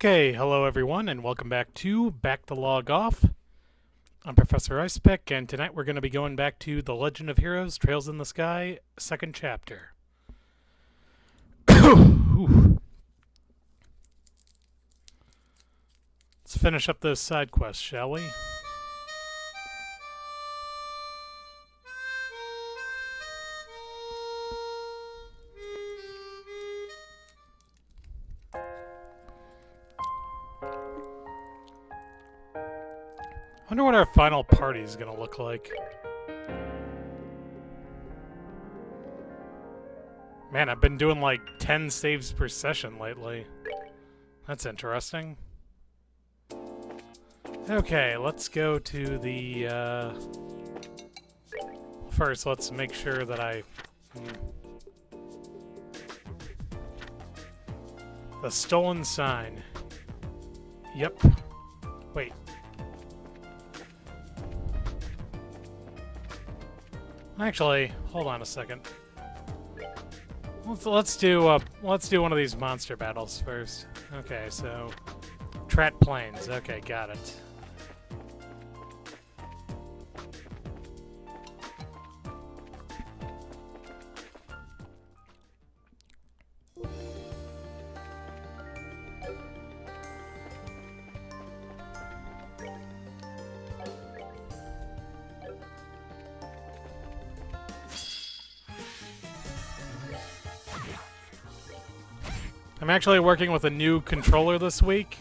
Okay, hello everyone, and welcome back to Back the Log Off. I'm Professor Icepick, and tonight we're going to be going back to The Legend of Heroes, Trails in the Sky, second chapter. Let's finish up those side quests, shall we? I wonder what our final party is going to look like. Man, I've been doing like 10 saves per session lately. That's interesting. Okay, let's go to the, First, let's make sure that The stolen sign. Yep. Wait. Actually, hold on a second. Let's do one of these monster battles first. Okay, so Trat Plains. Okay, got it. I'm actually working with a new controller this week.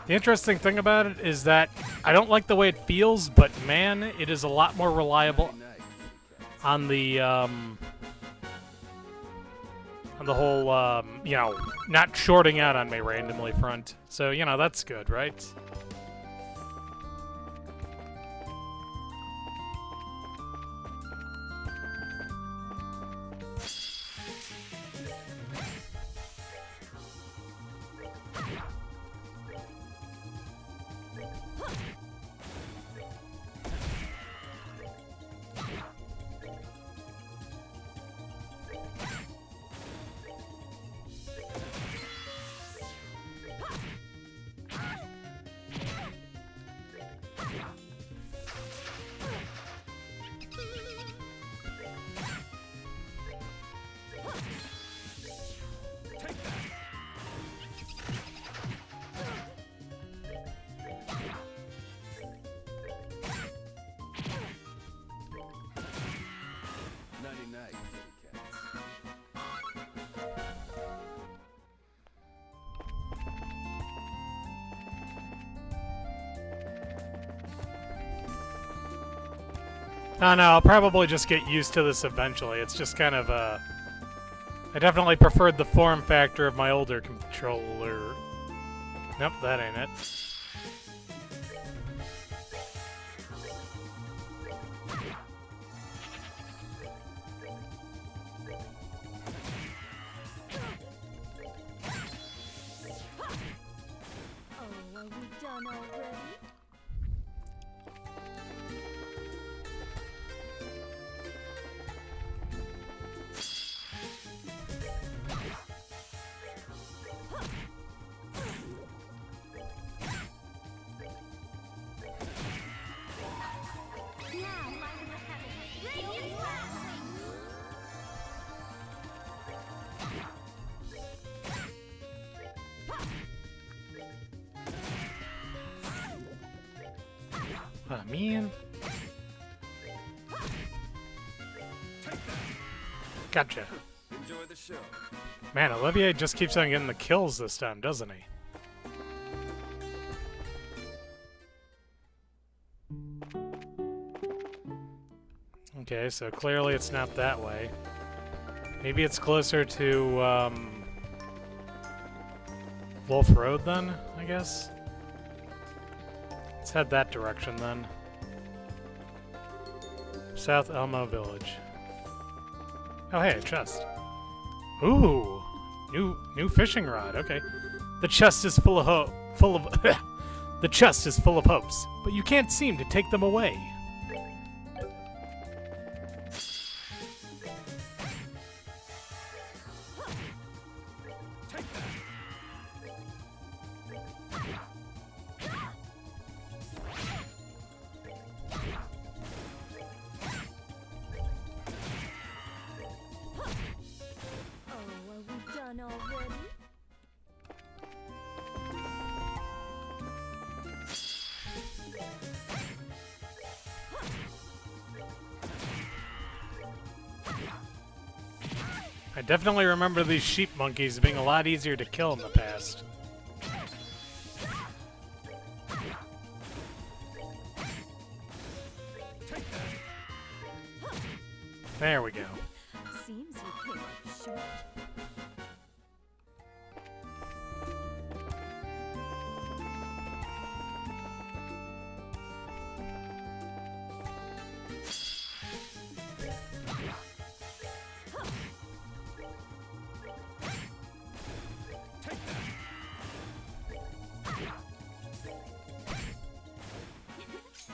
The interesting thing about it is that I don't like the way it feels, but man, it is a lot more reliable on the whole, you know, not shorting out on me randomly front. So, you know, that's good, right? Oh no, I'll probably just get used to this eventually. It's just kind of, I definitely preferred the form factor of my older controller. Nope, that ain't it. Oh, are we done already? Oh, man. Gotcha. Enjoy the show. Man, Olivier just keeps on getting the kills this time, doesn't he? Okay, so clearly it's not that way. Maybe it's closer to, Wolf Road then, I guess? Let's head that direction then. South Elmo Village. Oh hey, a chest. Ooh, new fishing rod. Okay, the chest is full of the chest is full of hopes, but you can't seem to take them away. I definitely remember these sheep monkeys being a lot easier to kill in the past. There we go. Seems you came up short.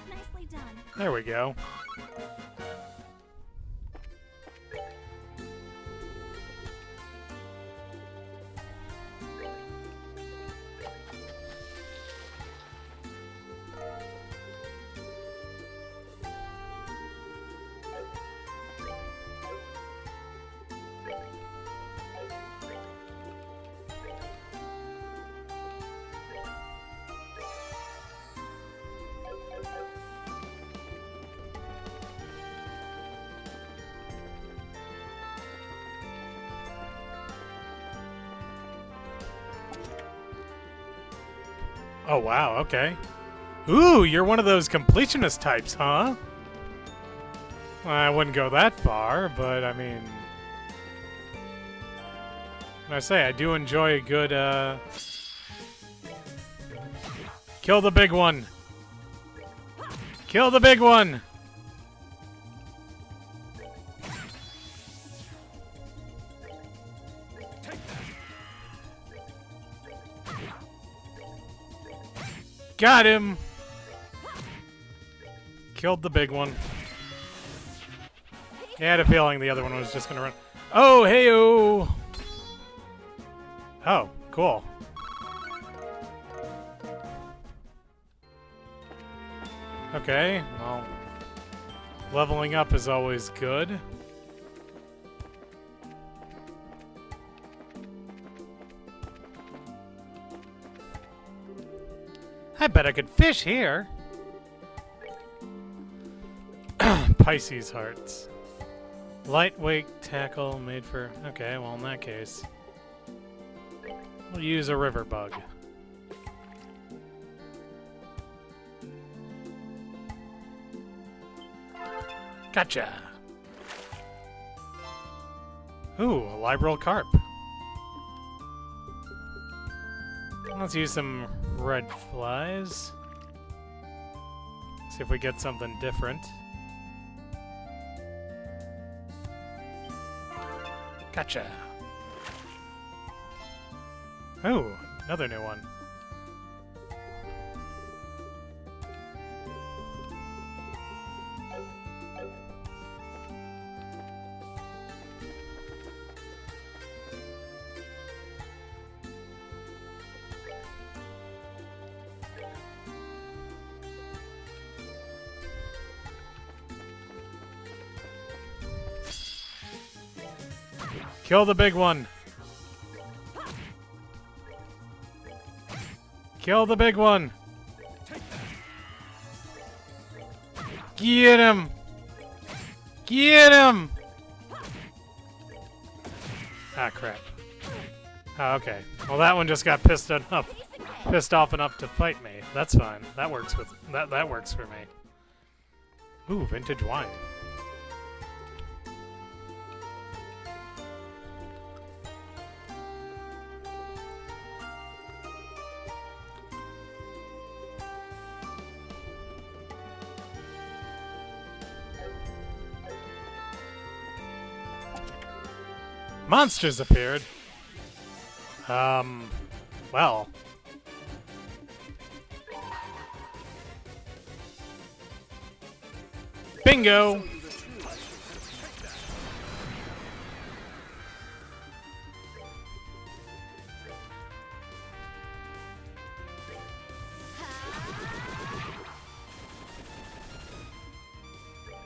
Nicely done. There we go. Oh, wow, okay. Ooh, you're one of those completionist types, huh? Well, I wouldn't go that far, but I mean... When I say, I do enjoy a good, Kill the big one! Kill the big one! Got him! Killed the big one. I had a feeling the other one was just gonna run. Oh, hey-oh! Oh, cool. Okay, well... Leveling up is always good. I bet I could fish here. Pisces hearts. Lightweight tackle made for... Okay, well in that case... We'll use a river bug. Gotcha! Ooh, a liberal carp. Let's use some red flies. See if we get something different. Gotcha. Oh, another new one. Kill the big one. Kill the big one. Get him. Get him. Ah, crap. Oh, okay. Well, that one just got pissed off enough to fight me. That's fine. That works with that works for me. Ooh, vintage wine. Monsters appeared. Well. Bingo!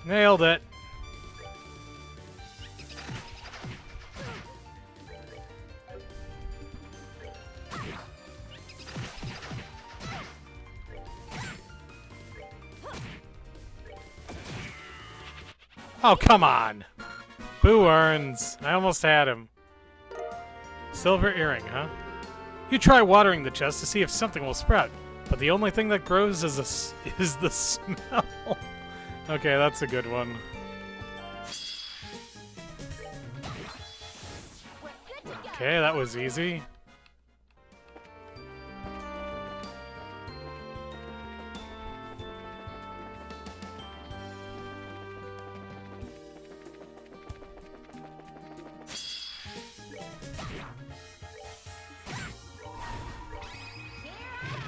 Nailed it. Oh, come on. Boo Arns. I almost had him. Silver earring, huh? You try watering the chest to see if something will sprout, but the only thing that grows is the smell. Okay, that's a good one. Okay, that was easy.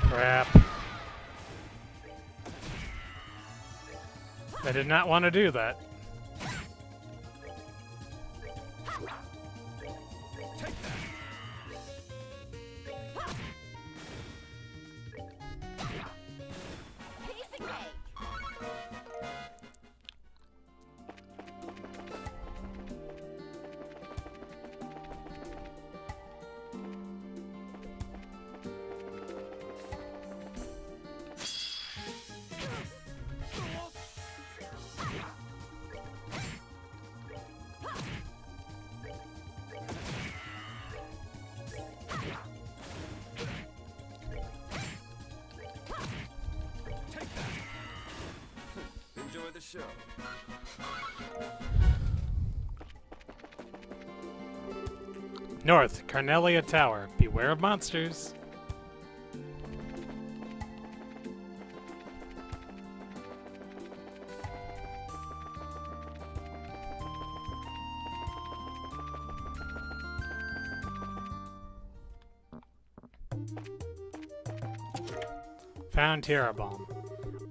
Crap. I did not want to do that. Enjoy the show. North, Carnelia Tower. Beware of monsters. Found Terra Bomb.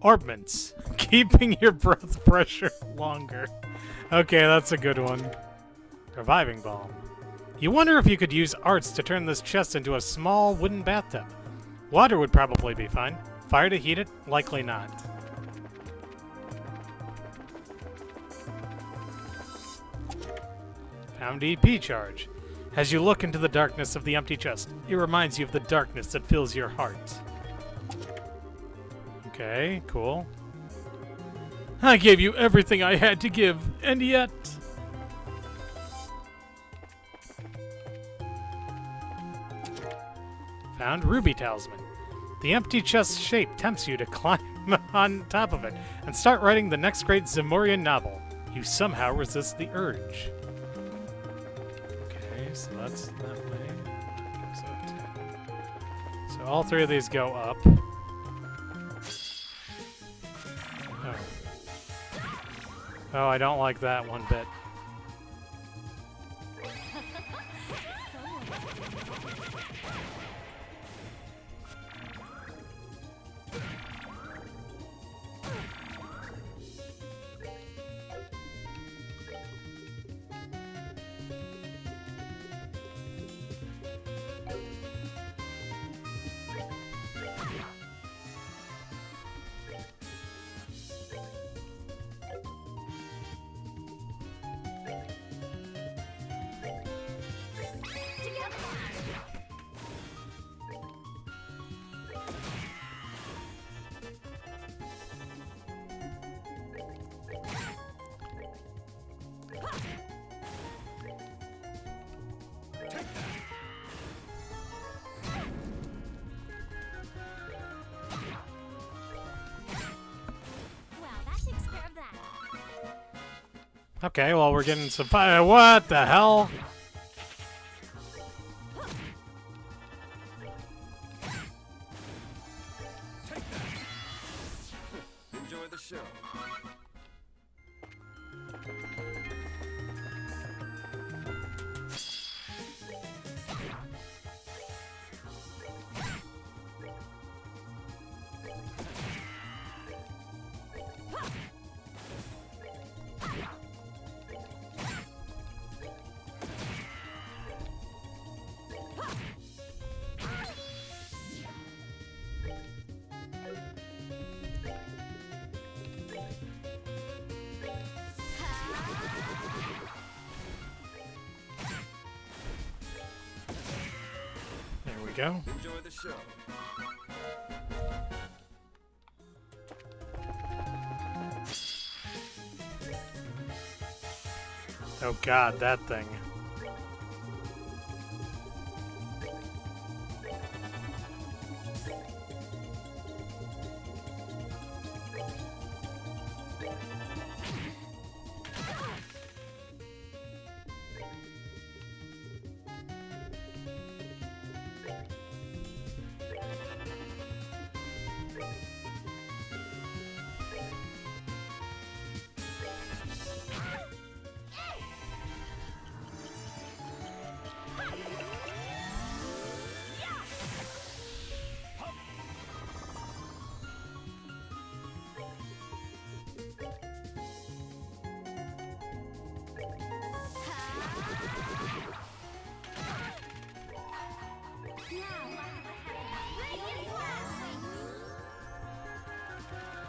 Orbments. Keeping your breath pressure longer. Okay, that's a good one. Reviving Balm. You wonder if you could use arts to turn this chest into a small wooden bathtub. Water would probably be fine. Fire to heat it? Likely not. Found EP charge. As you look into the darkness of the empty chest, it reminds you of the darkness that fills your heart. Okay, cool. I gave you everything I had to give, and yet... Found Ruby Talisman. The empty chest shape tempts you to climb on top of it and start writing the next great Zamorian novel. You somehow resist the urge. Okay, so that's that way. So all three of these go up. Oh, I don't like that one bit. Okay, well, we're getting some fire. What the hell? Enjoy the show. Go. Enjoy the show. Oh god, that thing.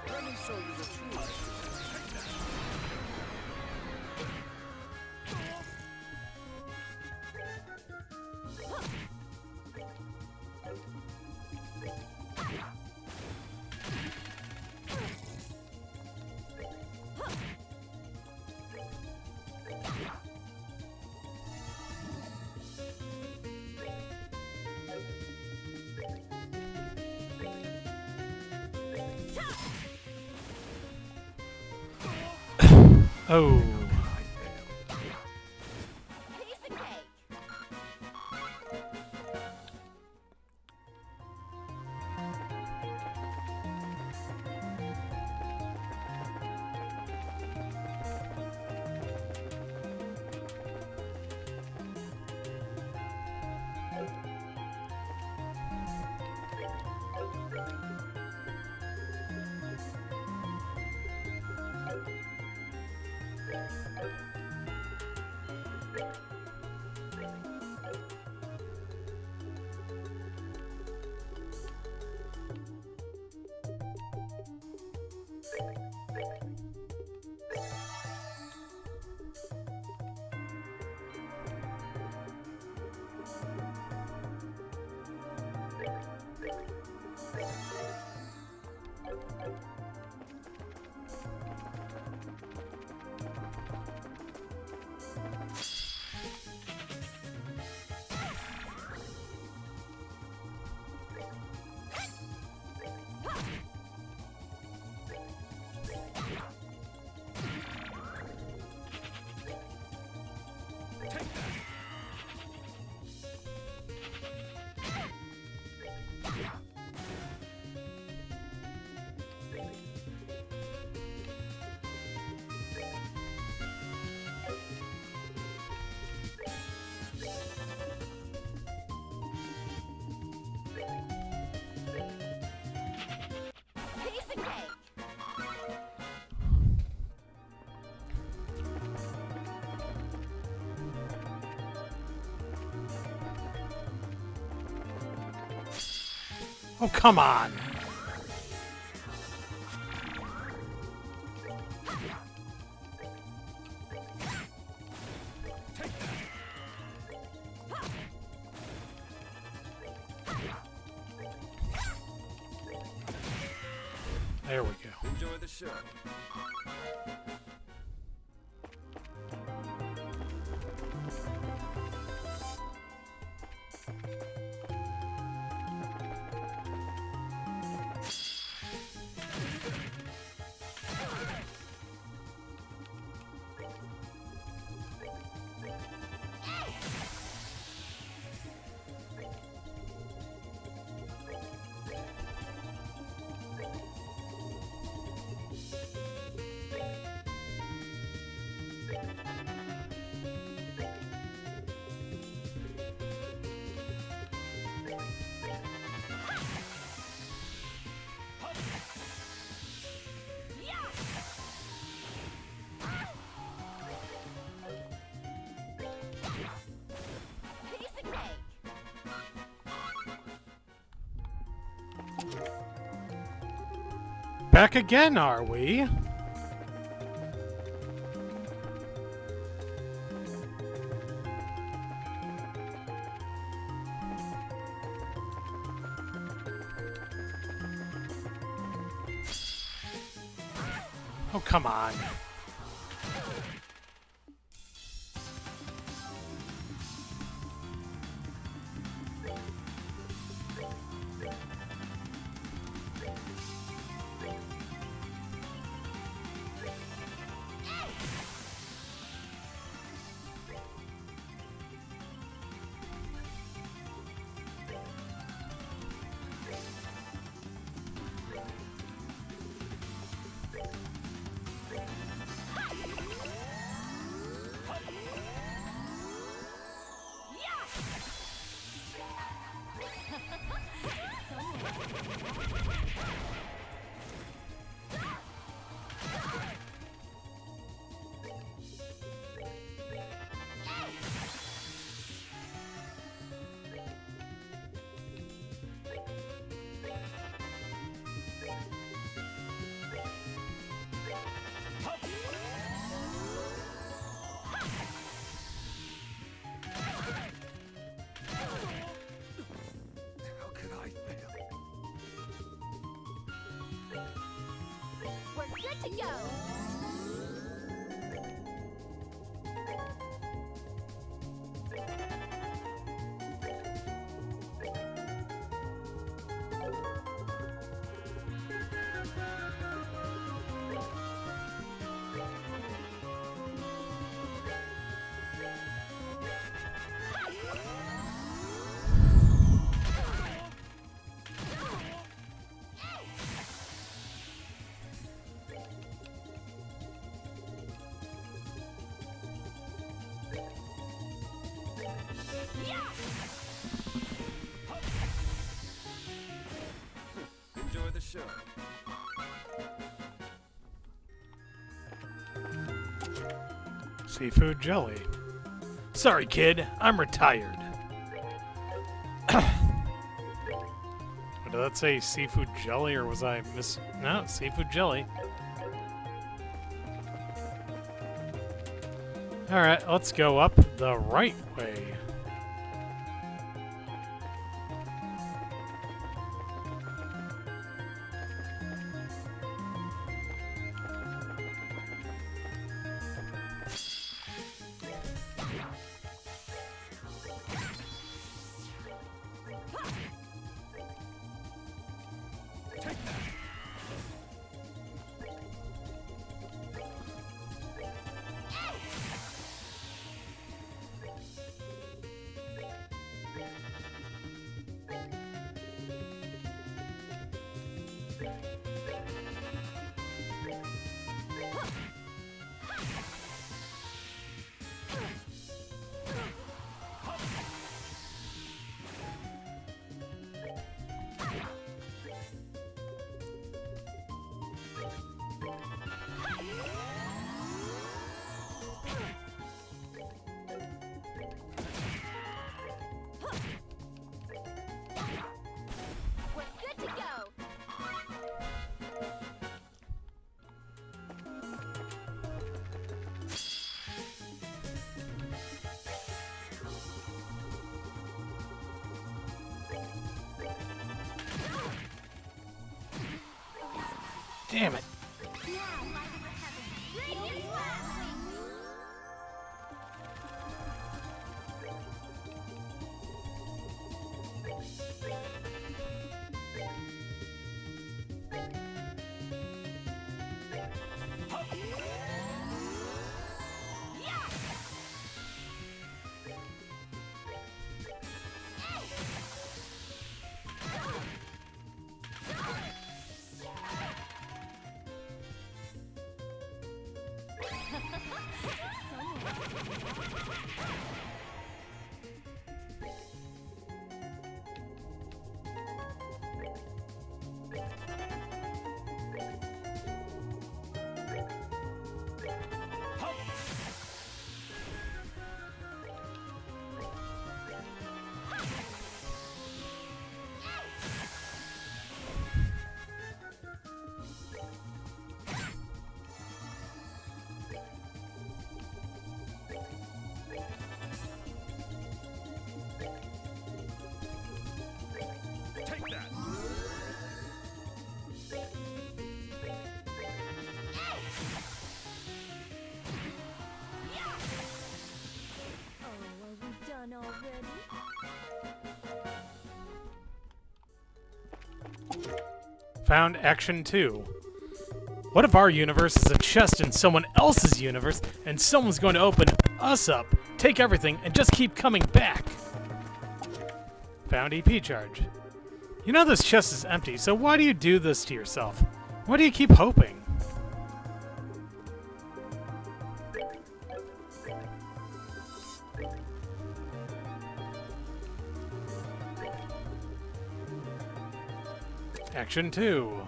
Let me show you the truth. Take that. Oh. Piece of cake. Piece of cake. Oh, come on. There we go. Enjoy the show. Piece of cake. Back again, are we? Oh, come on. Seafood jelly. Sorry, kid. I'm retired. Did that say seafood jelly, or was I No, seafood jelly. Alright, let's go up the right way. We're good to go. Damn it. Radiant's last wings. Take that. Oh, are we done already? Found Action 2. What if our universe is a chest in someone else's universe, and someone's going to open us up, take everything, and just keep coming back? Found EP charge. You know this chest is empty, so why do you do this to yourself? Why do you keep hoping? Action 2.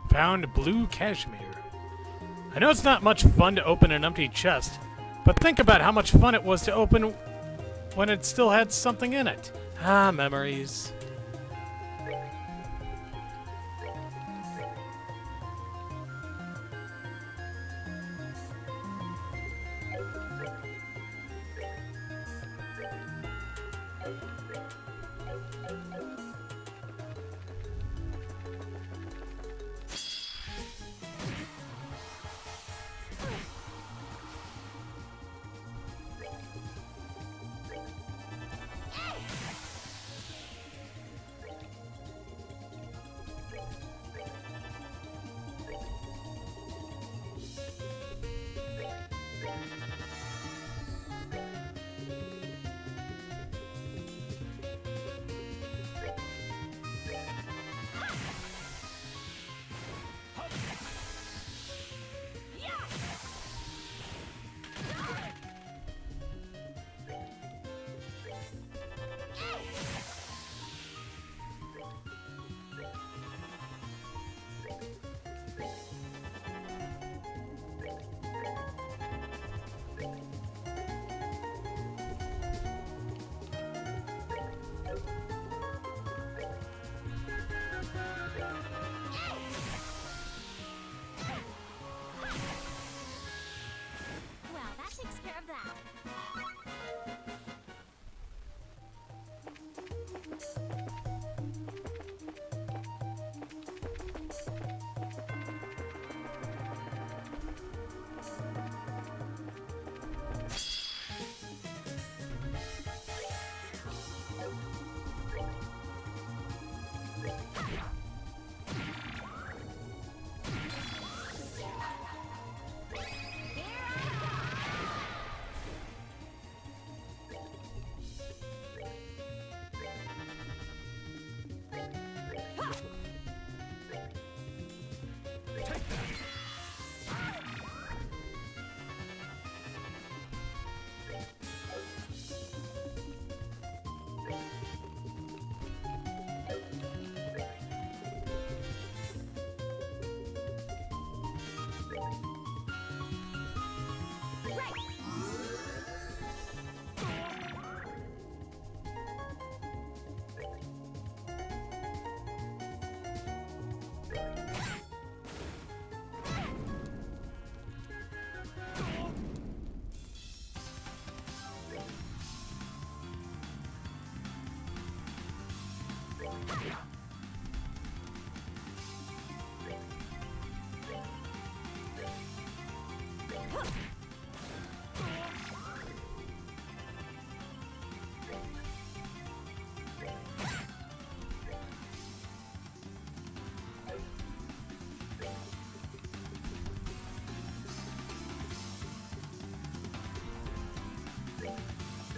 Found blue cashmere. I know it's not much fun to open an empty chest, but think about how much fun it was to open when it still had something in it. Ah, memories.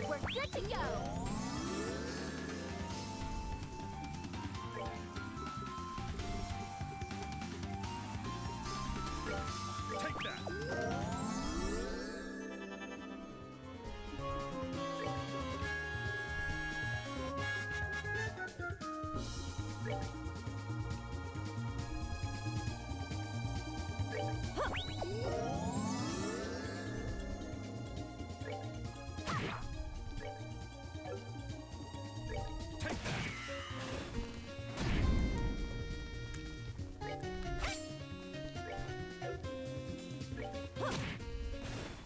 We're good to go. Take that. Take that.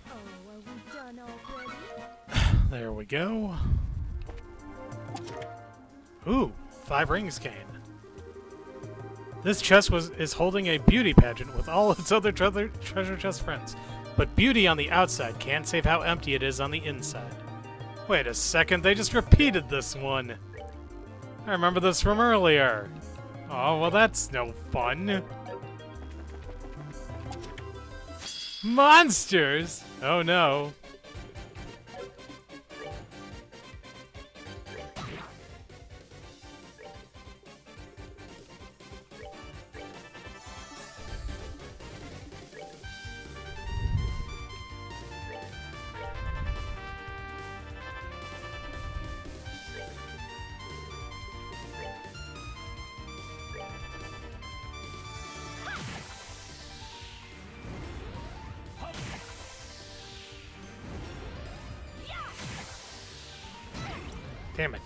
Oh, are we done already? There we go. Ooh, 5 rings cane. This chest is holding a beauty pageant with all its other treasure chest friends. But beauty on the outside can't save how empty it is on the inside. Wait a second, they just repeated this one. I remember this from earlier. Oh, well that's no fun. Monsters! Oh no. Damn it.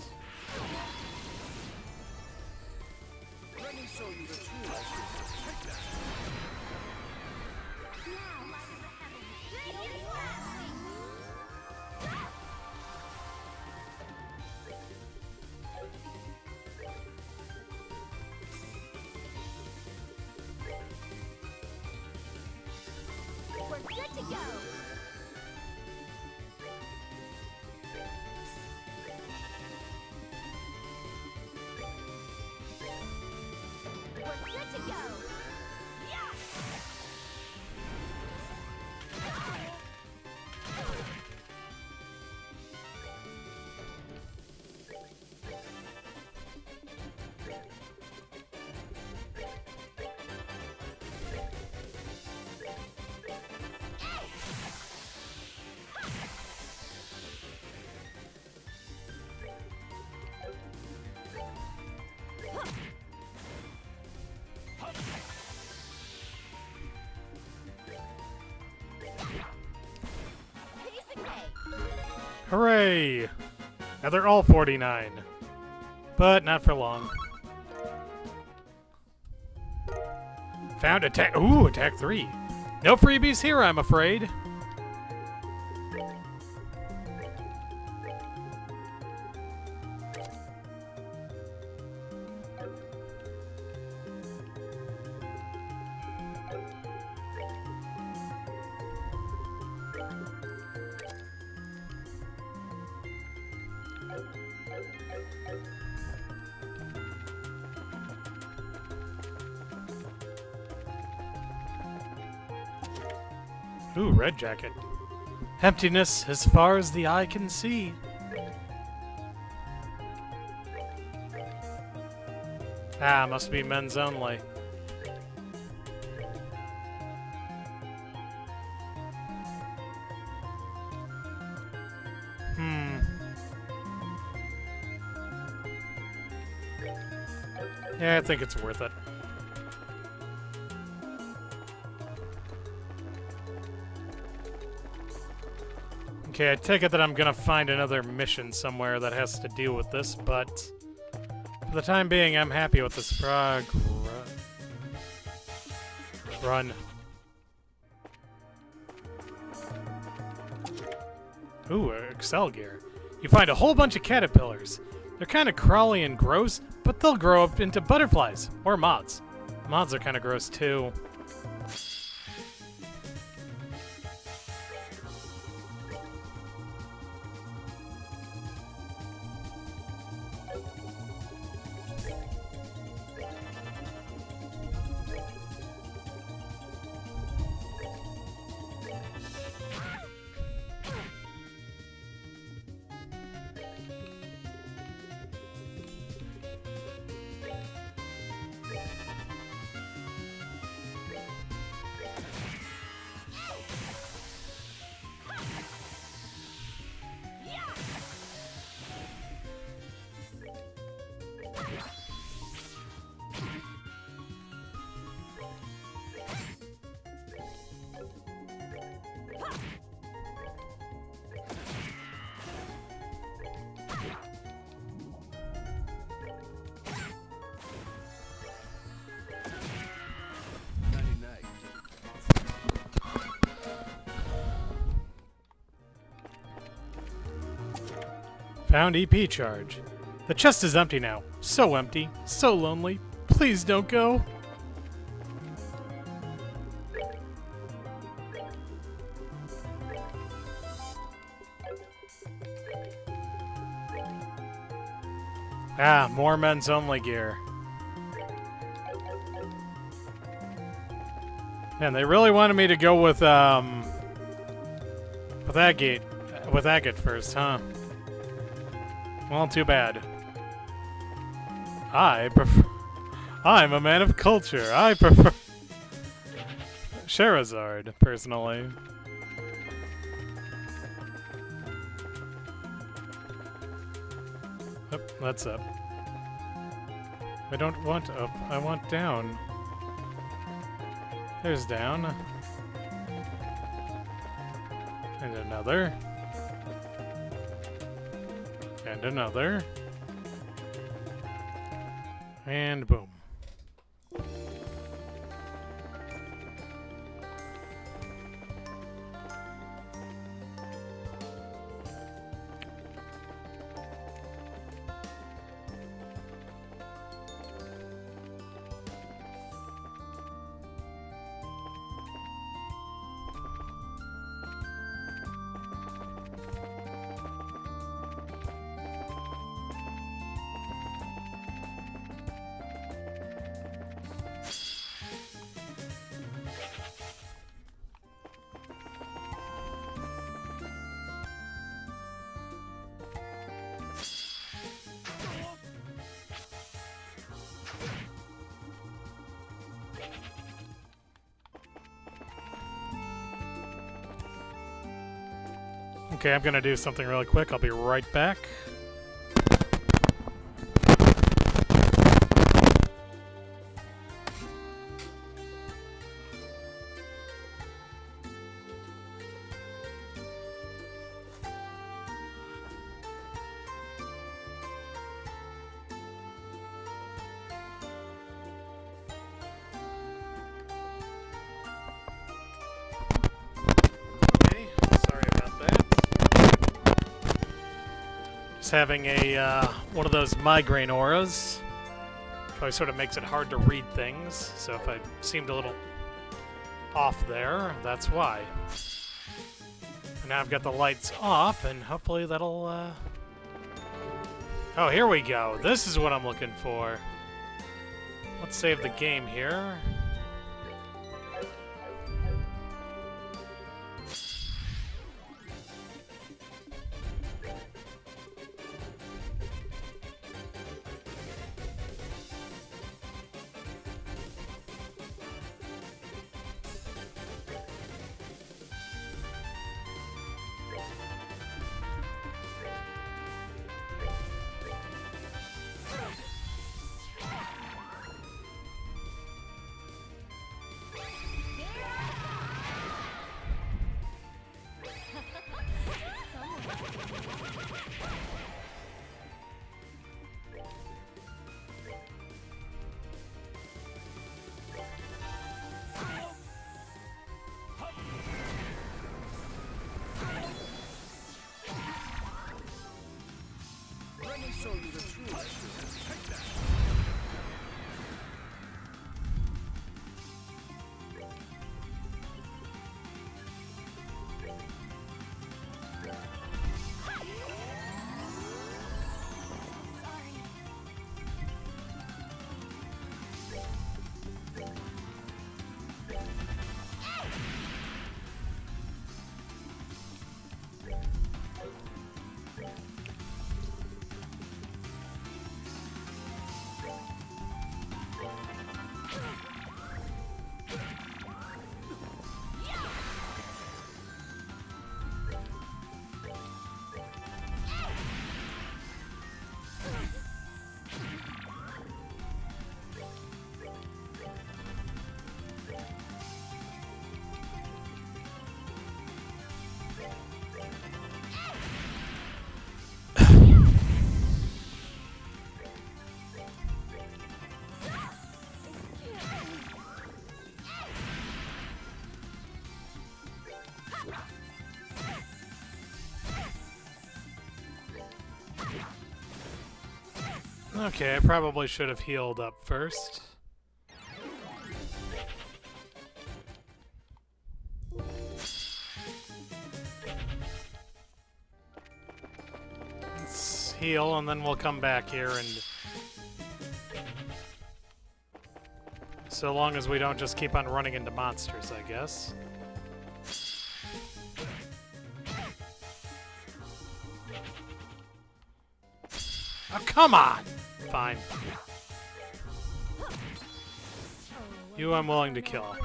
Let me show you the truth. Take that. Now, light of the heavens, ready and we're good to go. We're good to go. Piece of cake. Hooray! Now they're all 49. But not for long. Found attack. Ooh, attack 3. No freebies here, I'm afraid. Ooh, red jacket. Emptiness as far as the eye can see. Ah, must be men's only. Yeah, I think it's worth it. Okay, I take it that I'm gonna find another mission somewhere that has to deal with this, but for the time being, I'm happy with this run. Ooh, Excel gear. You find a whole bunch of caterpillars. They're kind of crawly and gross, but they'll grow up into butterflies or moths. Moths are kind of gross too. Found EP charge. The chest is empty now. So empty. So lonely. Please don't go. Ah, more men's only gear. Man, they really wanted me to go with agate first, huh? Well, too bad. I'm a man of culture. I prefer Charizard, personally. Oh, that's up. I don't want up. I want down. There's down. And another. And another. And boom. Okay, I'm gonna do something really quick. I'll be right back. Okay, sorry about that. Just having a one of those migraine auras. Probably sort of makes it hard to read things. So if I seemed a little off there, that's why. And now I've got the lights off, and hopefully that'll. Oh, here we go. This is what I'm looking for. Let's save the game here. Let me show you the truth. Take that. Okay, I probably should have healed up first. Let's heal, and then we'll come back here and... So long as we don't just keep on running into monsters, I guess. Oh, come on! Fine. You I'm willing to kill.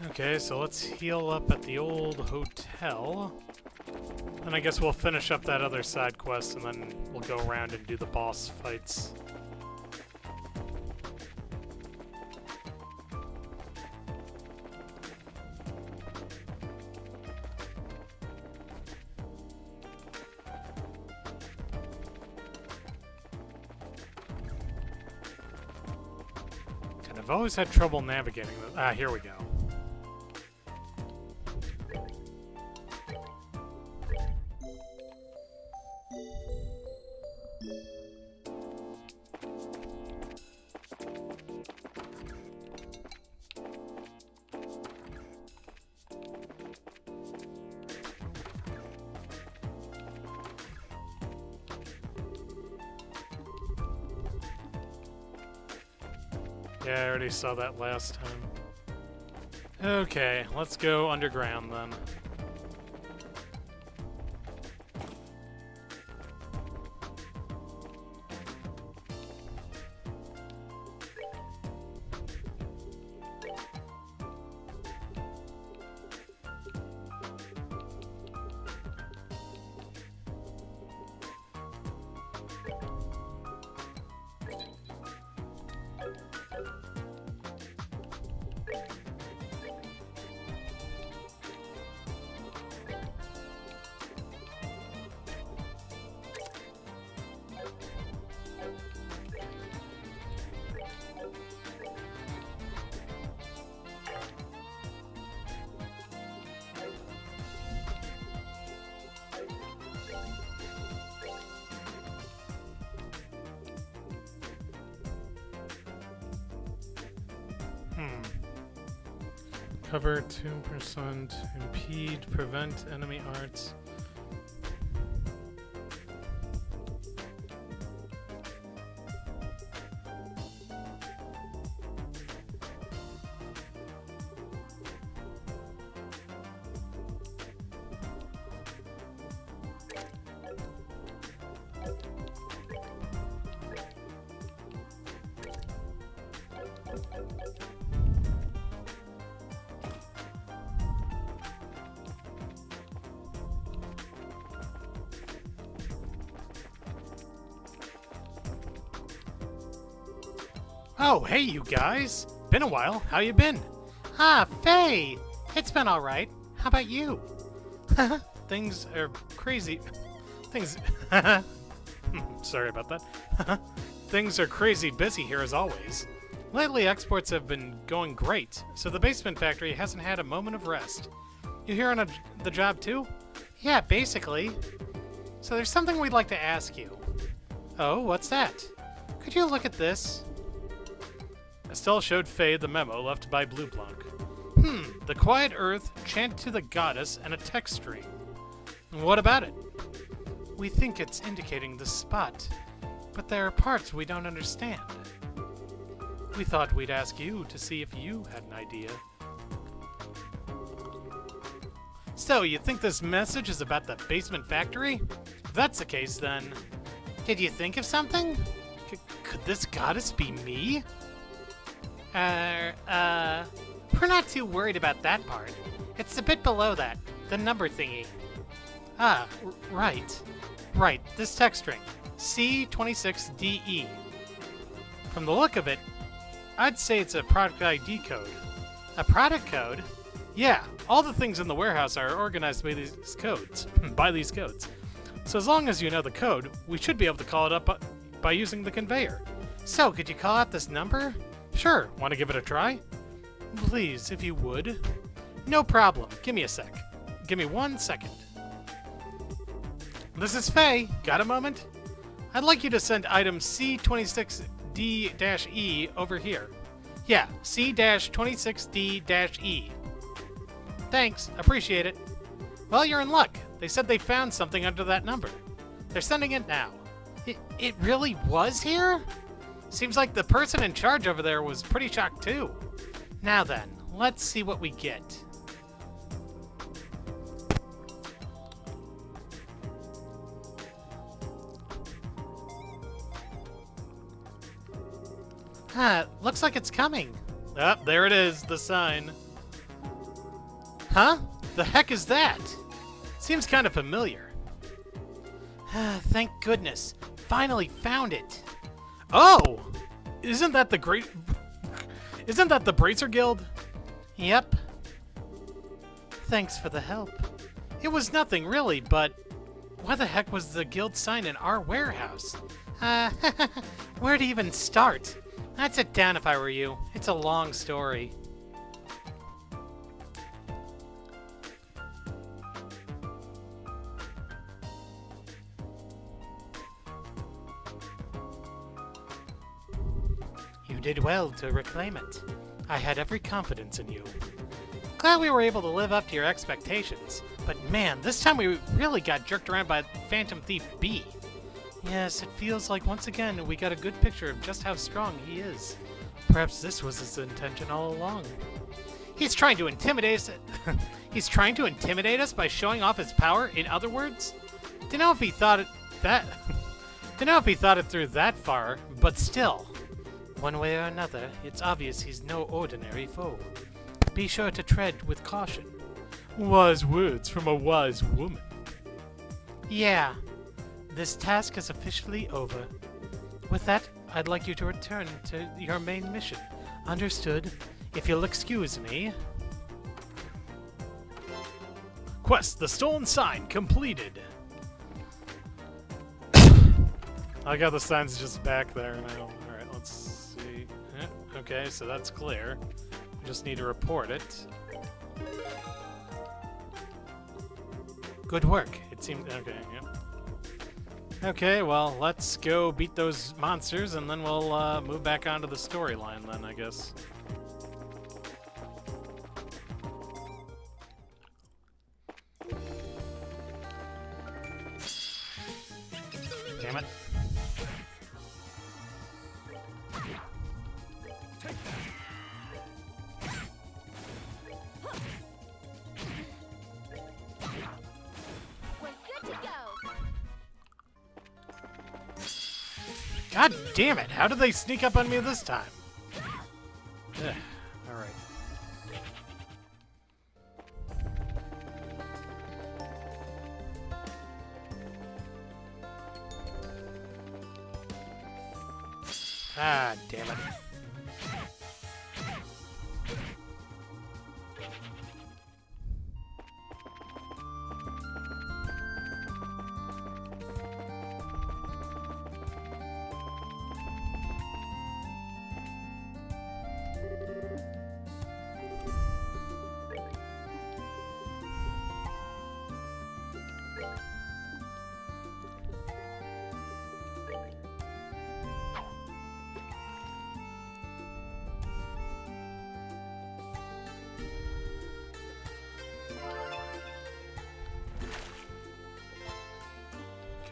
Okay, so let's heal up at the old hotel. And I guess we'll finish up that other side quest and then we'll go around and do the boss fights. And I've always had trouble navigating this. Ah, here we go. Yeah, I already saw that last time. Okay, let's go underground then. Cover 2%, impede, prevent enemy arts. Oh, hey you guys! Been a while. How you been? Ah, Faye! It's been alright. How about you? Things are crazy. Things... Sorry about that. Things are crazy busy here as always. Lately, exports have been going great, so the basement factory hasn't had a moment of rest. You here on the job too? Yeah, basically. So there's something we'd like to ask you. Oh, what's that? Could you look at this? Estelle showed Faye the memo left by Blue Blanc. The quiet earth, chant to the goddess, and a text string. What about it? We think it's indicating the spot, but there are parts we don't understand. We thought we'd ask you to see if you had an idea. So, you think this message is about the basement factory? If that's the case, then... Did you think of something? Could this goddess be me? We're not too worried about that part. It's a bit below that, the number thingy. Ah, right. Right, this text string. C26DE. From the look of it, I'd say it's a product ID code. A product code? Yeah, all the things in the warehouse are organized by these codes. So as long as you know the code, we should be able to call it up by using the conveyor. So, could you call out this number? Sure, want to give it a try? Please, if you would. No problem. Give me a sec. Give me 1 second. This is Faye. Got a moment? I'd like you to send item C26D-E over here. Yeah, C-26D-E. Thanks, appreciate it. Well, you're in luck. They said they found something under that number. They're sending it now. It really was here? Seems like the person in charge over there was pretty shocked too. Now then, let's see what we get. Looks like it's coming. Ah, there it is, the sign. Huh? The heck is that? Seems kind of familiar. Thank goodness. Finally found it. Oh! Isn't that the Bracer Guild? Yep. Thanks for the help. It was nothing really, but why the heck was the guild sign in our warehouse? Where to even start? I'd sit down if I were you. It's a long story. You did well to reclaim it. I had every confidence in you. Glad we were able to live up to your expectations. But man, this time we really got jerked around by Phantom Thief B. Yes, it feels like once again we got a good picture of just how strong he is. Perhaps this was his intention all along. He's trying to intimidate us. He's trying to intimidate us by showing off his power. In other words, don't know if he thought it through that far, but still. One way or another, it's obvious he's no ordinary foe. Be sure to tread with caution. Wise words from a wise woman. Yeah. This task is officially over. With that, I'd like you to return to your main mission. Understood? If you'll excuse me. Quest, the stolen sign, completed. I got the signs just back there now. Alright, let's see. Okay, so that's clear. We just need to report it. Good work. It seemed... Okay, yep. Okay, well, let's go beat those monsters, and then we'll move back onto the storyline then, I guess. Damn it. We're good to go. God damn it! How did they sneak up on me this time? Ugh, alright. Ah, damn it.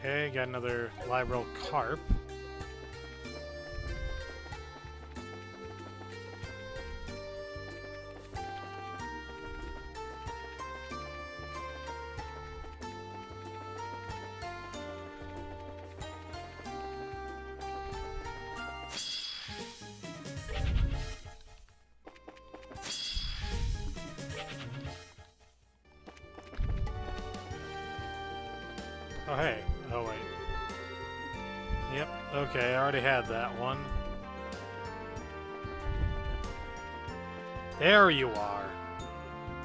Okay, got another Libral Carp. Oh, hey. Oh, wait. Yep, okay, I already had that one. There you are.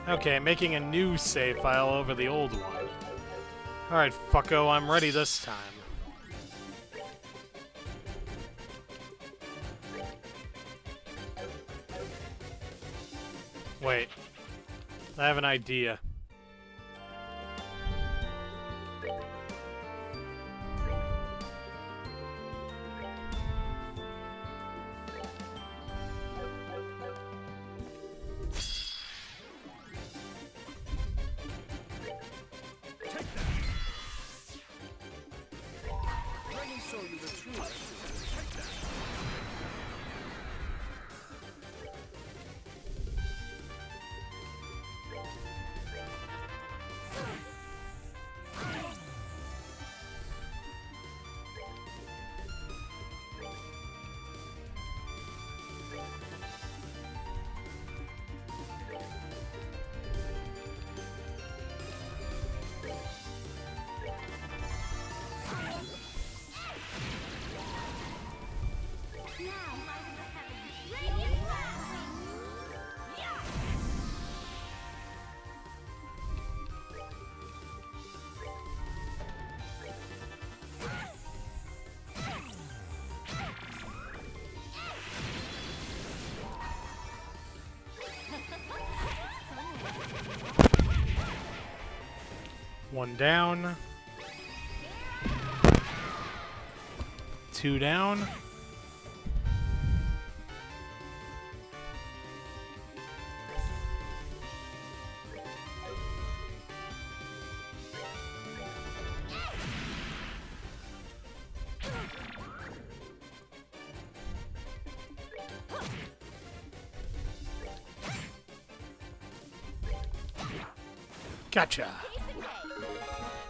Okay, making a new save file over the old one. Alright, fucko, I'm ready this time. Wait. I have an idea. Take that. Let me show you the truth. Take that. One down. Two down. Gotcha.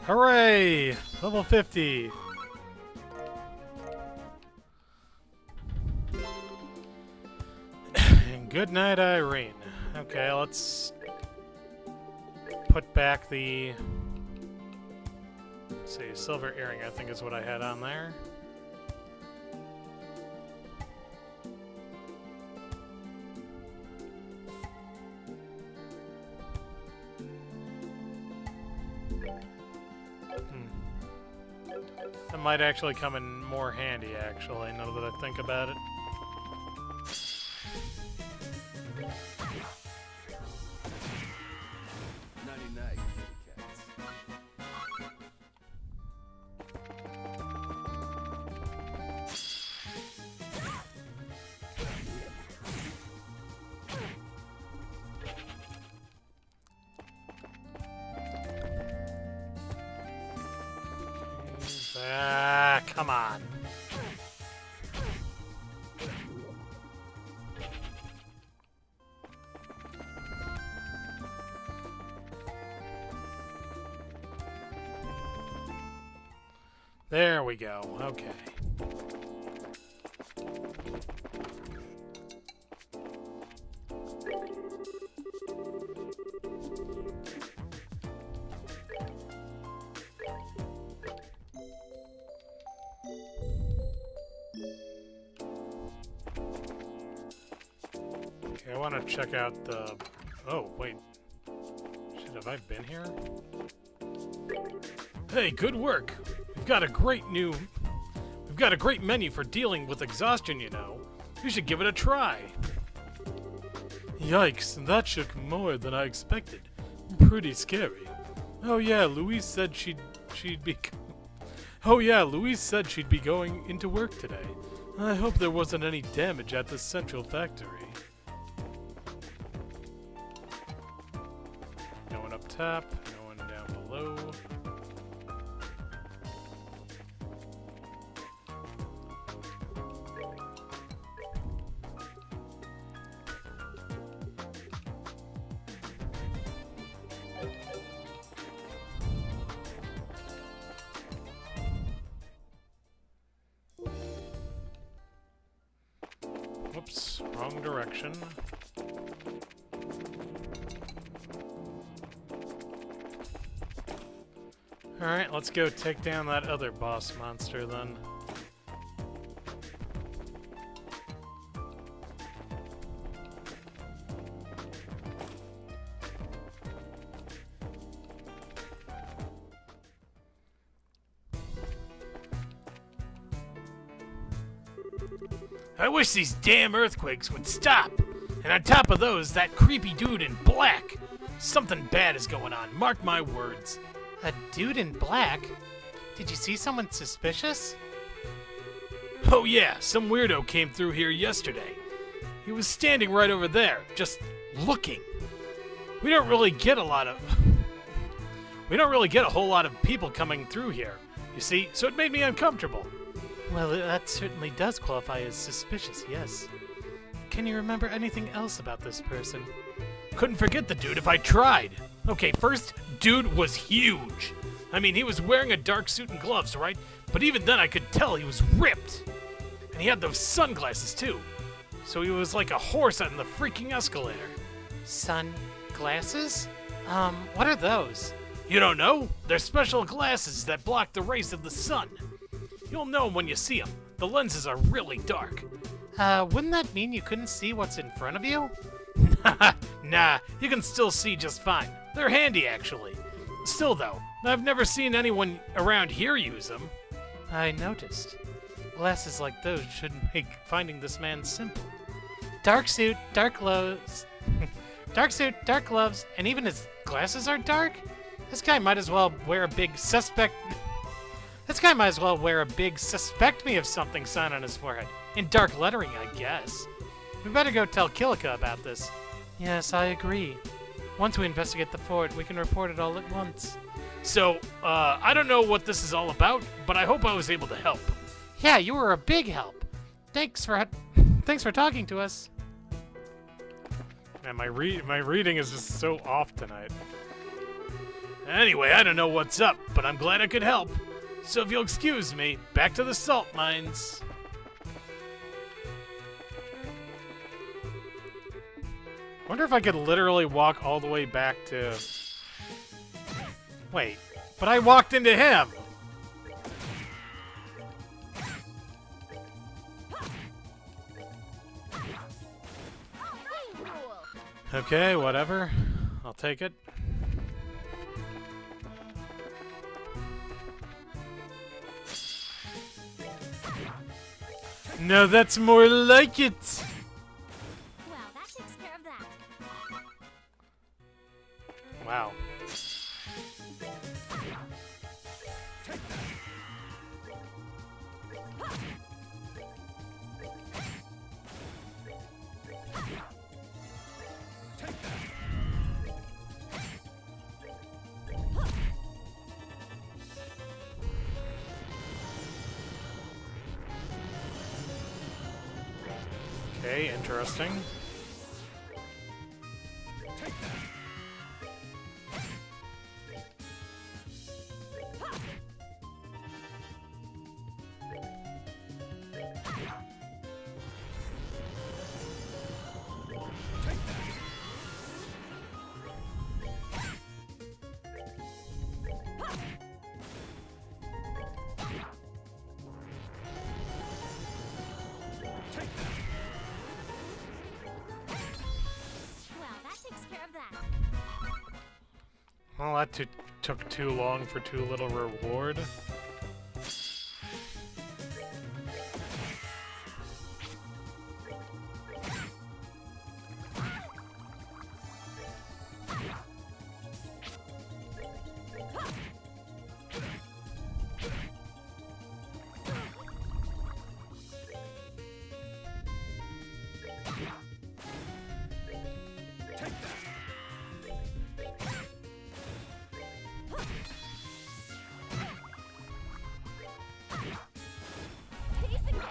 Hooray! Level 50. And good night, Irene. Okay, let's put back the... Let's see, silver earring, I think is what I had on there. That might actually come in more handy, actually, now that I think about it. Nighty-night, kitty cats. Ah, come on. There we go. Okay. Okay, I want to check out the... Oh, wait. Shit, have I been here? Hey, good work! We've got a great menu for dealing with exhaustion, you know. You should give it a try. Yikes, that shook more than I expected. Pretty scary. Oh yeah, Louise said she'd be... Oh yeah, Louise said she'd be going into work today. I hope there wasn't any damage at the central factory. No one up top, no one down below. Whoops, wrong direction. Alright, let's go take down that other boss monster then. I wish these damn earthquakes would stop! And on top of those, that creepy dude in black. Something bad is going on, mark my words. A dude in black? Did you see someone suspicious? Oh yeah, some weirdo came through here yesterday. He was standing right over there, just looking. We don't really get a whole lot of people coming through here, you see, so it made me uncomfortable. Well, that certainly does qualify as suspicious, yes. Can you remember anything else about this person? Couldn't forget the dude if I tried. Okay, first, dude was huge. I mean, he was wearing a dark suit and gloves, right? But even then I could tell he was ripped. And he had those sunglasses too. So he was like a horse on the freaking escalator. Sunglasses? What are those? You don't know? They're special glasses that block the rays of the sun. You'll know 'em when you see them. The lenses are really dark. Wouldn't that mean you couldn't see what's in front of you? Nah, you can still see just fine. They're handy, actually. Still, though, I've never seen anyone around here use them. I noticed. Glasses like those should make finding this man simple. Dark suit, dark clothes. Dark suit, dark gloves, and even his glasses are dark? This guy might as well wear a big suspect me of something sign on his forehead. In dark lettering, I guess. We better go tell Kilika about this. Yes, I agree. Once we investigate the fort, we can report it all at once. So, I don't know what this is all about, but I hope I was able to help. Yeah, you were a big help. Thanks for talking to us. Man, my reading is just so off tonight. Anyway, I don't know what's up, but I'm glad I could help. So if you'll excuse me, back to the salt mines. Wonder if I could literally walk all the way back to... Wait, but I walked into him! Okay, whatever. I'll take it. No, that's more like it! Well, that takes care of that. Wow. Okay, interesting. Well, that took too long for too little reward. Piece of cake.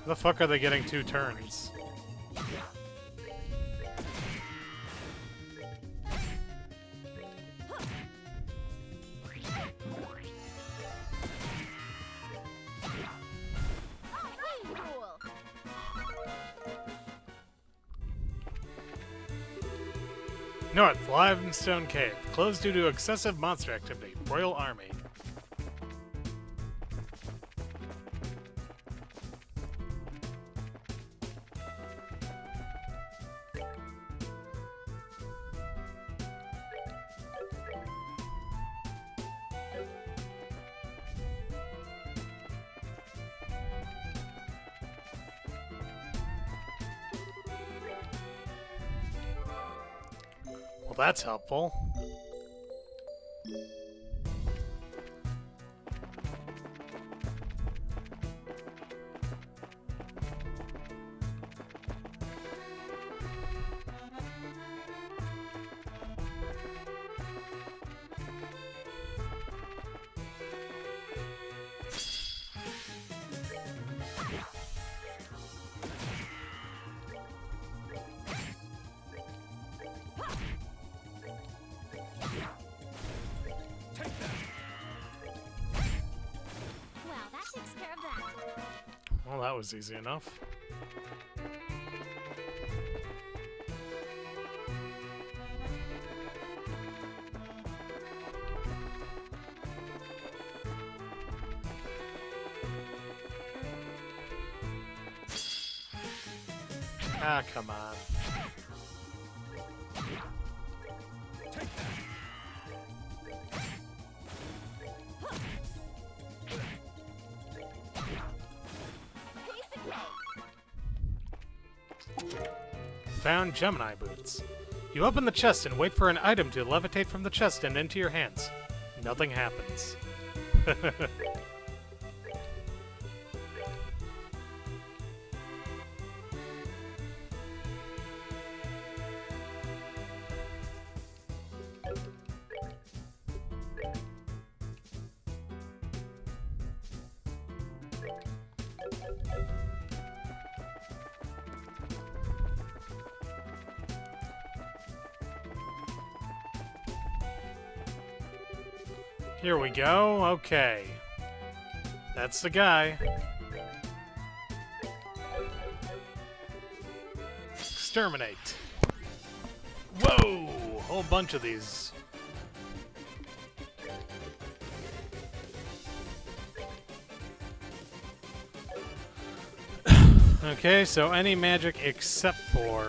The fuck are they getting 2 turns? Rule. North, Limestone Cave. Closed due to excessive monster activity. Royal Army. that's helpful. Well, that takes care of that. Well, that was easy enough. Ah, come on. Piece of cake. Found Gemini boots. You open the chest and wait for an item to levitate from the chest and into your hands. Nothing happens. Here we go. Okay. That's the guy. Exterminate. Whoa! Whole bunch of these. Okay, so any magic except for...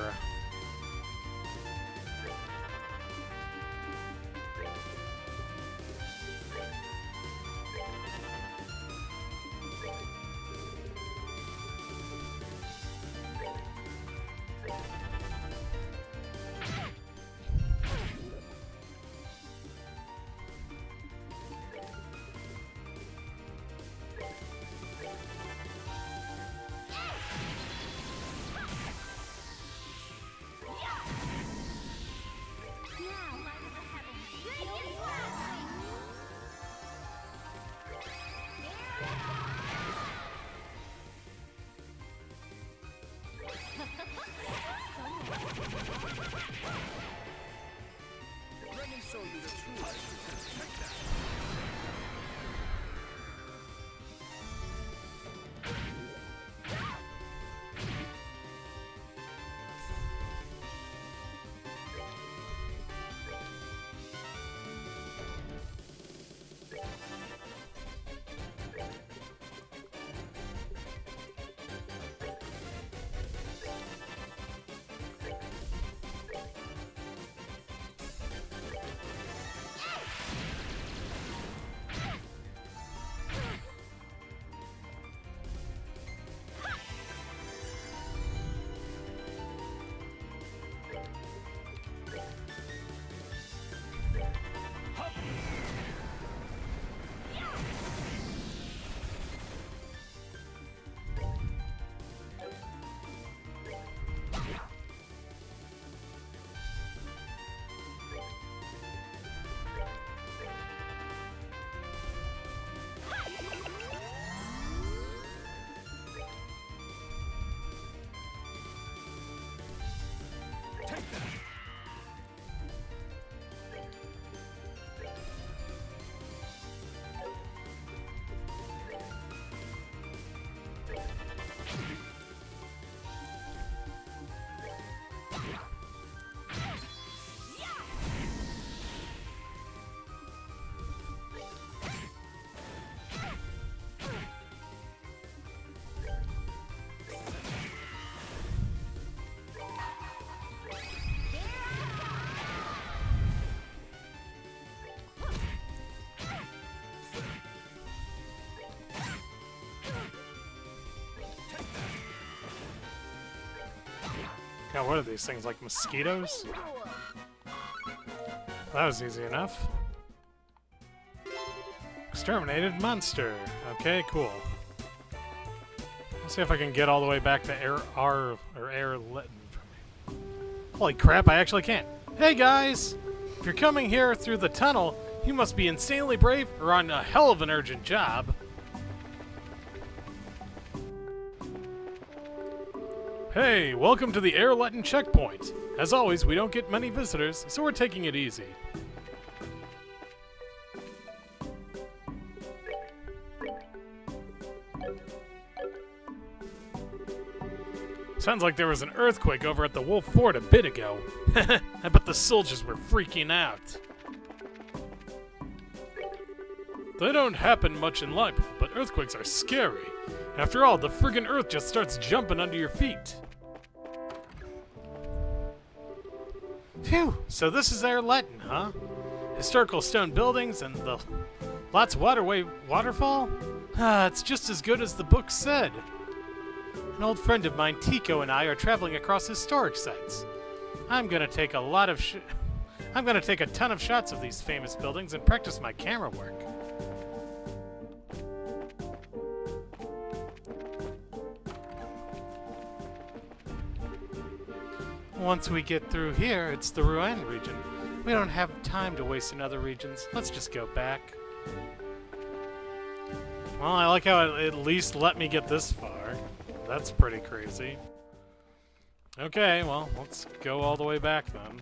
Now, light of the heavens, feel the light. Let me show you the truth. Take that. God, what are these things, like mosquitoes? Cool. that was easy enough. Exterminated monster. Okay, cool. Let's see if I can get all the way back to air Lytton for me. Holy crap, I actually can't. Hey guys! If you're coming here through the tunnel, you must be insanely brave or on a hell of an urgent job. Hey, welcome to the Air Lytton checkpoint. As always, we don't get many visitors, so we're taking it easy. Sounds like there was an earthquake over at the Wolf Fort a bit ago. I bet the soldiers were freaking out. They don't happen much in life, but earthquakes are scary. After all, the friggin' earth just starts jumping under your feet. Phew, so this is Air Lytton, huh? Historical stone buildings and the lots waterfall? Ah, it's just as good as the book said. An old friend of mine, Tico, and I are traveling across historic sites. I'm gonna take a ton of shots of these famous buildings and practice my camera work. Once we get through here, it's the Rouen region. We don't have time to waste in other regions. Let's just go back. Well, I like how it at least let me get this far. That's pretty crazy. Okay, well, let's go all the way back then.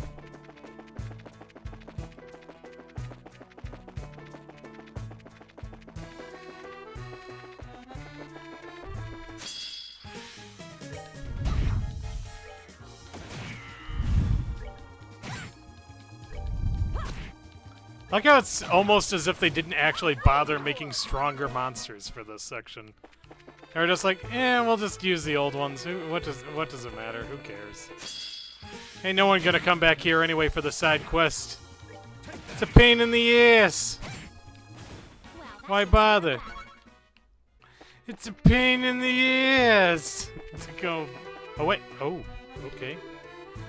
I like how it's almost as if they didn't actually bother making stronger monsters for this section. They're just like, we'll just use the old ones. What does it matter? Who cares? Ain't no one gonna come back here anyway for the side quest. It's a pain in the ass. Why bother? It's a pain in the ass to go. Oh wait. Oh, okay.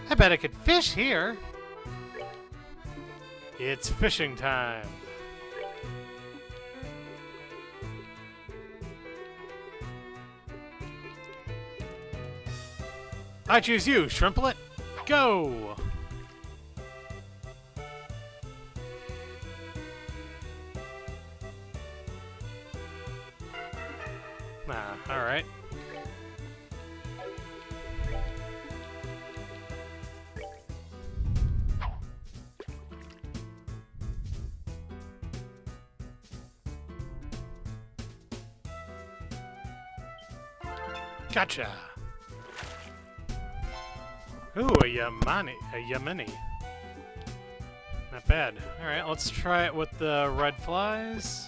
I bet I could fish here. It's fishing time. I choose you, Shrimplet. Go! Alright. Gotcha! Ooh, a Yemeni. Not bad. Alright, let's try it with the red flies.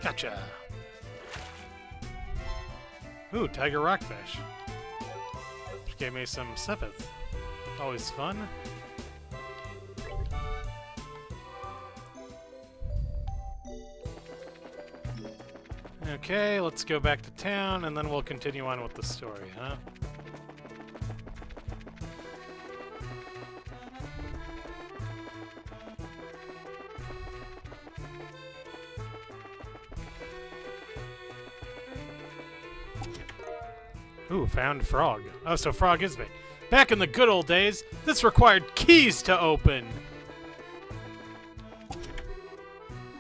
Gotcha! Ooh, tiger rockfish. Which gave me some sepith. Always fun. Okay, let's go back to town, and then we'll continue on with the story, huh? Ooh, found frog. Oh, so frog is big. Back in the good old days, this required keys to open.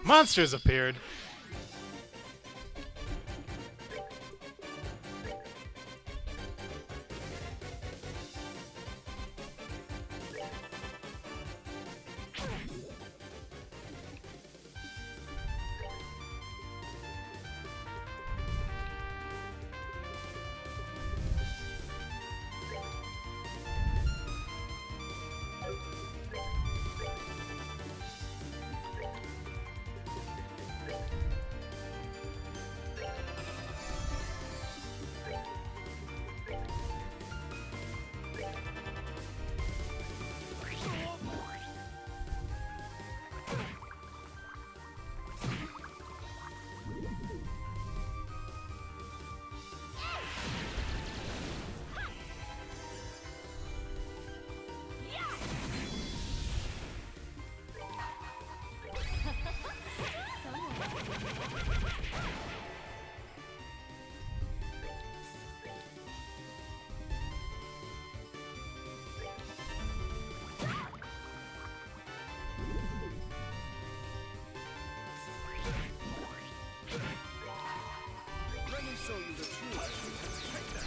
Monsters appeared. show you the truth. Take that.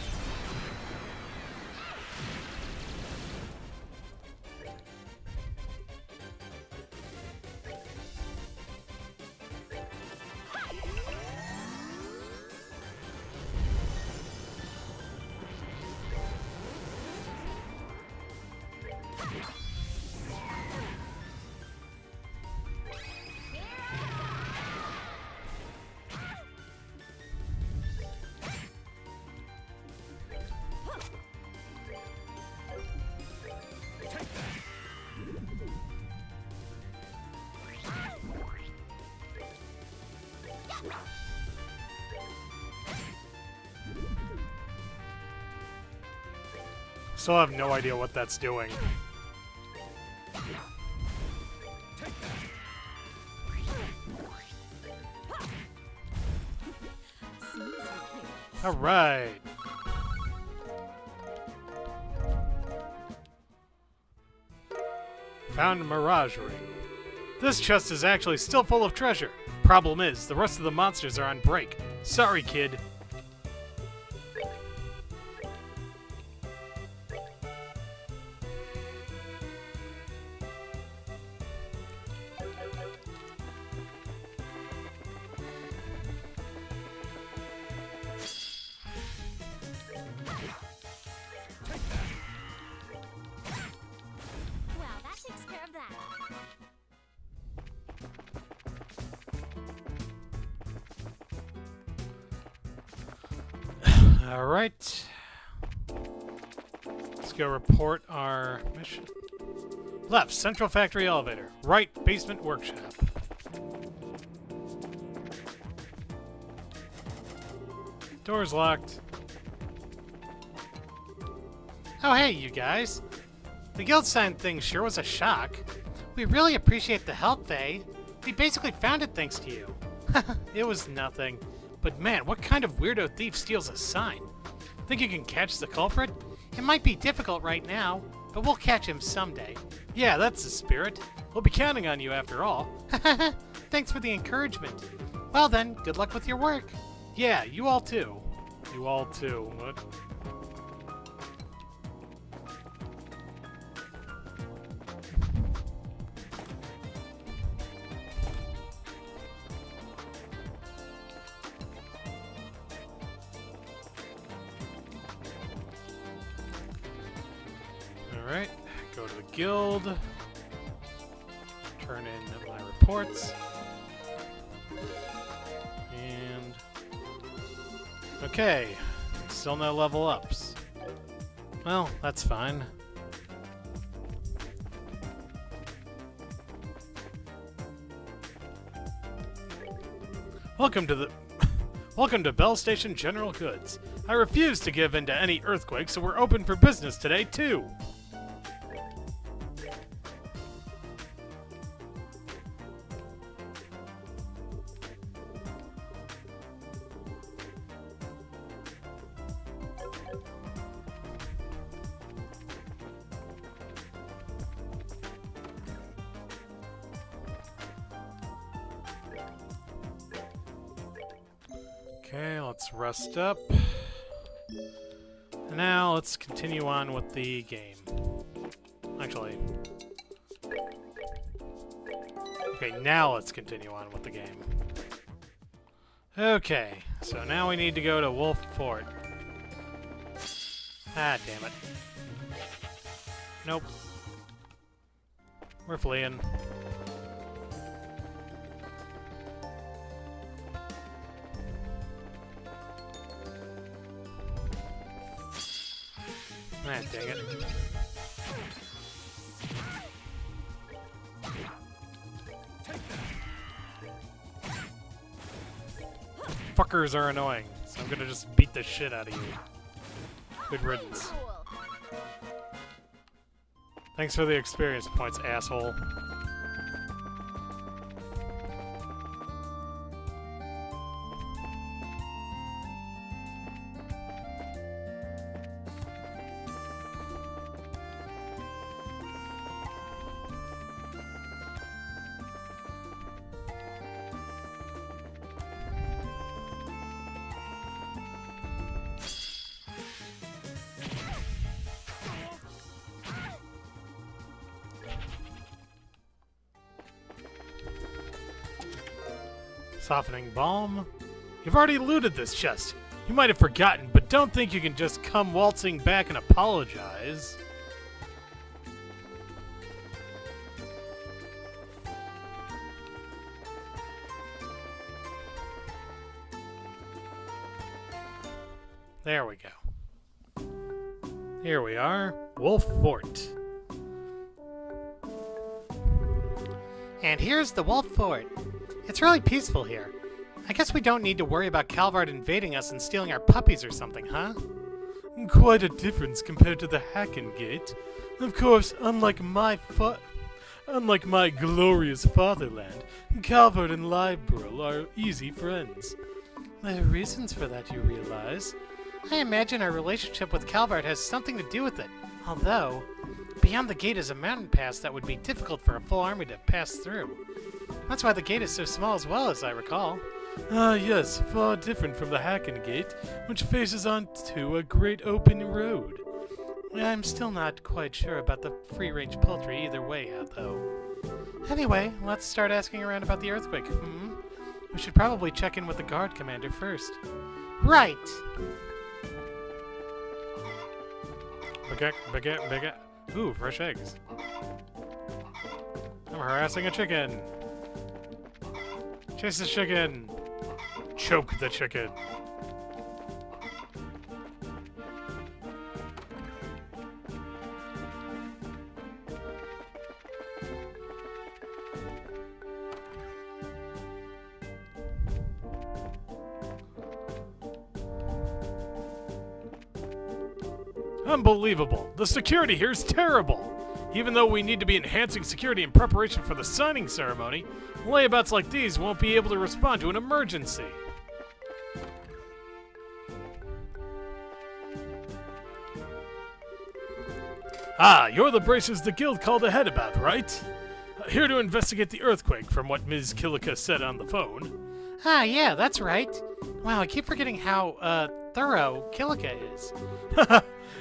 Still have no idea what that's doing. All right. Found a mirage ring. This chest is actually still full of treasure. Problem is, the rest of the monsters are on break. Sorry, kid. Well, that takes care of that. All right. Let's go report our mission. Left, central factory elevator. Right, basement workshop. Door's locked. Oh, hey, you guys. The guild sign thing sure was a shock. We really appreciate the help, Faye. We basically found it thanks to you. It was nothing. But man, what kind of weirdo thief steals a sign? Think you can catch the culprit? It might be difficult right now, but we'll catch him someday. Yeah, that's the spirit. We'll be counting on you after all. Thanks for the encouragement. Well then, good luck with your work. Yeah, you all too. You all too. What? Alright, go to the guild. Turn in my reports. And... okay, still no level ups. Well, that's fine. Welcome to the... Welcome to Bell Station General Goods. I refuse to give in to any earthquakes, so we're open for business today, too. Okay, let's rest up. Now let's continue on with the game. Actually... okay, now let's continue on with the game. Okay, so now we need to go to Wolf Fort. Ah, damn it. Nope. We're fleeing. Ah, dang it. Fuckers are annoying, so I'm gonna just beat the shit out of you. Good riddance. Cool. Thanks for the experience points, asshole. Softening balm. You've already looted this chest. You might have forgotten, but don't think you can just come waltzing back and apologize. There we go. Here we are, Wolf Fort. And here's the Wolf Fort. It's really peaceful here. I guess we don't need to worry about Calvard invading us and stealing our puppies or something, huh? Quite a difference compared to the Hacken Gate. Of course, unlike my glorious fatherland, Calvard and Liberal are easy friends. There are reasons for that, you realize. I imagine our relationship with Calvard has something to do with it. Although, beyond the gate is a mountain pass that would be difficult for a full army to pass through. That's why the gate is so small as well, as I recall. Ah, yes, far different from the Hacken Gate, which faces onto a great open road. I'm still not quite sure about the free-range poultry either way, though. Anyway, let's start asking around about the earthquake. We should probably check in with the guard commander first. Right! Baguette. Ooh, fresh eggs. I'm harassing a chicken. Chase the chicken. Choke the chicken. Unbelievable. The security here is terrible. Even though we need to be enhancing security in preparation for the signing ceremony, layabouts like these won't be able to respond to an emergency. Ah, you're the bracers the guild called ahead about, right? Here to investigate the earthquake, from what Ms. Killica said on the phone. Ah, yeah, that's right. Wow, I keep forgetting how, thorough Killica is.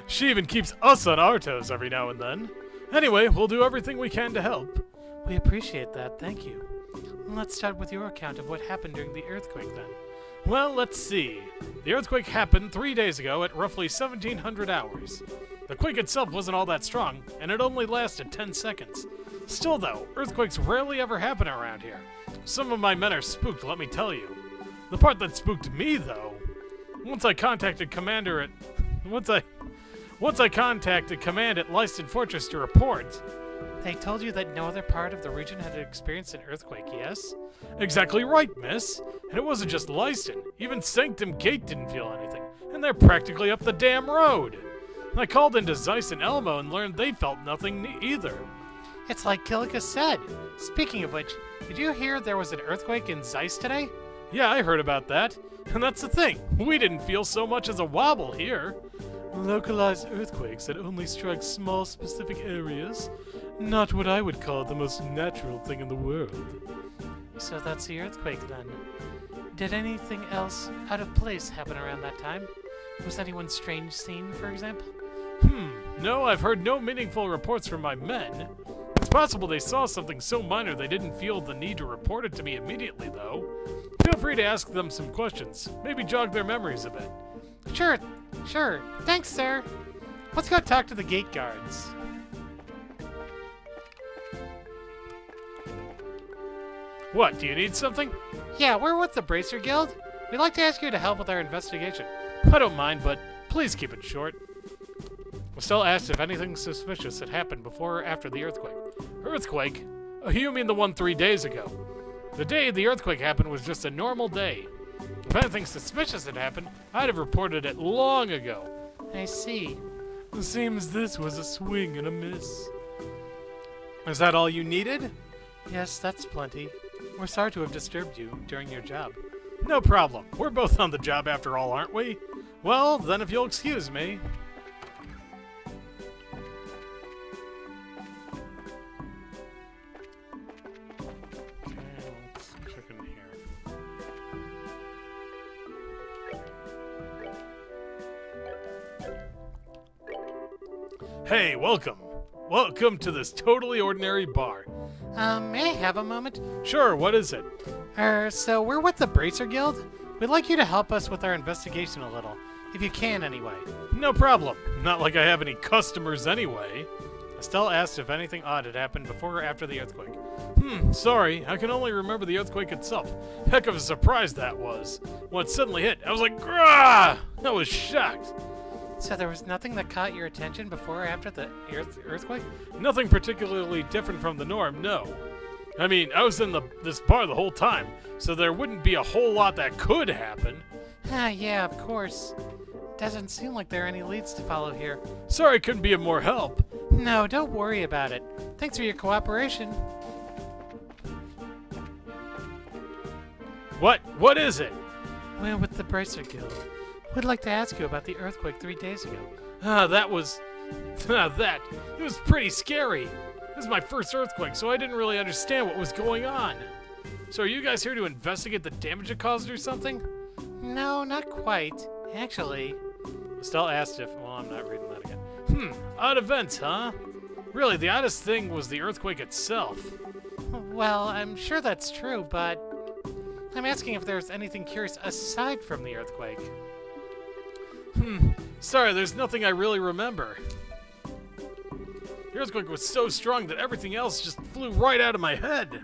She even keeps us on our toes every now and then. Anyway, we'll do everything we can to help. We appreciate that, thank you. Let's start with your account of what happened during the earthquake, then. Well, let's see. The earthquake happened 3 days ago at roughly 1700 hours. The quake itself wasn't all that strong, and it only lasted 10 seconds. Still though, earthquakes rarely ever happen around here. Some of my men are spooked, let me tell you. The part that spooked me, though, once I contacted command at Leiston Fortress to report. They told you that no other part of the region had experienced an earthquake, yes? Exactly right, miss. And it wasn't just Leiston. Even Sanctum Gate didn't feel anything, and they're practically up the damn road. I called into Zeiss and Elmo and learned they felt nothing either. It's like Killica said. Speaking of which, did you hear there was an earthquake in Zeiss today? Yeah, I heard about that. And that's the thing. We didn't feel so much as a wobble here. Localized earthquakes that only strike small specific areas. Not what I would call the most natural thing in the world. So that's the earthquake then. Did anything else out of place happen around that time? Was anyone strange seen, for example? No, I've heard no meaningful reports from my men. It's possible they saw something so minor they didn't feel the need to report it to me immediately, though. Feel free to ask them some questions. Maybe jog their memories a bit. Sure. Thanks, sir. Let's go talk to the gate guards. What, do you need something? Yeah, we're with the Bracer Guild. We'd like to ask you to help with our investigation. I don't mind, but please keep it short. Estelle asked if anything suspicious had happened before or after the earthquake. Earthquake? Oh, you mean the one 3 days ago. The day the earthquake happened was just a normal day. If anything suspicious had happened, I'd have reported it long ago. I see. It seems this was a swing and a miss. Is that all you needed? Yes, that's plenty. We're sorry to have disturbed you during your job. No problem. We're both on the job after all, aren't we? Well, then if you'll excuse me. Okay, let's check in here. Hey, welcome. Welcome to this totally ordinary bar. May I have a moment? Sure, what is it? So we're with the Bracer Guild. We'd like you to help us with our investigation a little. If you can, anyway. No problem. Not like I have any customers anyway. Estelle asked if anything odd had happened before or after the earthquake. Sorry. I can only remember the earthquake itself. Heck of a surprise that was. When it suddenly hit, I was like, grah! I was shocked. So there was nothing that caught your attention before or after the earthquake? Nothing particularly different from the norm, no. I mean, I was in this bar the whole time, so there wouldn't be a whole lot that could happen. Yeah, of course. Doesn't seem like there are any leads to follow here. Sorry I couldn't be of more help. No, don't worry about it. Thanks for your cooperation. What is it? We're with the Bracer Guild. We'd like to ask you about the earthquake 3 days ago. It was pretty scary. This is my first earthquake, so I didn't really understand what was going on. So are you guys here to investigate the damage it caused or something? No, not quite. Actually, Estelle asked if... Well, I'm not reading that again. Odd events, huh? Really, the oddest thing was the earthquake itself. well, I'm sure that's true, but I'm asking if there's anything curious aside from the earthquake. Sorry, there's nothing I really remember. The earthquake was so strong that everything else just flew right out of my head.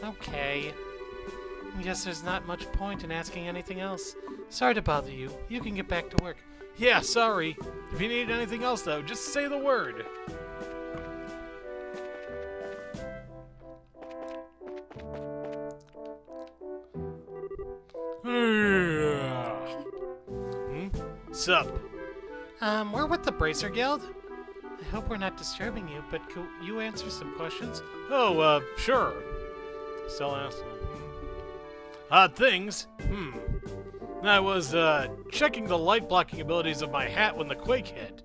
Okay. Guess there's not much point in asking anything else. Sorry to bother you. You can get back to work. Yeah, sorry. If you need anything else, though, just say the word. Sup? We're with the Bracer Guild. I hope we're not disturbing you, but could you answer some questions? Oh, sure. Still asking. Odd things? I was, checking the light blocking abilities of my hat when the quake hit.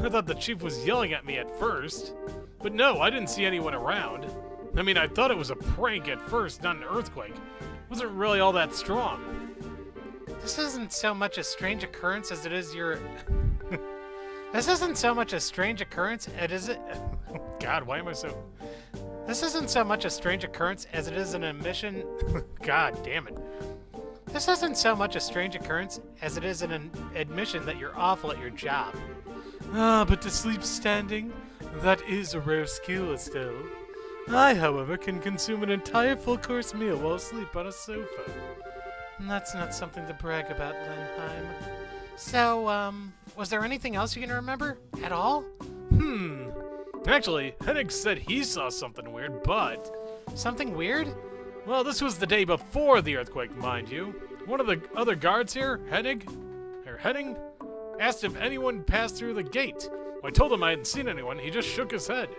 I thought the chief was yelling at me at first. But no, I didn't see anyone around. I mean, I thought it was a prank at first, not an earthquake. It wasn't really all that strong. This isn't so much a strange occurrence as it is your... This isn't so much a strange occurrence as it... God, why am I so... This isn't so much a strange occurrence as it is an admission... God damn it. This isn't so much a strange occurrence as it is an admission that you're awful at your job. But to sleep standing, that is a rare skill, Estelle. I, however, can consume an entire full-course meal while asleep on a sofa. That's not something to brag about, Lenheim. So, was there anything else you can remember? At all? Actually, Hennig said he saw something weird, but... Something weird? Well, this was the day before the earthquake, mind you. One of the other guards here, Hennig, asked if anyone passed through the gate. When I told him I hadn't seen anyone, he just shook his head.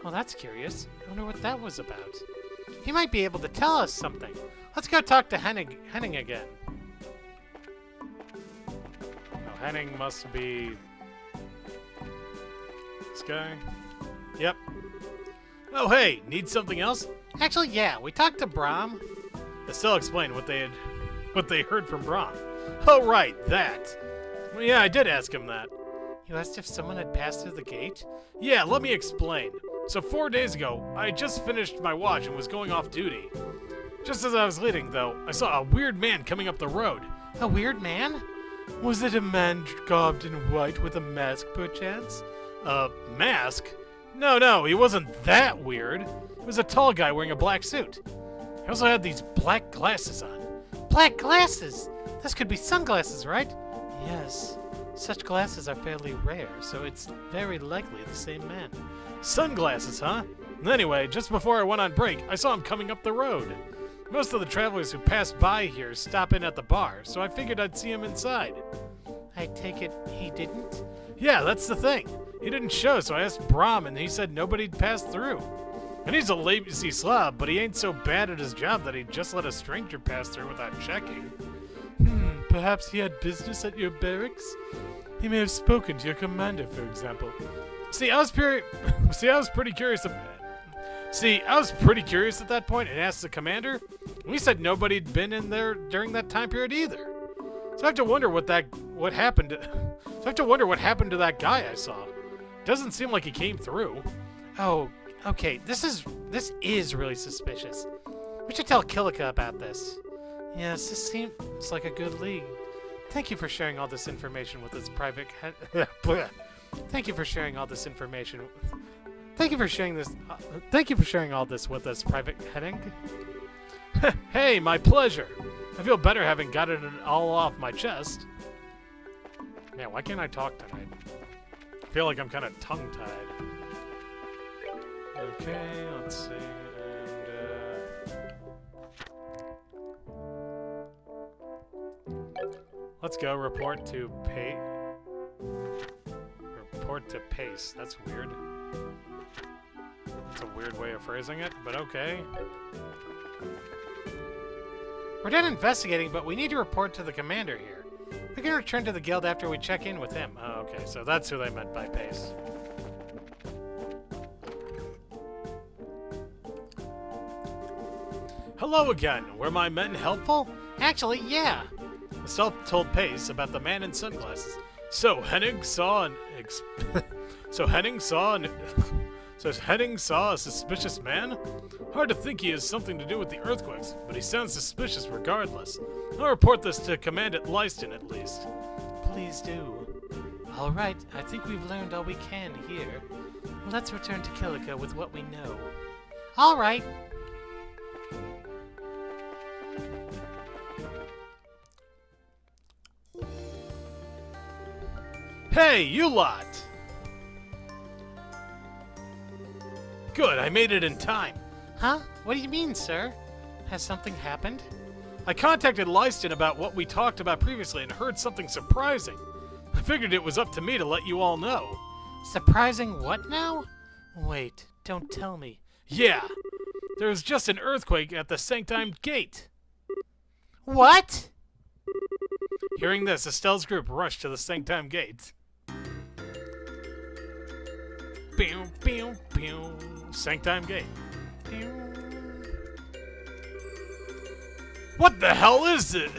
Well, that's curious. I wonder what that was about. He might be able to tell us something. Let's go talk to Henning again. Oh, Henning must be... this guy? Yep. Oh, hey, need something else? Actually, yeah, we talked to Brahm. Estelle explained what they heard from Brahm. Oh, right, that. Well, yeah, I did ask him that. You asked if someone had passed through the gate? Yeah, let me explain. So 4 days ago, I had just finished my watch and was going off duty. Just as I was leaving, though, I saw a weird man coming up the road. A weird man? Was it a man garbed in white with a mask, perchance? A mask? No, he wasn't that weird. He was a tall guy wearing a black suit. He also had these black glasses on. Black glasses? This could be sunglasses, right? Yes. Such glasses are fairly rare, so it's very likely the same man. Sunglasses, huh? Anyway, just before I went on break, I saw him coming up the road. Most of the travelers who pass by here stop in at the bar, so I figured I'd see him inside. I take it he didn't? Yeah, that's the thing. He didn't show, so I asked Brahm, and he said nobody'd passed through. And he's a lazy slob, but he ain't so bad at his job that he'd just let a stranger pass through without checking. Perhaps he had business at your barracks? He may have spoken to your commander, for example. I was pretty curious at that point and asked the commander. And he said nobody'd been in there during that time period either. So I have to wonder what happened to that guy I saw. Doesn't seem like he came through. Oh, Okay, this is really suspicious. We should tell Kilika about this. Yes, this seems like a good lead. Thank you for sharing all this information with this private Thank you for sharing all this information. Thank you for sharing this. Thank you for sharing all this with us, Private Heading. Hey, my pleasure. I feel better having gotten it all off my chest. Man, why can't I talk tonight? I feel like I'm kind of tongue-tied. Okay, let's see. Let's go. Report to Pace. That's weird. That's a weird way of phrasing it, but okay. We're done investigating, but we need to report to the commander here. We can return to the guild after we check in with him. Oh, okay, so that's who they meant by Pace. Hello again. Were my men helpful? Actually, yeah. Estelle told Pace about the man in sunglasses. So Henning saw a suspicious man? Hard to think he has something to do with the earthquakes, but he sounds suspicious regardless. I'll report this to Command at Leiston at least. Please do. All right, I think we've learned all we can here. Let's return to Kilika with what we know. All right. Hey, you lot! Good, I made it in time. Huh? What do you mean, sir? Has something happened? I contacted Leiston about what we talked about previously and heard something surprising. I figured it was up to me to let you all know. Surprising what now? Wait, don't tell me. Yeah, there was just an earthquake at the Sanctime Gate. What? Hearing this, Estelle's group rushed to the Sanctime Gate. Pew, pew, pew. Sanctime Gate. Pew. What the hell is it?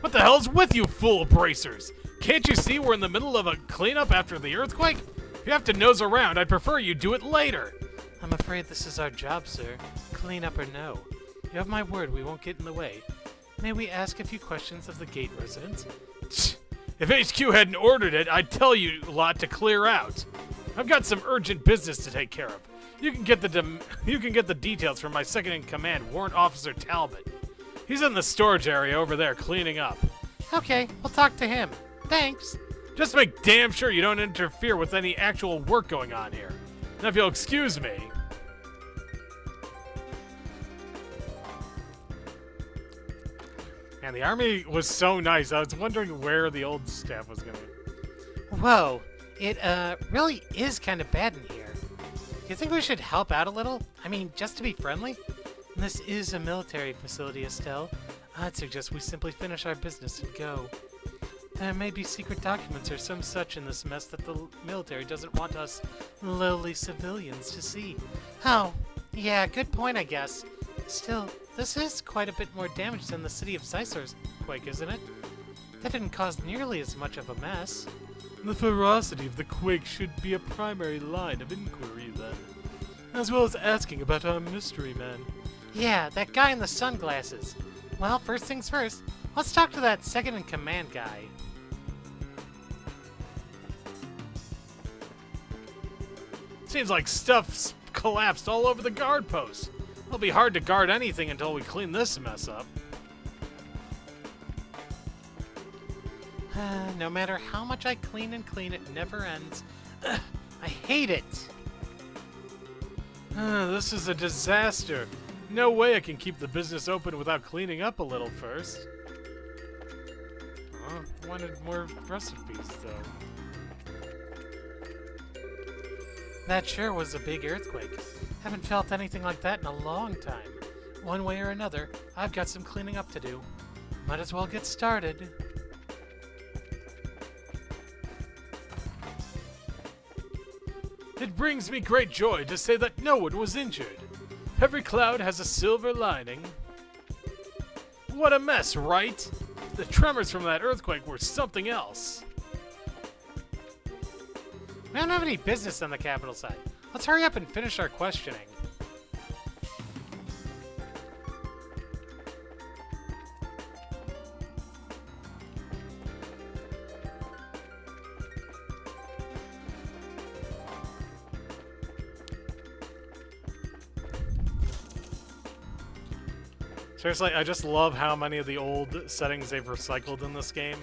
What the hell's with you fool bracers? Can't you see we're in the middle of a cleanup after the earthquake? If you have to nose around, I'd prefer you do it later. I'm afraid this is our job, sir. Cleanup or no. You have my word we won't get in the way. May we ask a few questions of the gate residents? If HQ hadn't ordered it, I'd tell you lot to clear out. I've got some urgent business to take care of. You can get the details from my second-in-command, Warrant Officer Talbot. He's in the storage area over there cleaning up. Okay, we'll talk to him. Thanks. Just make damn sure you don't interfere with any actual work going on here. Now, if you'll excuse me. Man, the army was so nice. I was wondering where the old staff was going to be. Whoa, it really is kind of bad in here. You think we should help out a little? I mean, just to be friendly? This is a military facility, Estelle. I'd suggest we simply finish our business and go. There may be secret documents or some such in this mess that the military doesn't want us lowly civilians to see. Oh, yeah, good point, I guess. Still, this is quite a bit more damage than the city of Sisor's quake, isn't it? That didn't cause nearly as much of a mess. The ferocity of the quake should be a primary line of inquiry, then. As well as asking about our mystery man. Yeah, that guy in the sunglasses. Well, first things first, let's talk to that second-in-command guy. Seems like stuff's collapsed all over the guard posts. It'll be hard to guard anything until we clean this mess up. No matter how much I clean and clean, it never ends. I hate it. This is a disaster. No way I can keep the business open without cleaning up a little first. I wanted more recipes, though. That sure was a big earthquake. Haven't felt anything like that in a long time. One way or another, I've got some cleaning up to do. Might as well get started. It brings me great joy to say that no one was injured. Every cloud has a silver lining. What a mess, right? The tremors from that earthquake were something else. We don't have any business on the capital side. Let's hurry up and finish our questioning. Seriously, I just love how many of the old settings they've recycled in this game.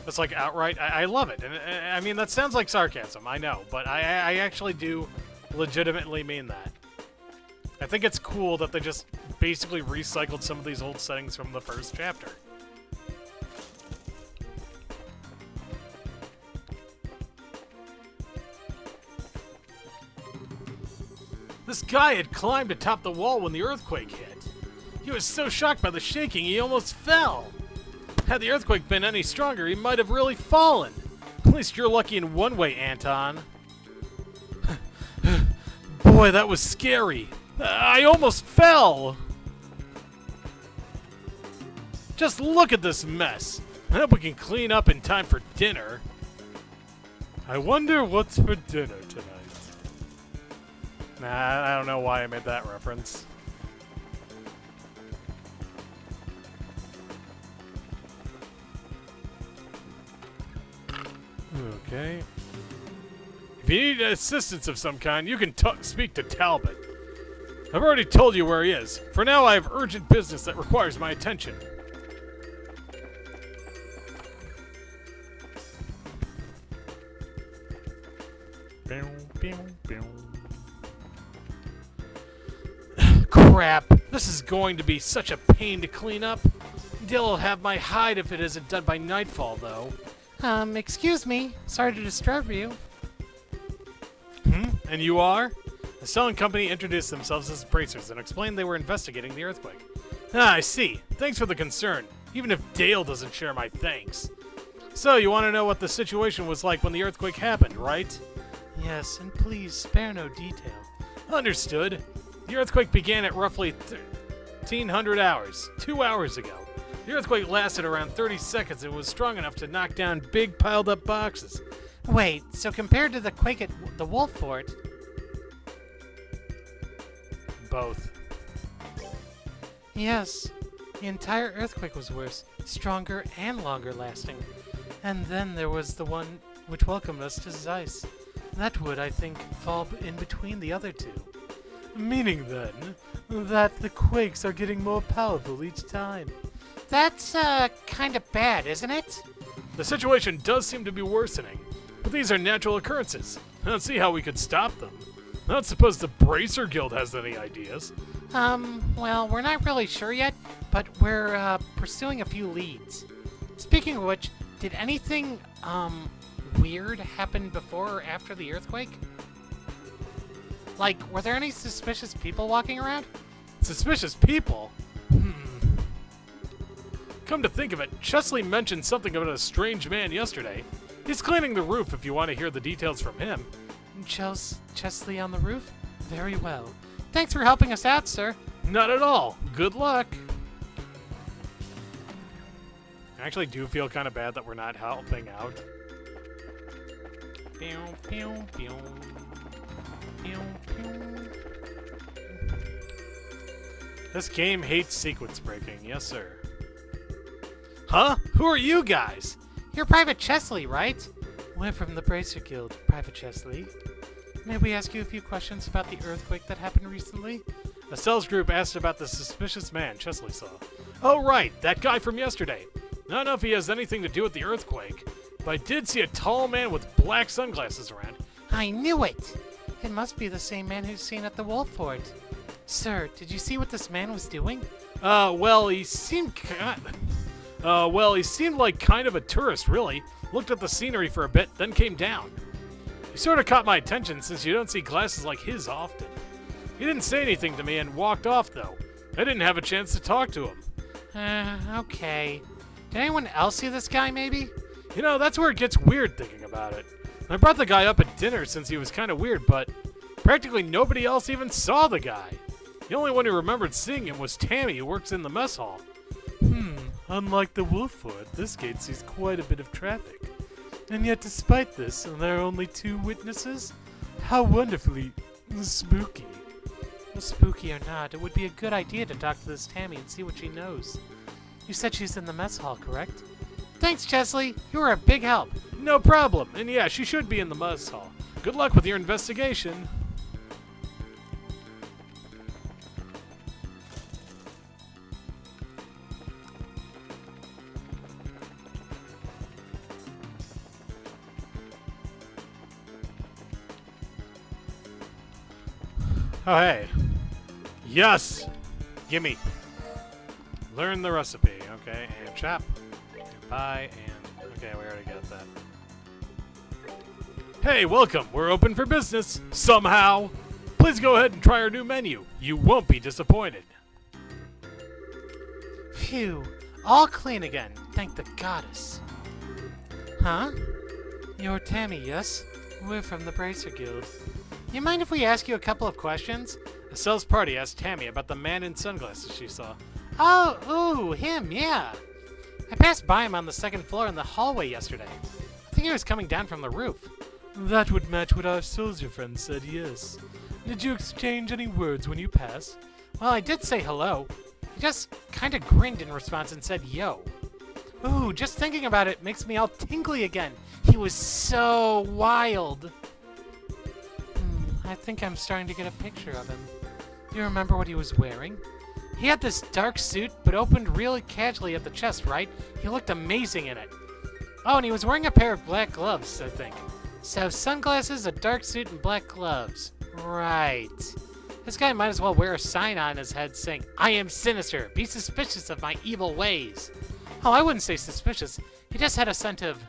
It's like outright, I love it. And I mean, that sounds like sarcasm, I know, but I actually do legitimately mean that. I think it's cool that they just basically recycled some of these old settings from the first chapter. This guy had climbed atop the wall when the earthquake hit. He was so shocked by the shaking, he almost fell. Had the earthquake been any stronger, he might have really fallen. At least you're lucky in one way, Anton. Boy, that was scary. I almost fell. Just look at this mess. I hope we can clean up in time for dinner. I wonder what's for dinner tonight. Nah, I don't know why I made that reference. Okay. If you need assistance of some kind, you can speak to Talbot. I've already told you where he is. For now, I have urgent business that requires my attention. Crap! This is going to be such a pain to clean up. Dale will have my hide if it isn't done by nightfall, though. Excuse me. Sorry to disturb you. And you are? The selling company introduced themselves as bracers and explained they were investigating the earthquake. Ah, I see. Thanks for the concern, even if Dale doesn't share my thanks. So, you want to know what the situation was like when the earthquake happened, right? Yes, and please spare no detail. Understood. The earthquake began at roughly 1300 hours, 2 hours ago. The earthquake lasted around 30 seconds and was strong enough to knock down big piled up boxes. Wait, so compared to the quake at the Wolf Fort... Both. Yes, the entire earthquake was worse, stronger and longer lasting. And then there was the one which welcomed us to Zeiss. That would, I think, fall in between the other two. Meaning then? That the quakes are getting more powerful each time. That's, kind of bad, isn't it? The situation does seem to be worsening, but these are natural occurrences. I don't see how we could stop them. I don't suppose the Bracer Guild has any ideas. Well, we're not really sure yet, but we're, pursuing a few leads. Speaking of which, did anything, weird happen before or after the earthquake? Like, were there any suspicious people walking around? Suspicious people? Come to think of it, Chesley mentioned something about a strange man yesterday. He's cleaning the roof if you want to hear the details from him. Chesley on the roof? Very well. Thanks for helping us out, sir. Not at all. Good luck. I actually do feel kind of bad that we're not helping out. Pew, pew, pew. Pew, pew. This game hates sequence breaking. Yes, sir. Huh? Who are you guys? You're Private Chesley, right? We're from the Bracer Guild, Private Chesley. May we ask you a few questions about the earthquake that happened recently? A sales group asked about the suspicious man Chesley saw. Oh, right, that guy from yesterday. I don't know if he has anything to do with the earthquake, but I did see a tall man with black sunglasses around. I knew it! It must be the same man who's seen at the Wolf Fort. Sir, did you see what this man was doing? Well, he seemed like kind of a tourist, really. Looked at the scenery for a bit, then came down. He sort of caught my attention since you don't see glasses like his often. He didn't say anything to me and walked off, though. I didn't have a chance to talk to him. Okay. Did anyone else see this guy, maybe? You know, that's where it gets weird thinking about it. I brought the guy up at dinner since he was kind of weird, but practically nobody else even saw the guy. The only one who remembered seeing him was Tammy, who works in the mess hall. Unlike the Wolf Fort, this gate sees quite a bit of traffic. And yet, despite this, there are only 2 witnesses? How wonderfully spooky. Well, spooky or not, it would be a good idea to talk to this Tammy and see what she knows. You said she's in the mess hall, correct? Thanks, Chesley. You were a big help. No problem. And yeah, she should be in the mess hall. Good luck with your investigation. Oh, hey. Yes! Gimme. Learn the recipe. Okay, and chop. And buy, and... Okay, we already got that. Hey, welcome! We're open for business! Somehow! Please go ahead and try our new menu. You won't be disappointed. Phew. All clean again. Thank the goddess. Huh? You're Tammy, yes? We're from the Bracer Guild. You mind if we ask you a couple of questions? A sales party asked Tammy about the man in sunglasses she saw. Oh, ooh, him, yeah. I passed by him on the second floor in the hallway yesterday. I think he was coming down from the roof. That would match what our soldier friend said, yes. Did you exchange any words when you passed? Well, I did say hello. He just kind of grinned in response and said, yo. Ooh, just thinking about it makes me all tingly again. He was so wild. I think I'm starting to get a picture of him. Do you remember what he was wearing? He had this dark suit, but opened really casually at the chest, right? He looked amazing in it. Oh, and he was wearing a pair of black gloves, I think. So sunglasses, a dark suit, and black gloves. Right. This guy might as well wear a sign on his head saying, I am sinister. Be suspicious of my evil ways. Oh, I wouldn't say suspicious. He just had a scent of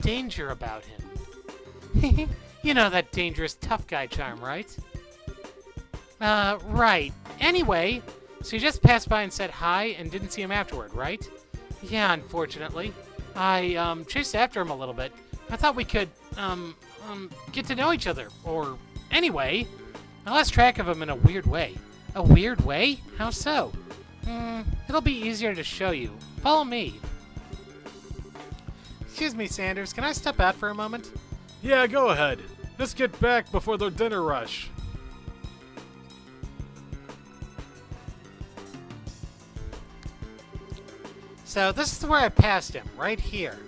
danger about him. You know that dangerous tough guy charm, right? Right. Anyway, so you just passed by and said hi and didn't see him afterward, right? Yeah, unfortunately. I, chased after him a little bit. I thought we could, get to know each other. Or, anyway, I lost track of him in a weird way. A weird way? How so? It'll be easier to show you. Follow me. Excuse me, Sanders. Can I step out for a moment? Yeah, go ahead. Let's get back before the dinner rush. So this is where I passed him, right here.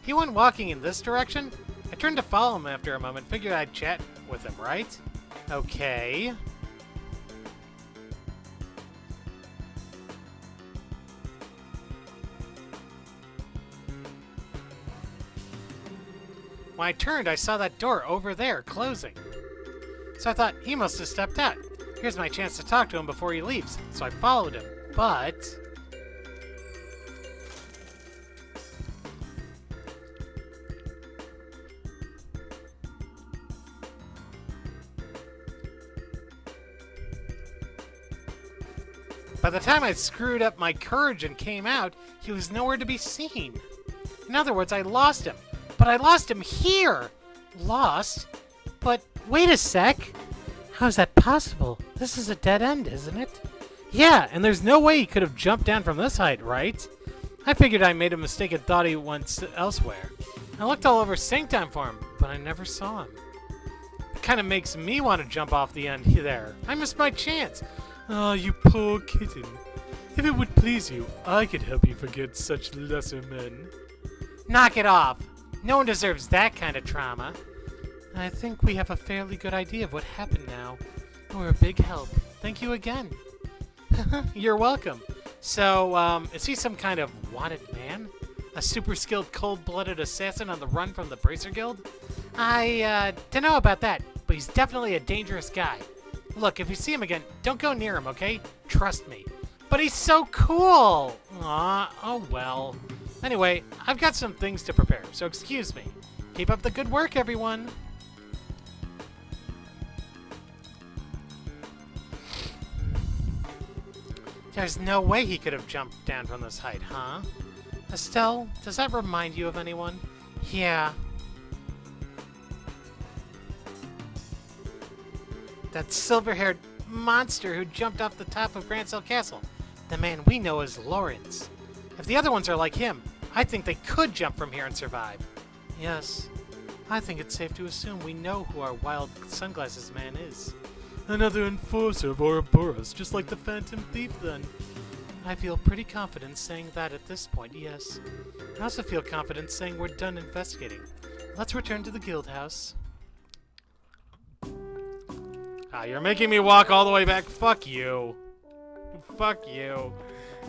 He went walking in this direction. I turned to follow him after a moment, figured I'd chat with him, right? Okay. When I turned, I saw that door over there closing. So I thought, he must have stepped out. Here's my chance to talk to him before he leaves. So I followed him. But... by the time I screwed up my courage and came out, he was nowhere to be seen. In other words, I lost him. But I lost him here! Lost? But wait a sec! How's that possible? This is a dead end, isn't it? Yeah, and there's no way he could have jumped down from this height, right? I figured I made a mistake and thought he went elsewhere. I looked all over Sanctime for him, but I never saw him. It kind of makes me want to jump off the end there. I missed my chance. Ah, you poor kitten. If it would please you, I could help you forget such lesser men. Knock it off! No one deserves that kind of trauma. I think we have a fairly good idea of what happened now. You're a big help. Thank you again. You're welcome. So, is he some kind of wanted man? A super skilled cold-blooded assassin on the run from the Bracer Guild? I, don't know about that, but he's definitely a dangerous guy. Look, if you see him again, don't go near him, okay? Trust me. But he's so cool! Aw, oh well. Anyway, I've got some things to prepare, so excuse me. Keep up the good work, everyone. There's no way he could have jumped down from this height, huh? Estelle, does that remind you of anyone? Yeah. That silver-haired monster who jumped off the top of Grancel Castle. The man we know as Lawrence. If the other ones are like him, I think they could jump from here and survive. Yes. I think it's safe to assume we know who our wild sunglasses man is. Another enforcer of Ouroboros, just like the Phantom Thief then. I feel pretty confident saying that at this point, yes. I also feel confident saying we're done investigating. Let's return to the guild house. Ah, you're making me walk all the way back. Fuck you. Fuck you.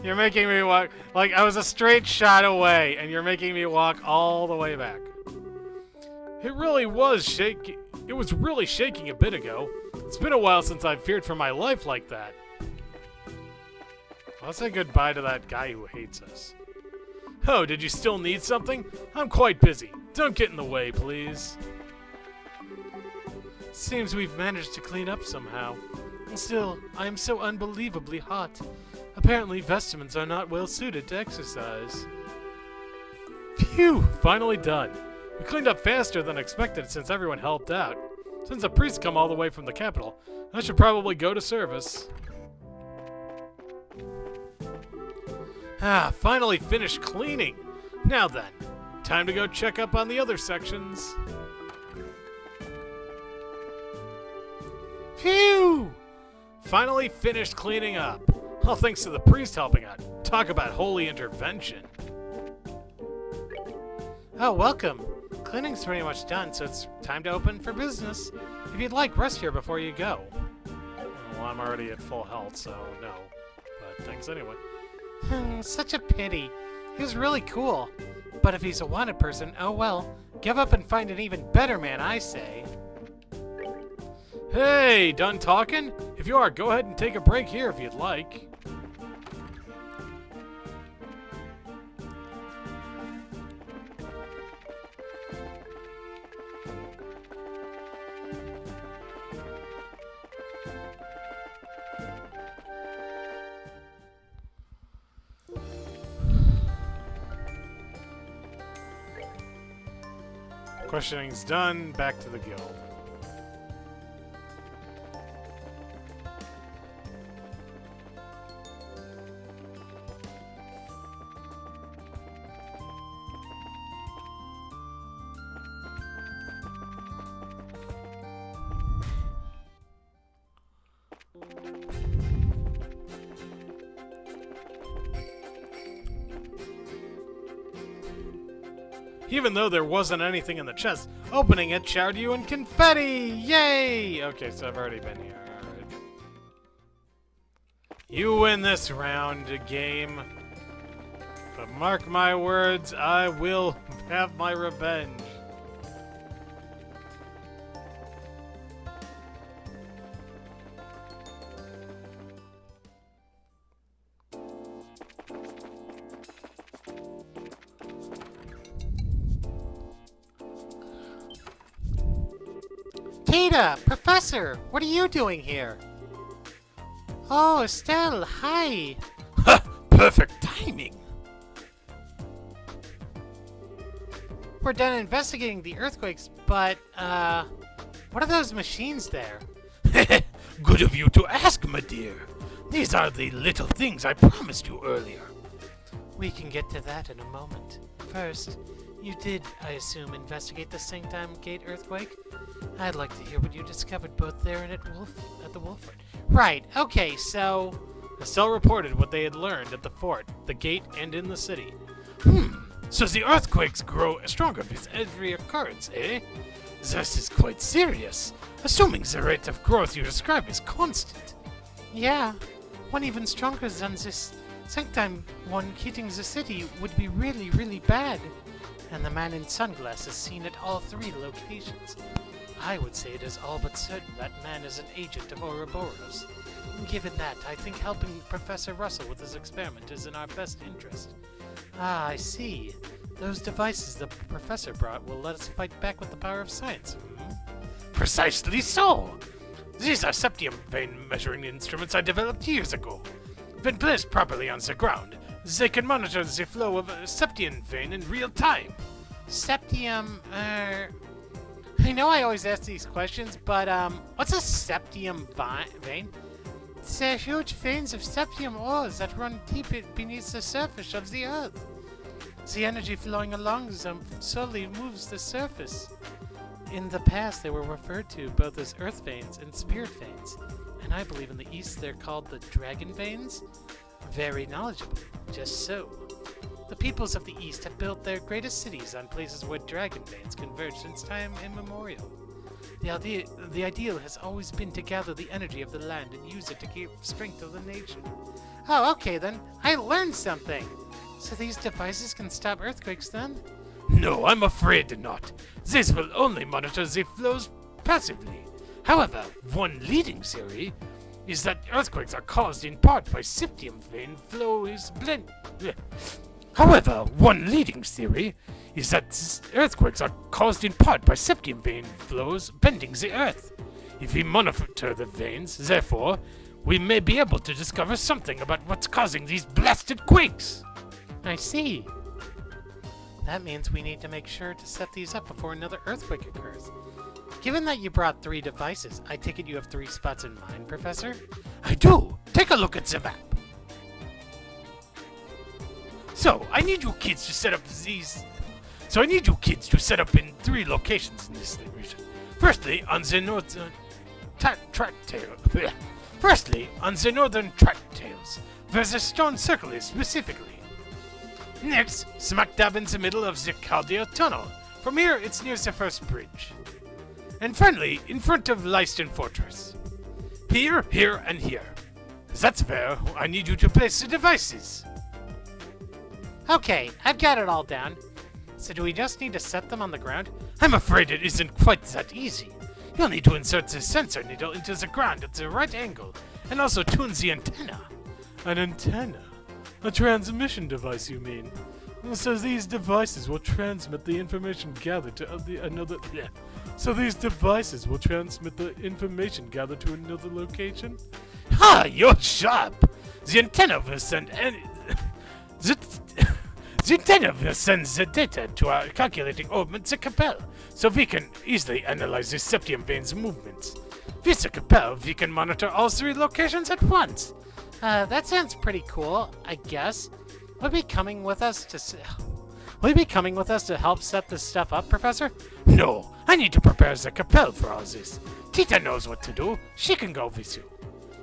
You're making me walk. Like, I was a straight shot away, and you're making me walk all the way back. It really was shaking. It was really shaking a bit ago. It's been a while since I've feared for my life like that. I'll say goodbye to that guy who hates us. Oh, did you still need something? I'm quite busy. Don't get in the way, please. Seems we've managed to clean up somehow. Still, I am so unbelievably hot. Apparently, vestments are not well suited to exercise. Phew! Finally done. We cleaned up faster than expected since everyone helped out. Since the priests come all the way from the capital, I should probably go to service. Ah, finally finished cleaning. Now then, time to go check up on the other sections. Phew! Finally finished cleaning up. All thanks to the priest helping out. Talk about holy intervention. Oh, welcome. Cleaning's pretty much done, so it's time to open for business. If you'd like, rest here before you go. Well, I'm already at full health, so no. But thanks anyway. Such a pity. He was really cool. But if he's a wanted person, oh well. Give up and find an even better man, I say. Hey, done talking? If you are, go ahead and take a break here if you'd like. Questioning's done. Back to the guild. Even though there wasn't anything in the chest, opening it showered you in confetti! Yay! Okay, so I've already been here. Alright. You win this round, game. But mark my words, I will have my revenge. Tita! Professor! What are you doing here? Oh, Estelle, hi! Ha! Perfect timing! We're done investigating the earthquakes, but, what are those machines there? Good of you to ask, my dear. These are the little things I promised you earlier. We can get to that in a moment. First, you did, I assume, investigate the Sanctum Gate earthquake? I'd like to hear what you discovered both there and at the Wolford. Right, okay, so... Estelle reported what they had learned at the fort, the gate, and in the city. So the earthquakes grow stronger with every occurrence, eh? This is quite serious, assuming the rate of growth you describe is constant. Yeah, one even stronger than this Sanctum one hitting the city would be really, really bad. And the man in sunglasses seen at all three locations. I would say it is all but certain that man is an agent of Ouroboros. Given that, I think helping Professor Russell with his experiment is in our best interest. Ah, I see. Those devices the professor brought will let us fight back with the power of science. Precisely so! These are septium vein measuring instruments I developed years ago. When placed properly on the ground, they can monitor the flow of septium vein in real time. Septium, I know I always ask these questions, but, what's a septium vein? It's huge veins of septium ores that run deep beneath the surface of the Earth. The energy flowing along them slowly moves the surface. In the past, they were referred to both as earth veins and spirit veins, and I believe in the East they're called the dragon veins. Very knowledgeable. Just so. The peoples of the East have built their greatest cities on places where dragon veins converge since time immemorial. The ideal has always been to gather the energy of the land and use it to give strength to the nation. Oh, okay then. I learned something. So these devices can stop earthquakes then? No, I'm afraid not. This will only monitor the flows passively. However, one leading theory is that earthquakes are caused in part by septium vein flows blend. However, one leading theory is that earthquakes are caused in part by septium vein flows bending the earth. If we monitor the veins, therefore, we may be able to discover something about what's causing these blasted quakes. I see. That means we need to make sure to set these up before another earthquake occurs. Given that you brought 3 devices, I take it you have 3 spots in mind, Professor? I do. Take a look at the map. So, I need you kids to set up in 3 locations in this region. Firstly, on the northern track tails, where the stone circle is specifically. Next, smack dab in the middle of the Caldea Tunnel. From here, it's near the first bridge. And finally, in front of Leiston Fortress. Here, here, and here. That's where I need you to place the devices. Okay, I've got it all down. So do we just need to set them on the ground? I'm afraid it isn't quite that easy. You'll need to insert the sensor needle into the ground at the right angle, and also tune the antenna. An antenna? A transmission device, you mean? So these devices will transmit the information gathered to another location? Ha! You're sharp! The antenna will send the data to our calculating orbit the Capel, so we can easily analyze the septium veins movements. With the Capel, we can monitor all 3 locations at once. That sounds pretty cool, I guess. Will you be coming with us to help set this stuff up, Professor? No, I need to prepare the Capel for all this. Tita knows what to do. She can go with you.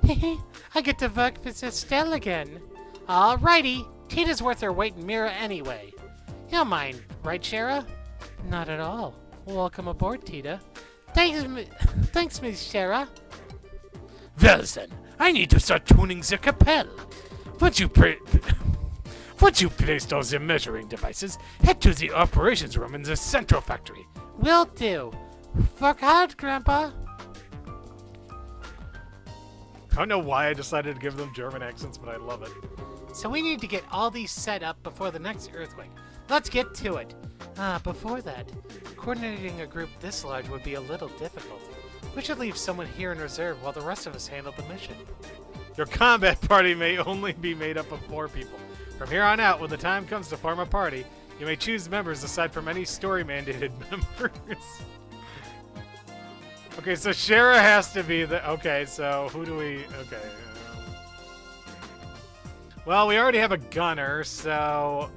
Hehe, I get to work with Estelle again. Alrighty, Tita's worth her weight in mirror anyway. You don't mind, right, Shara? Not at all. Welcome aboard, Tita. Thanks, Miss Shara. Well then, I need to start tuning the Capel. Once you placed all the measuring devices, head to the operations room in the central factory. Will do. Work hard, Grandpa. I don't know why I decided to give them German accents, but I love it. So we need to get all these set up before the next earthquake. Let's get to it. Before that, coordinating a group this large would be a little difficult. We should leave someone here in reserve while the rest of us handle the mission. Your combat party may only be made up of 4 people. From here on out, when the time comes to form a party, you may choose members aside from any story-mandated members. Okay, so Shara has to be the... Okay, so who do we... Okay. Well, we already have a gunner, so...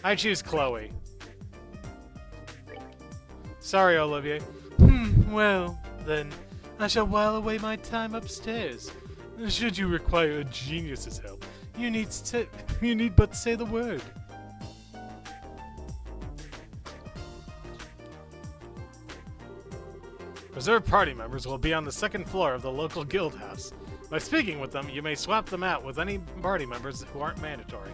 I choose Chloe. Sorry, Olivier. Well, then, I shall while away my time upstairs. Should you require a genius's help, you need but say the word. Reserve party members will be on the 2nd floor of the local guild house. By speaking with them, you may swap them out with any party members who aren't mandatory.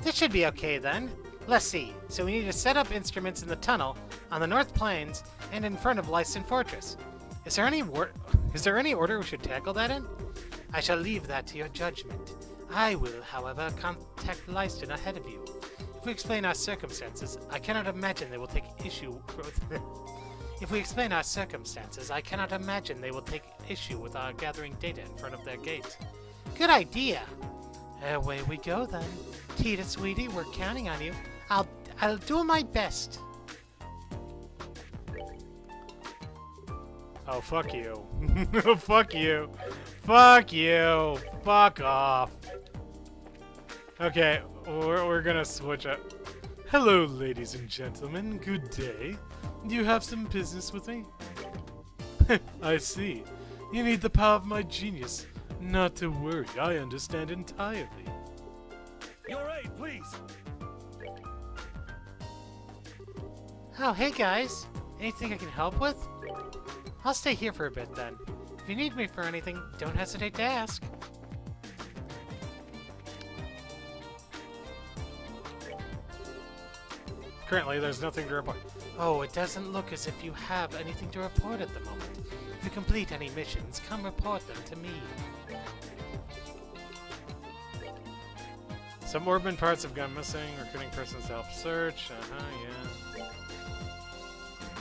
This should be okay then. Let's see. So we need to set up instruments in the tunnel, on the North Plains, and in front of Leiston Fortress. Is there any order we should tackle that in? I shall leave that to your judgment. I will, however, contact Leiston ahead of you. If we explain our circumstances, I cannot imagine they will take issue with... If we explain our circumstances, I cannot imagine they will take issue with our gathering data in front of their gate. Good idea. Away we go then. Tita, sweetie, we're counting on you. I'll do my best. Oh, fuck you. Fuck you. Fuck you. Fuck off. Okay, we're gonna switch up. Hello, ladies and gentlemen. Good day. You have some business with me? I see. You need the power of my genius. Not to worry, I understand entirely. Your aid, please. Oh, hey guys. Anything I can help with? I'll stay here for a bit then. If you need me for anything, don't hesitate to ask. Currently, there's nothing to report. Oh, it doesn't look as if you have anything to report at the moment. If you complete any missions, come report them to me. Some orban parts have gone missing. Recruiting persons to help search. Yeah.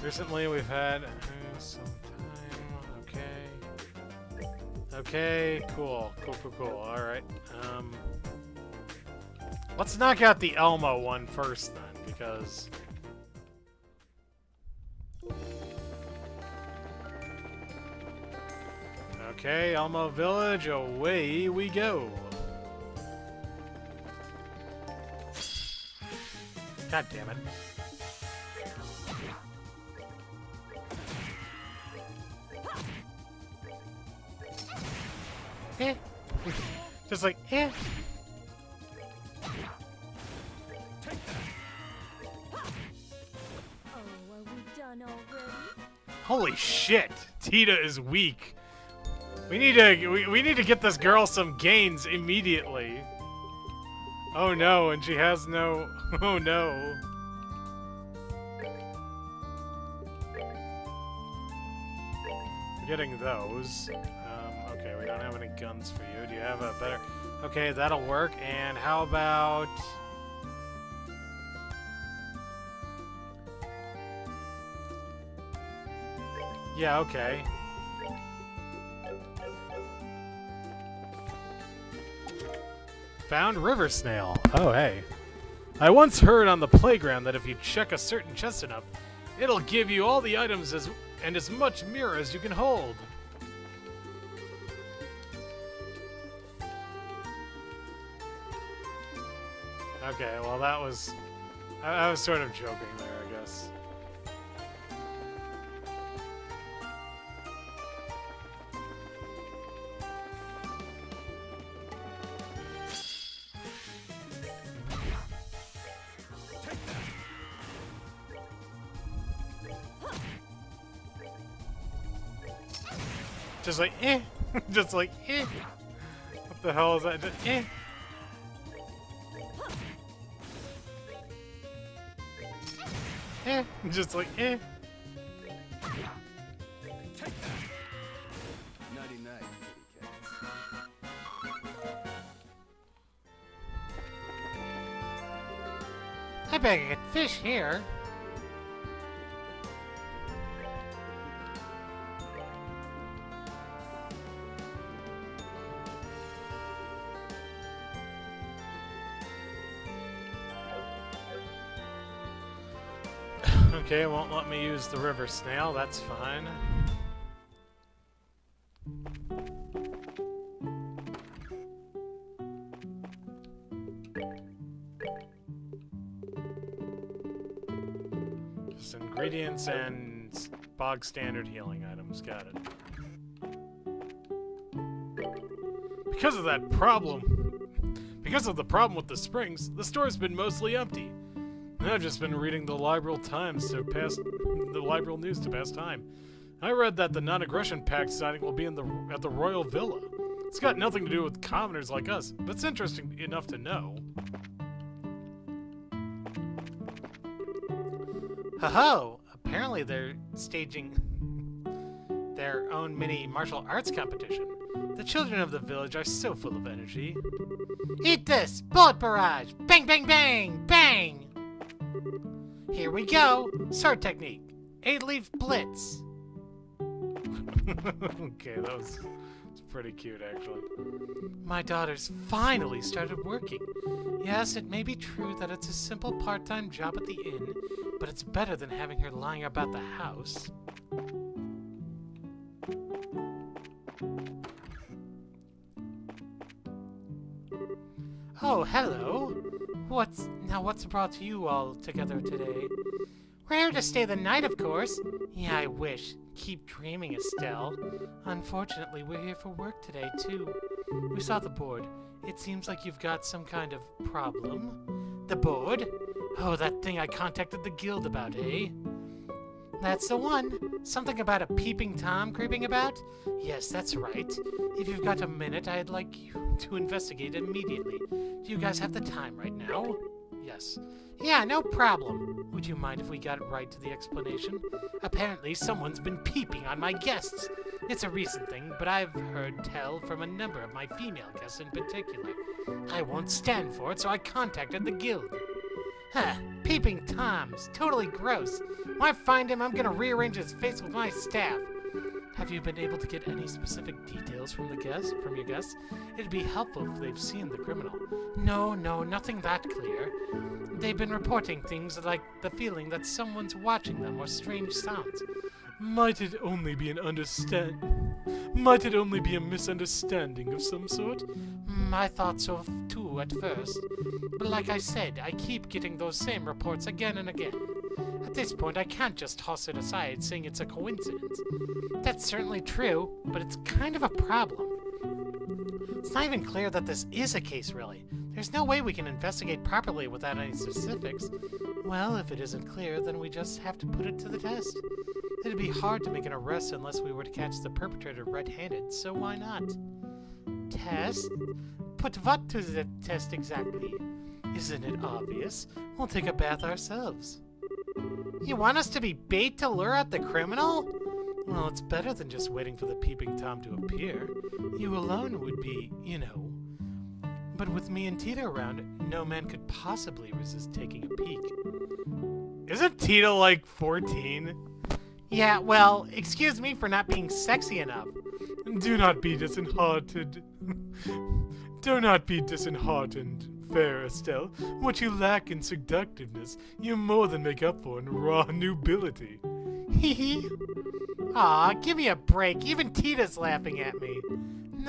Recently, we've had some time. Okay, cool. Alright. Let's knock out the Elmo one first, then, because... Okay, Elmo Village, away we go. God damn it. Eh. Just like, eh. Oh, are we done already? Holy shit! Tita is weak. We need to get this girl some gains immediately. Oh no, and she has no... Oh no. We're getting those. Okay, we don't have any guns for you. Do you have a better... Okay, that'll work. And how about... Yeah, okay. Found river snail. Oh, hey. I once heard on the playground that if you check a certain chest enough, it'll give you all the items and as much mirror as you can hold. Okay, well that was... I was sort of joking there, I guess. Just like, eh. Just like, eh. What the hell is that? Just, eh. Eh. Just like, eh. Nighty night, kitty cats. I bet I get fish here. Okay, it won't let me use the river snail. That's fine. Just ingredients and bog standard healing items. Got it. Because of the problem with the springs, the store's been mostly empty. I've just been reading the liberal news to pass time. I read that the non-aggression pact signing will be at the Royal Villa. It's got nothing to do with commoners like us, but it's interesting enough to know. Ho-ho! Apparently they're staging their own mini martial arts competition. The children of the village are so full of energy. Eat this! Bullet barrage! Bang, bang, bang! Bang! Here we go! Sword technique! 8-leaf blitz! Okay, it's pretty cute, actually. My daughter's finally started working. Yes, it may be true that it's a simple part-time job at the inn, but it's better than having her lying about the house. Oh, hello. What's brought you all together today? We're here to stay the night, of course. Yeah, I wish. Keep dreaming, Estelle. Unfortunately, we're here for work today, too. We saw the board. It seems like you've got some kind of problem. The board? Oh, that thing I contacted the guild about, eh? That's the one. Something about a peeping Tom creeping about? Yes, that's right. If you've got a minute, I'd like you to investigate immediately. Do you guys have the time right now? Yes. Yeah, no problem. Would you mind if we got right to the explanation? Apparently, someone's been peeping on my guests. It's a recent thing, but I've heard tell from a number of my female guests in particular. I won't stand for it, so I contacted the guild. Huh, peeping Toms. Totally gross. When I find him, I'm gonna rearrange his face with my staff. Have you been able to get any specific details from your guests? It'd be helpful if they've seen the criminal. No, nothing that clear. They've been reporting things like the feeling that someone's watching them or strange sounds. Might it only be a misunderstanding of some sort? I thought so too at first. But like I said, I keep getting those same reports again and again. At this point, I can't just toss it aside saying it's a coincidence. That's certainly true, but it's kind of a problem. It's not even clear that this is a case, really. There's no way we can investigate properly without any specifics. Well, if it isn't clear, then we just have to put it to the test. It'd be hard to make an arrest unless we were to catch the perpetrator red-handed, so why not? Test? Put what to the test exactly? Isn't it obvious? We'll take a bath ourselves. You want us to be bait to lure out the criminal? Well, it's better than just waiting for the peeping Tom to appear. You alone would be, you know. But with me and Tita around, no man could possibly resist taking a peek. Isn't Tita like 14? Yeah, well, excuse me for not being sexy enough. Do not be disheartened. Do not be disheartened, fair Estelle. What you lack in seductiveness, you more than make up for in raw nubility. Hee hee. Aw, give me a break. Even Tita's laughing at me.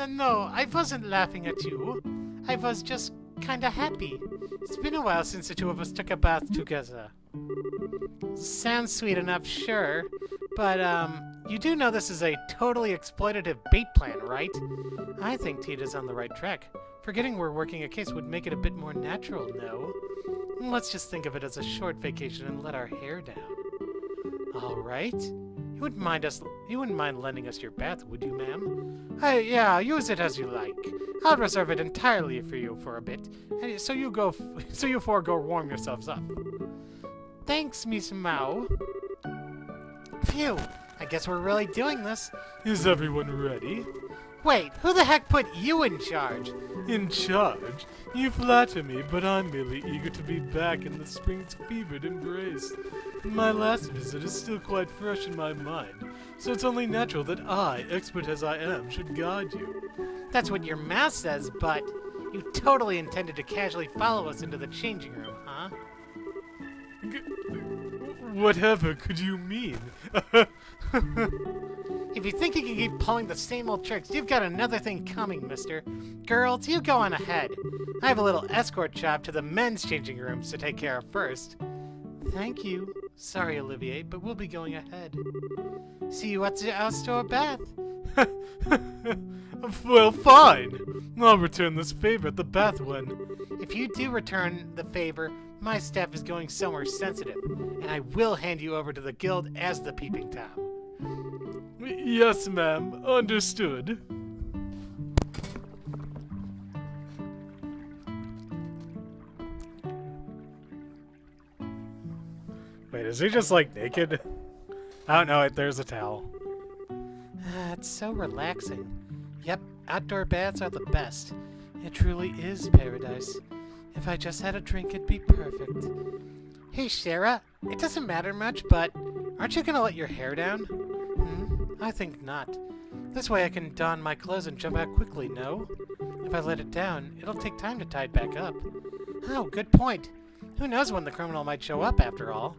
No, I wasn't laughing at you. I was just kinda happy. It's been a while since the two of us took a bath together. Sounds sweet enough, sure. But, you do know this is a totally exploitative bait plan, right? I think Tita's on the right track. Forgetting we're working a case would make it a bit more natural, no? Let's just think of it as a short vacation and let our hair down. All right. You wouldn't mind lending us your bath, would you, ma'am? Yeah, use it as you like. I'll reserve it entirely for you for a bit, so you four go warm yourselves up. Thanks, Miss Mao. Phew, I guess we're really doing this. Is everyone ready? Wait, who the heck put you in charge? In charge? You flatter me, but I'm merely eager to be back in the spring's fevered embrace. My last visit is still quite fresh in my mind, so it's only natural that I, expert as I am, should guide you. That's what your mouth says, but you totally intended to casually follow us into the changing room, huh? Whatever could you mean? If you think you can keep pulling the same old tricks, you've got another thing coming, mister. Girls, you go on ahead. I have a little escort job to the men's changing rooms to take care of first. Thank you. Sorry, Olivier, but we'll be going ahead. See you at the outdoor bath. Well, fine. I'll return this favor at the bath when... If you do return the favor, my staff is going somewhere sensitive, and I will hand you over to the guild as the peeping Tom. Yes, ma'am. Understood. Wait, is he just like naked? I don't know. There's a towel. It's so relaxing. Yep, outdoor baths are the best. It truly is paradise. If I just had a drink, it'd be perfect. Hey, Sarah, it doesn't matter much, but aren't you gonna let your hair down? I think not. This way I can don my clothes and jump out quickly, no? If I let it down, it'll take time to tie it back up. Oh, good point. Who knows when the criminal might show up, after all?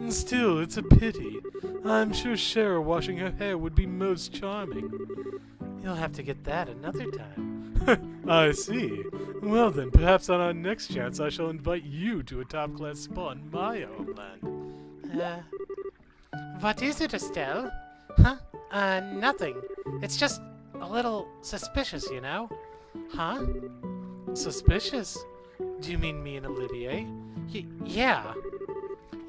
Still, it's a pity. I'm sure Sarah washing her hair would be most charming. You'll have to get that another time. I see. Well then, perhaps on our next chance I shall invite you to a top-class spa in my homeland. What is it, Estelle? Huh? Nothing. It's just a little suspicious, you know? Huh? Suspicious? Do you mean me and Olivier? Yeah.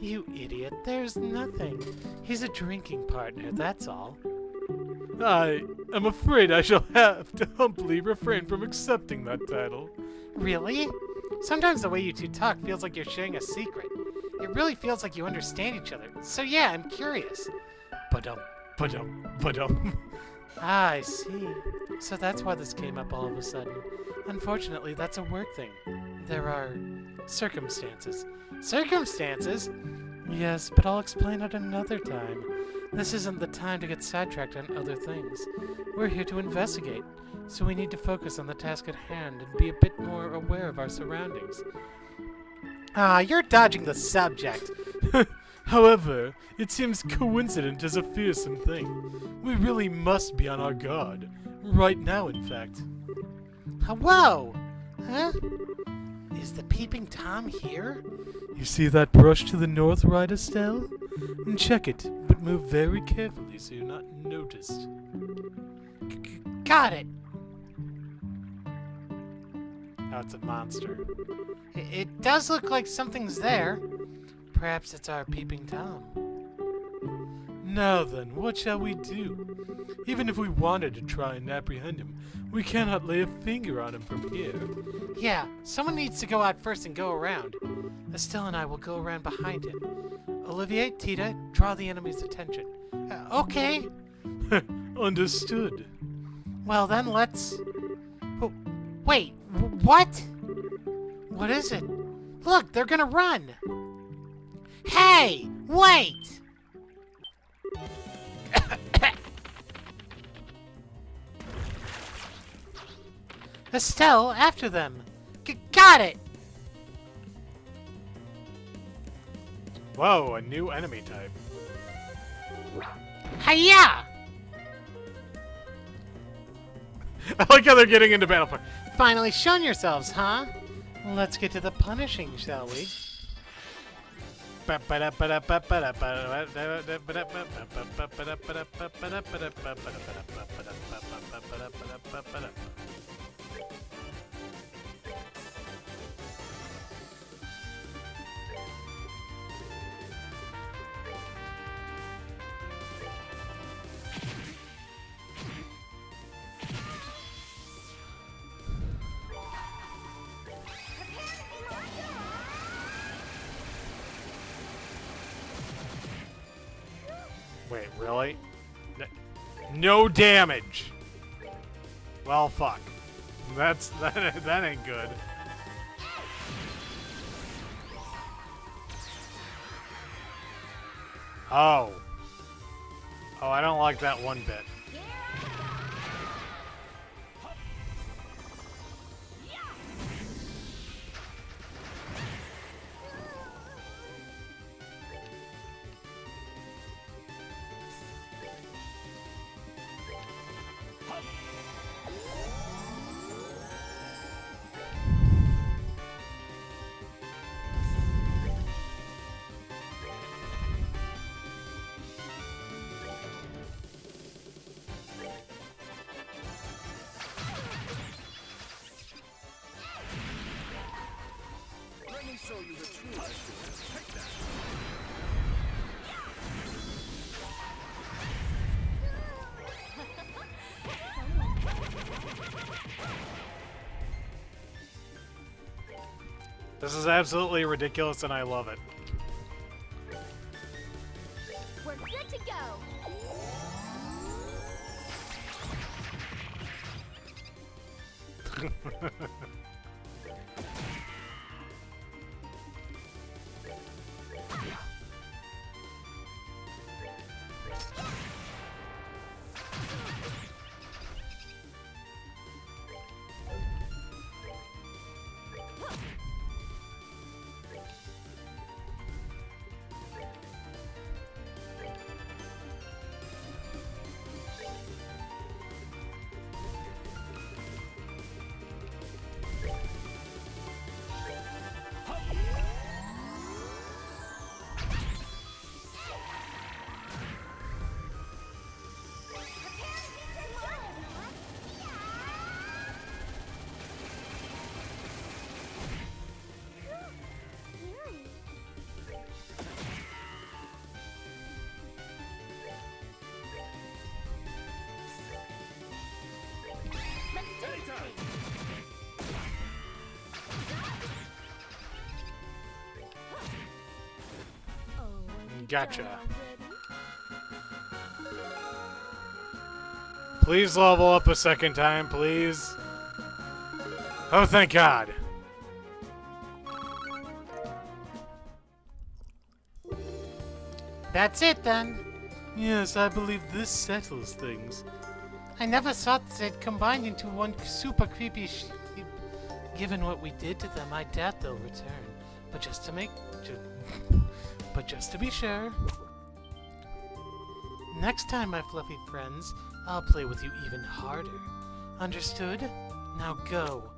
You idiot, there's nothing. He's a drinking partner, that's all. I am afraid I shall have to humbly refrain from accepting that title. Really? Sometimes the way you two talk feels like you're sharing a secret. It really feels like you understand each other. So yeah, I'm curious. Ba-dum. Ah, I see. So that's why this came up all of a sudden. Unfortunately, that's a work thing. There are circumstances. Circumstances? Yes, but I'll explain it another time. This isn't the time to get sidetracked on other things. We're here to investigate, so we need to focus on the task at hand and be a bit more aware of our surroundings. Ah, you're dodging the subject. However, it seems coincident is a fearsome thing. We really must be on our guard. Right now, in fact. Whoa! Huh? Is the peeping Tom here? You see that brush to the north, right, Estelle? Check it, but move very carefully so you're not noticed. Got it! Oh, it's a monster. It does look like something's there. Perhaps it's our peeping Tom. Now then, what shall we do? Even if we wanted to try and apprehend him, we cannot lay a finger on him from here. Yeah, someone needs to go out first and go around. Estelle and I will go around behind him. Olivier, Tita, draw the enemy's attention. Okay. Understood. Well then, let's... Wait, what? What is it? Look, they're gonna run! Hey! Wait! Estelle, after them! Got it! Whoa, a new enemy type. Hiya! I like how they're getting into battle. Finally shown yourselves, huh? Let's get to the punishing, shall we? Wait, really? No damage. Well, fuck. That ain't good. Oh. Oh, I don't like that one bit. Let me show you the trilogy. Take that. This is absolutely ridiculous and I love it. We're good to go. Gotcha. Please level up a second time, please. Oh, thank God. That's it then. Yes, I believe this settles things. I never thought they'd combine into one super creepy sheep. Given what we did to them, I doubt they'll return. But just to be sure. Next time, my fluffy friends, I'll play with you even harder. Understood? Now go.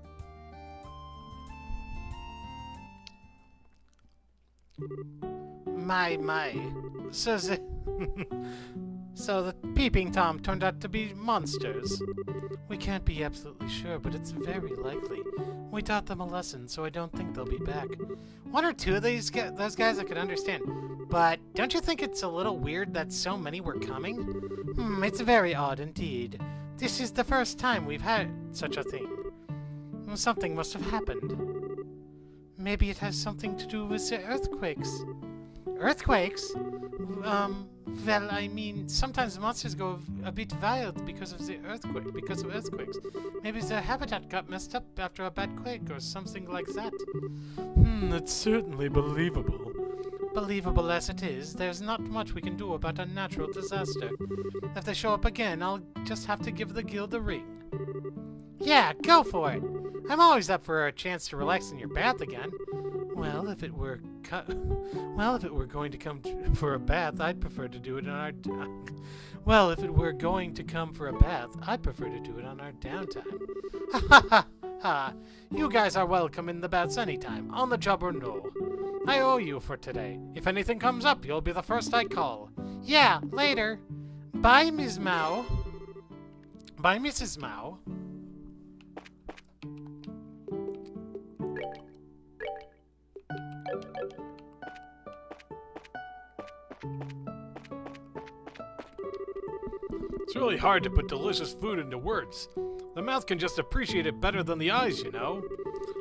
My. So the peeping Tom turned out to be monsters. We can't be absolutely sure, but it's very likely. We taught them a lesson, so I don't think they'll be back. One or two of those guys I could understand, but don't you think it's a little weird that so many were coming? It's very odd indeed. This is the first time we've had such a thing. Something must have happened. Maybe it has something to do with the earthquakes. Earthquakes? Well, I mean, sometimes monsters go a bit wild because of earthquakes. Maybe their habitat got messed up after a bad quake or something like that. It's certainly believable. Believable as it is, there's not much we can do about a natural disaster. If they show up again, I'll just have to give the guild a ring. Yeah, go for it! I'm always up for a chance to relax in your bath again. Well, if it were going to come for a bath, I'd prefer to do it on our... Well, if it were going to come for a bath, I'd prefer to do it on our downtime. Ha ha ha ha! You guys are welcome in the baths anytime, on the job or no. I owe you for today. If anything comes up, you'll be the first I call. Yeah, later. Bye, Ms. Mao. Bye, Mrs. Mao. It's really hard to put delicious food into words. The mouth can just appreciate it better than the eyes, you know.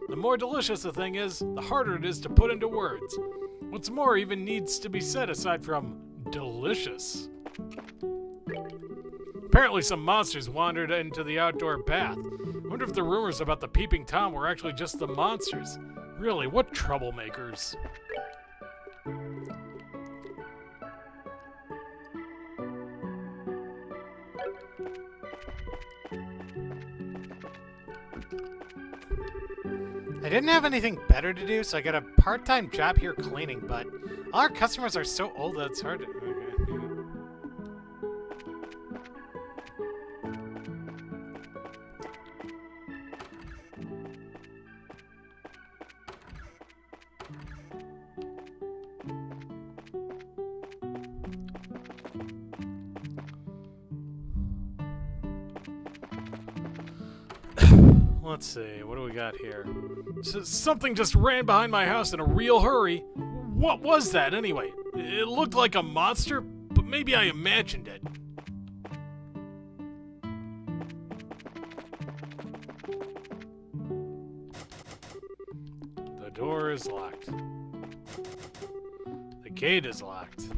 The more delicious a thing is, the harder it is to put into words. What's more even needs to be said aside from delicious. Apparently some monsters wandered into the outdoor bath. I wonder if the rumors about the peeping Tom were actually just the monsters. Really, what troublemakers. I didn't have anything better to do, so I got a part-time job here cleaning, but all our customers are so old that it's hard to... Let's see, what do we got here? Something just ran behind my house in a real hurry. What was that, anyway? It looked like a monster, but maybe I imagined it. The door is locked. The gate is locked.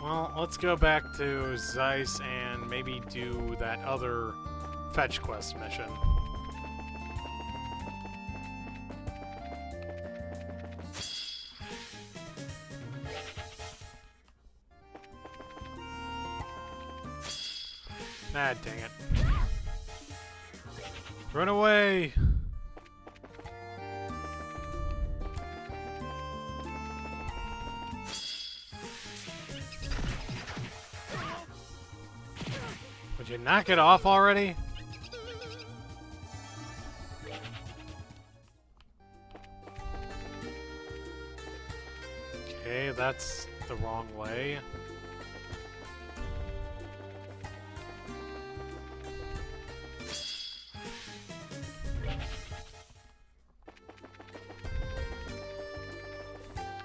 Well, let's go back to Zeiss and maybe do that other fetch quest mission. Ah, dang it. Run away! Would you knock it off already? Okay, that's the wrong way.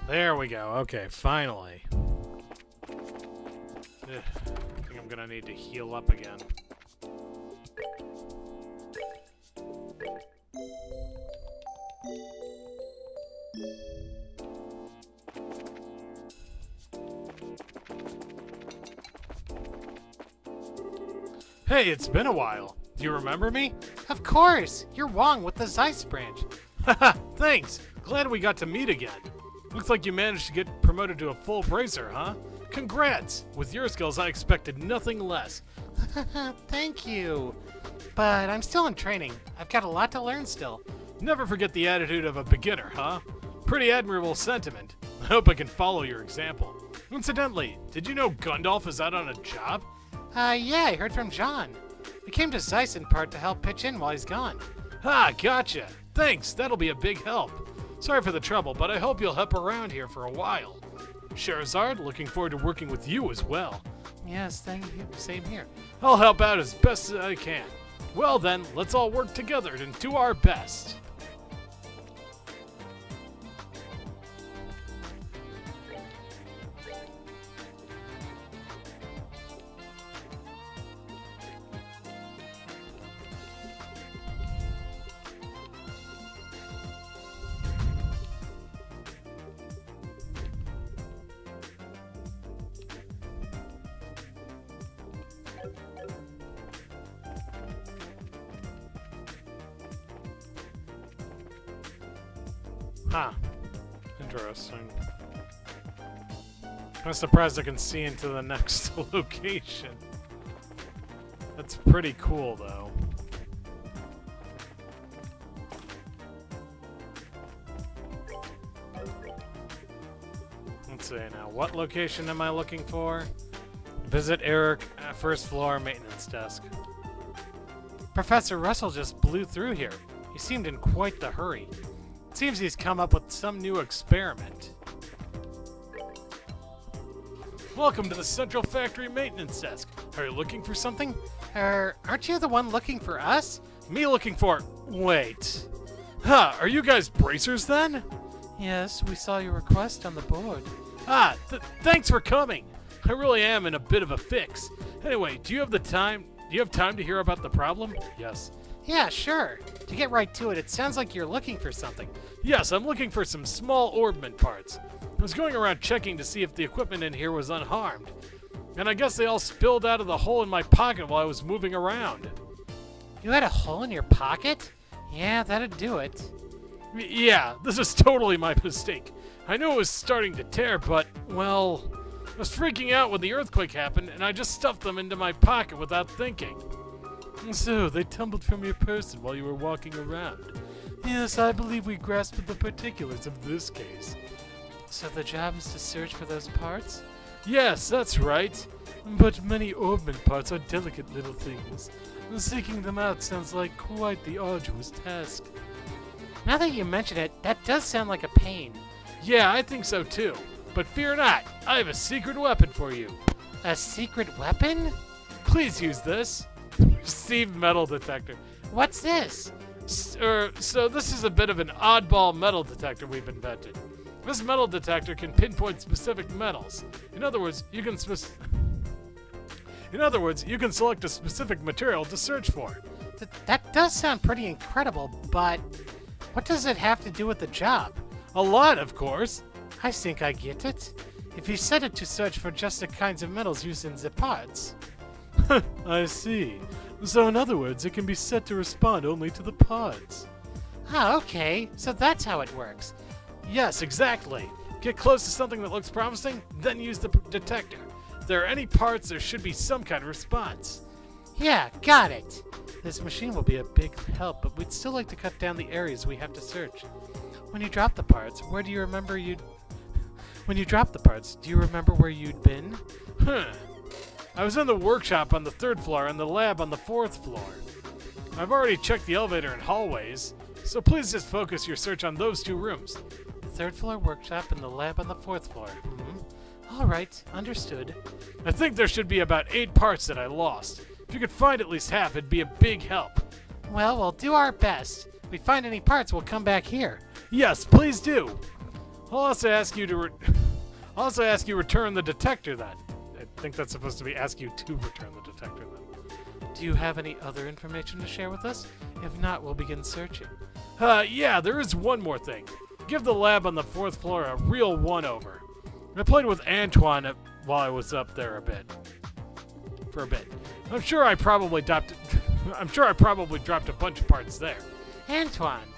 There we go. Okay, finally. Ugh, I think I'm gonna need to heal up again. Hey, it's been a while. Do you remember me? Of course! You're Wong with the Zeiss branch. Haha, thanks. Glad we got to meet again. Looks like you managed to get promoted to a full bracer, huh? Congrats! With your skills, I expected nothing less. Thank you. But I'm still in training. I've got a lot to learn still. Never forget the attitude of a beginner, huh? Pretty admirable sentiment. I hope I can follow your example. Incidentally, did you know Gundalf is out on a job? Yeah, I heard from John. We came to Zeiss in part to help pitch in while he's gone. Ah, gotcha. Thanks, that'll be a big help. Sorry for the trouble, but I hope you'll help around here for a while. Sherazard, looking forward to working with you as well. Yes, thank you. Same here. I'll help out as best as I can. Well then, let's all work together and do our best. Huh. Interesting. I'm surprised I can see into the next location. That's pretty cool, though. Let's see now. What location am I looking for? Visit Eric at first floor maintenance desk. Professor Russell just blew through here. He seemed in quite the hurry. It seems he's come up with some new experiment. Welcome to the Central Factory Maintenance Desk. Are you looking for something? Aren't you the one looking for us? Me looking for... Wait. Huh, are you guys bracers then? Yes, we saw your request on the board. Ah, thanks for coming. I really am in a bit of a fix. Anyway, do you have time to hear about the problem? Yes. Yeah, sure. To get right to it, it sounds like you're looking for something. Yes, I'm looking for some small orbment parts. I was going around checking to see if the equipment in here was unharmed. And I guess they all spilled out of the hole in my pocket while I was moving around. You had a hole in your pocket? Yeah, that'd do it. Yeah, this is totally my mistake. I knew it was starting to tear, but, well, I was freaking out when the earthquake happened, and I just stuffed them into my pocket without thinking. So, they tumbled from your person while you were walking around. Yes, I believe we grasped the particulars of this case. So the job is to search for those parts? Yes, that's right. But many orbment parts are delicate little things. Seeking them out sounds like quite the arduous task. Now that you mention it, that does sound like a pain. Yeah, I think so too. But fear not, I have a secret weapon for you. A secret weapon? Please use this. Received metal detector. What's this? So this is a bit of an oddball metal detector we've invented. This metal detector can pinpoint specific metals. In other words, you can select a specific material to search for. That does sound pretty incredible, but what does it have to do with the job? A lot, of course. I think I get it. If you set it to search for just the kinds of metals used in the parts. I see. So in other words, it can be set to respond only to the parts. Ah, okay. So that's how it works. Yes, exactly. Get close to something that looks promising, then use the detector. If there are any parts, there should be some kind of response. Yeah, got it. This machine will be a big help, but we'd still like to cut down the areas we have to search. When you drop the parts, where do you remember you'd... When you drop the parts, do you remember where you'd been? I was in the workshop on the 3rd floor and the lab on the 4th floor. I've already checked the elevator and hallways, so please just focus your search on those 2 rooms. The 3rd floor workshop and the lab on the 4th floor. All right, understood. I think there should be about 8 parts that I lost. If you could find at least half, it'd be a big help. Well, we'll do our best. If we find any parts, we'll come back here. Yes, please do. I'll also ask you to return the detector then. I think that's supposed to be ask you to return the detector then. Do you have any other information to share with us? If not, we'll begin searching. Yeah, there is one more thing. Give the lab on the 4th floor a real one-over. I played with Antoine while I was up there for a bit. I'm sure I probably dropped a bunch of parts there. Antoine?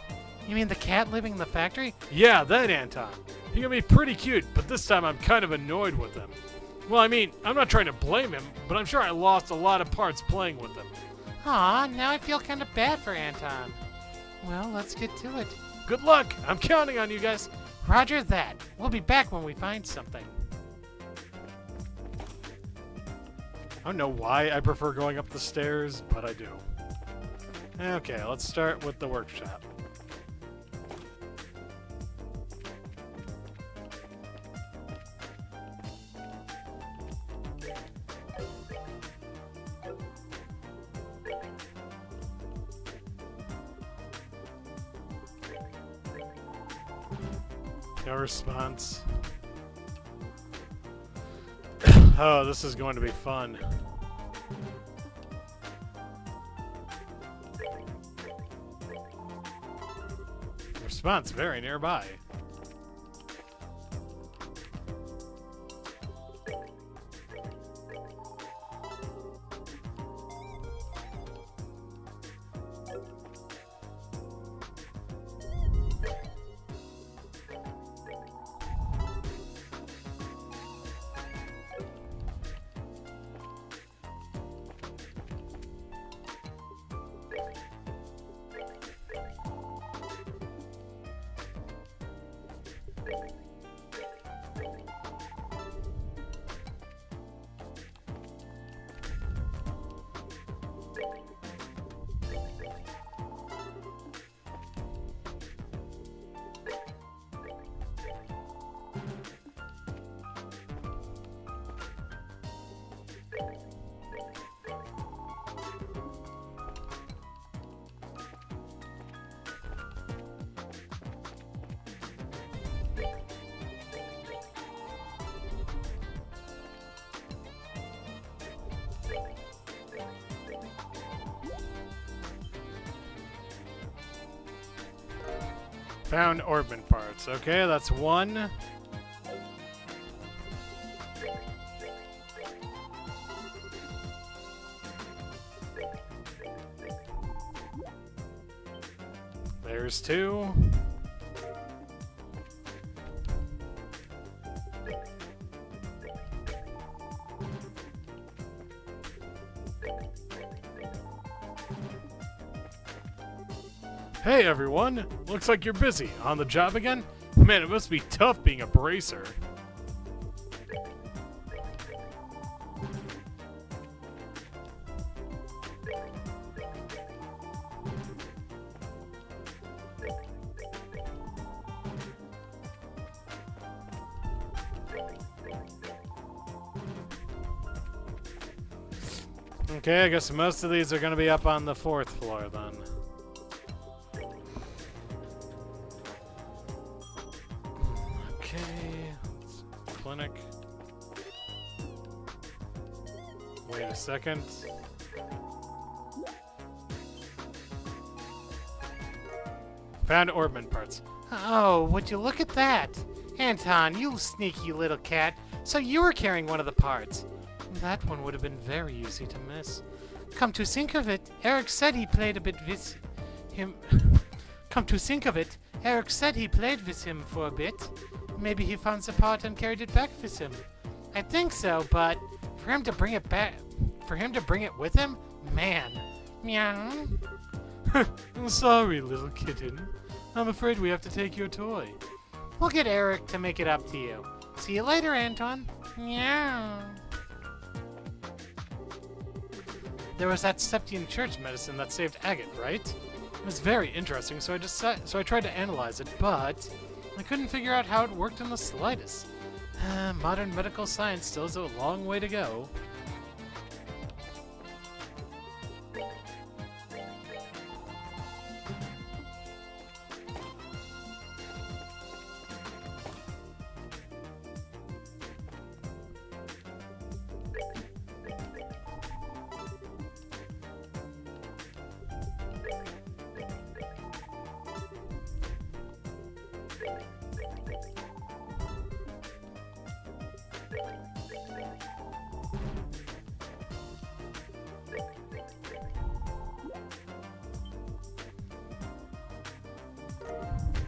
You mean the cat living in the factory? Yeah, that Anton. He can be pretty cute, but this time I'm kind of annoyed with him. Well, I mean, I'm not trying to blame him, but I'm sure I lost a lot of parts playing with him. Aw, now I feel kind of bad for Anton. Well, let's get to it. Good luck! I'm counting on you guys. Roger that. We'll be back when we find something. I don't know why I prefer going up the stairs, but I do. Okay, let's start with the workshop. No response. Oh, this is going to be fun. Response very nearby. Found orbit parts. Okay, that's one. There's two. Hey everyone! Looks like you're busy. On the job again? Man, it must be tough being a bracer. Okay, I guess most of these are going to be up on the 4th floor then. Clinic. Wait a second. Found orbit parts. Oh, would you look at that? Anton, you sneaky little cat. So you were carrying one of the parts. That one would have been very easy to miss. Come to think of it, Eric said he played a bit with him. Come to think of it, Eric said he played with him for a bit. Maybe he found the part and carried it back with him. I think so, but for him to bring it back, with him, man. Meow. I'm sorry, little kitten. I'm afraid we have to take your toy. We'll get Eric to make it up to you. See you later, Anton. Meow. There was that Septian church medicine that saved Agate, right? It was very interesting, so I tried to analyze it, but I couldn't figure out how it worked in the slightest. Modern medical science still has a long way to go.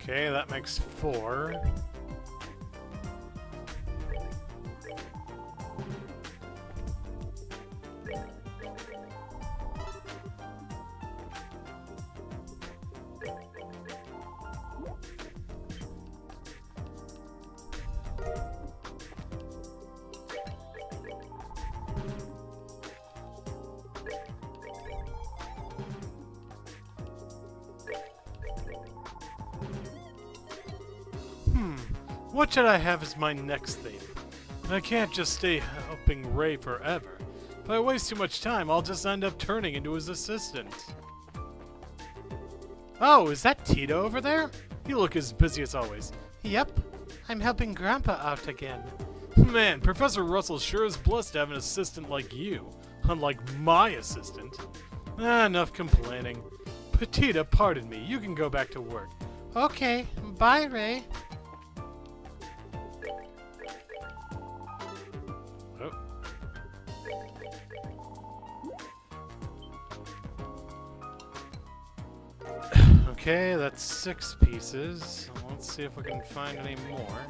Okay, that makes 4. What should I have as my next theme? I can't just stay helping Ray forever. If I waste too much time, I'll just end up turning into his assistant. Oh, is that Tito over there? You look as busy as always. Yep, I'm helping Grandpa out again. Man, Professor Russell sure is blessed to have an assistant like you. Unlike my assistant. Enough complaining. Petita, pardon me. You can go back to work. Okay, bye, Ray. Oh. Okay, that's 6 pieces. Let's see if we can find any more.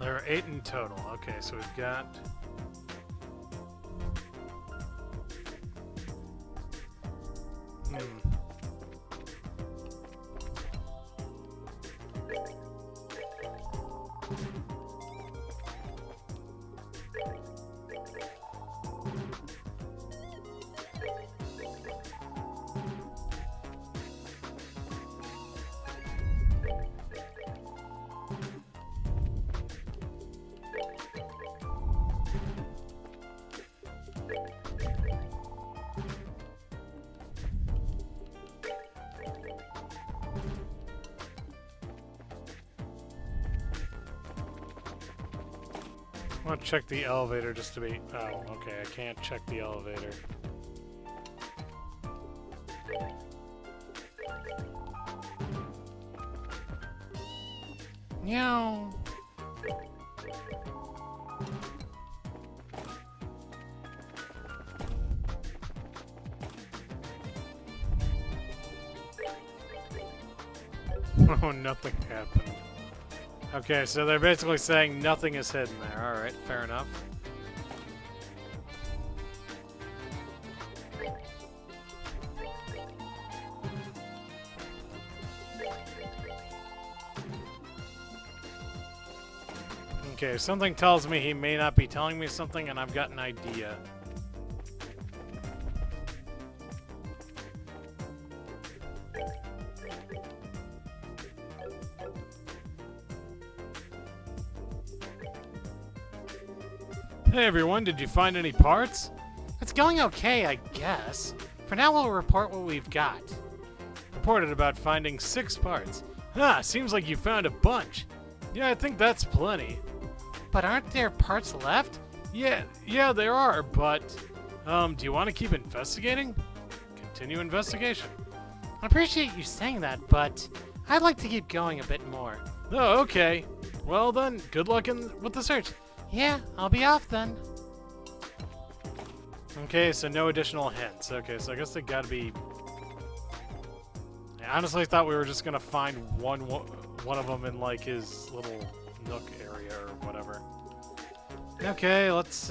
There are 8 in total. Okay, so we've got... I want to check the elevator just to be... Oh, okay, I can't check the elevator. Meow. Oh, nothing happened. Okay, so they're basically saying nothing is hidden there. Alright, fair enough. Okay, something tells me he may not be telling me something, and I've got an idea. Hey everyone, did you find any parts? It's going okay, I guess. For now, we'll report what we've got. Reported about finding 6 parts. Ah, seems like you found a bunch. Yeah, I think that's plenty. But aren't there parts left? Yeah, there are, but... do you want to keep investigating? Continue investigation. I appreciate you saying that, but I'd like to keep going a bit more. Oh, okay. Well then, good luck with the search. Yeah, I'll be off then. Okay, so no additional hints. Okay, so I guess they gotta be... I honestly thought we were just gonna find one of them in, like, his little nook area or whatever. Okay, let's,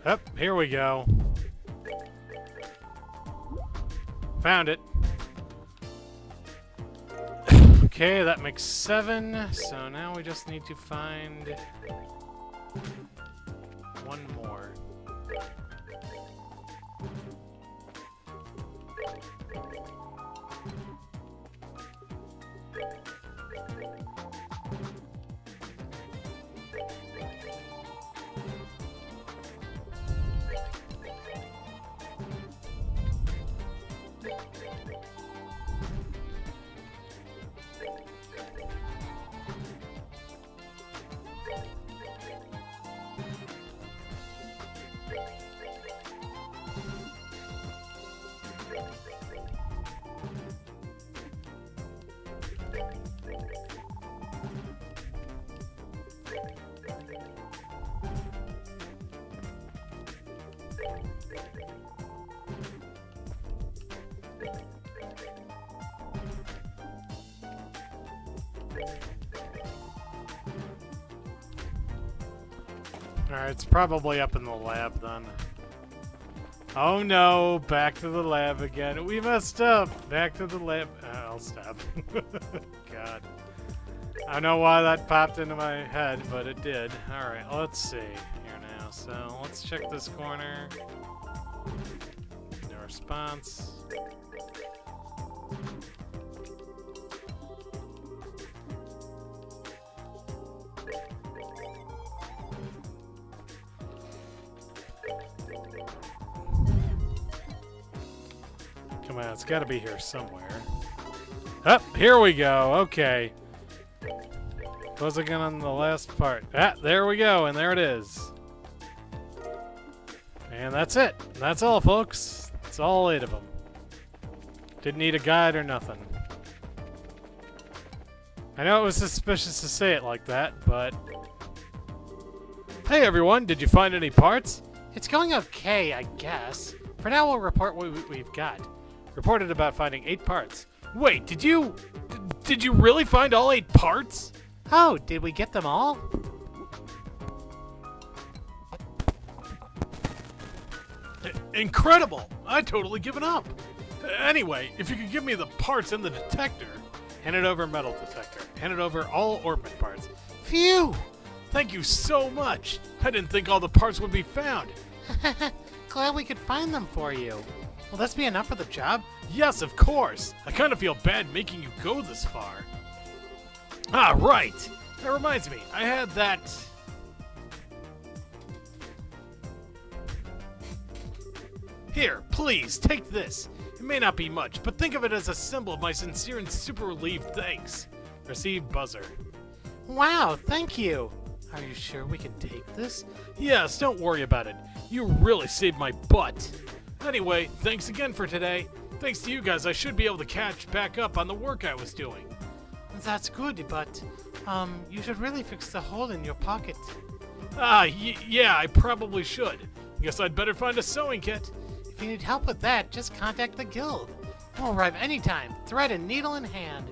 Up, here we go. Found it. Okay, that makes 7. So now we just need to find one more. Alright, it's probably up in the lab then. Oh no, back to the lab again. We messed up. Back to the lab. I'll stop. God. I don't know why that popped into my head, but it did. Alright, let's see here now. So let's check this corner. No response. Come on, it's got to be here somewhere. Up, here we go. Okay. Close again on the last part. Ah, there we go, and there it is. And that's it. That's all, folks. That's all 8 of them. Didn't need a guide or nothing. I know it was suspicious to say it like that, but... Hey everyone, did you find any parts? It's going okay, I guess. For now, we'll report what we've got. Reported about finding 8 parts. Wait, did you really find all 8 parts? Oh, did we get them all? Incredible! I'd totally given up. Anyway, if you could give me the parts in the detector. Hand it over, metal detector. Hand it over, all orbit parts. Phew! Thank you so much. I didn't think all the parts would be found. Glad we could find them for you. Will this be enough for the job? Yes, of course. I kind of feel bad making you go this far. Ah, right. That reminds me. I had that... Here, please, take this. It may not be much, but think of it as a symbol of my sincere and super relieved thanks. Receive buzzer. Wow, thank you. Are you sure we can take this? Yes, don't worry about it. You really saved my butt. Anyway, thanks again for today. Thanks to you guys, I should be able to catch back up on the work I was doing. That's good, but, you should really fix the hole in your pocket. Ah, yeah, I probably should. Guess I'd better find a sewing kit. If you need help with that, just contact the guild. We'll arrive anytime, thread and needle in hand.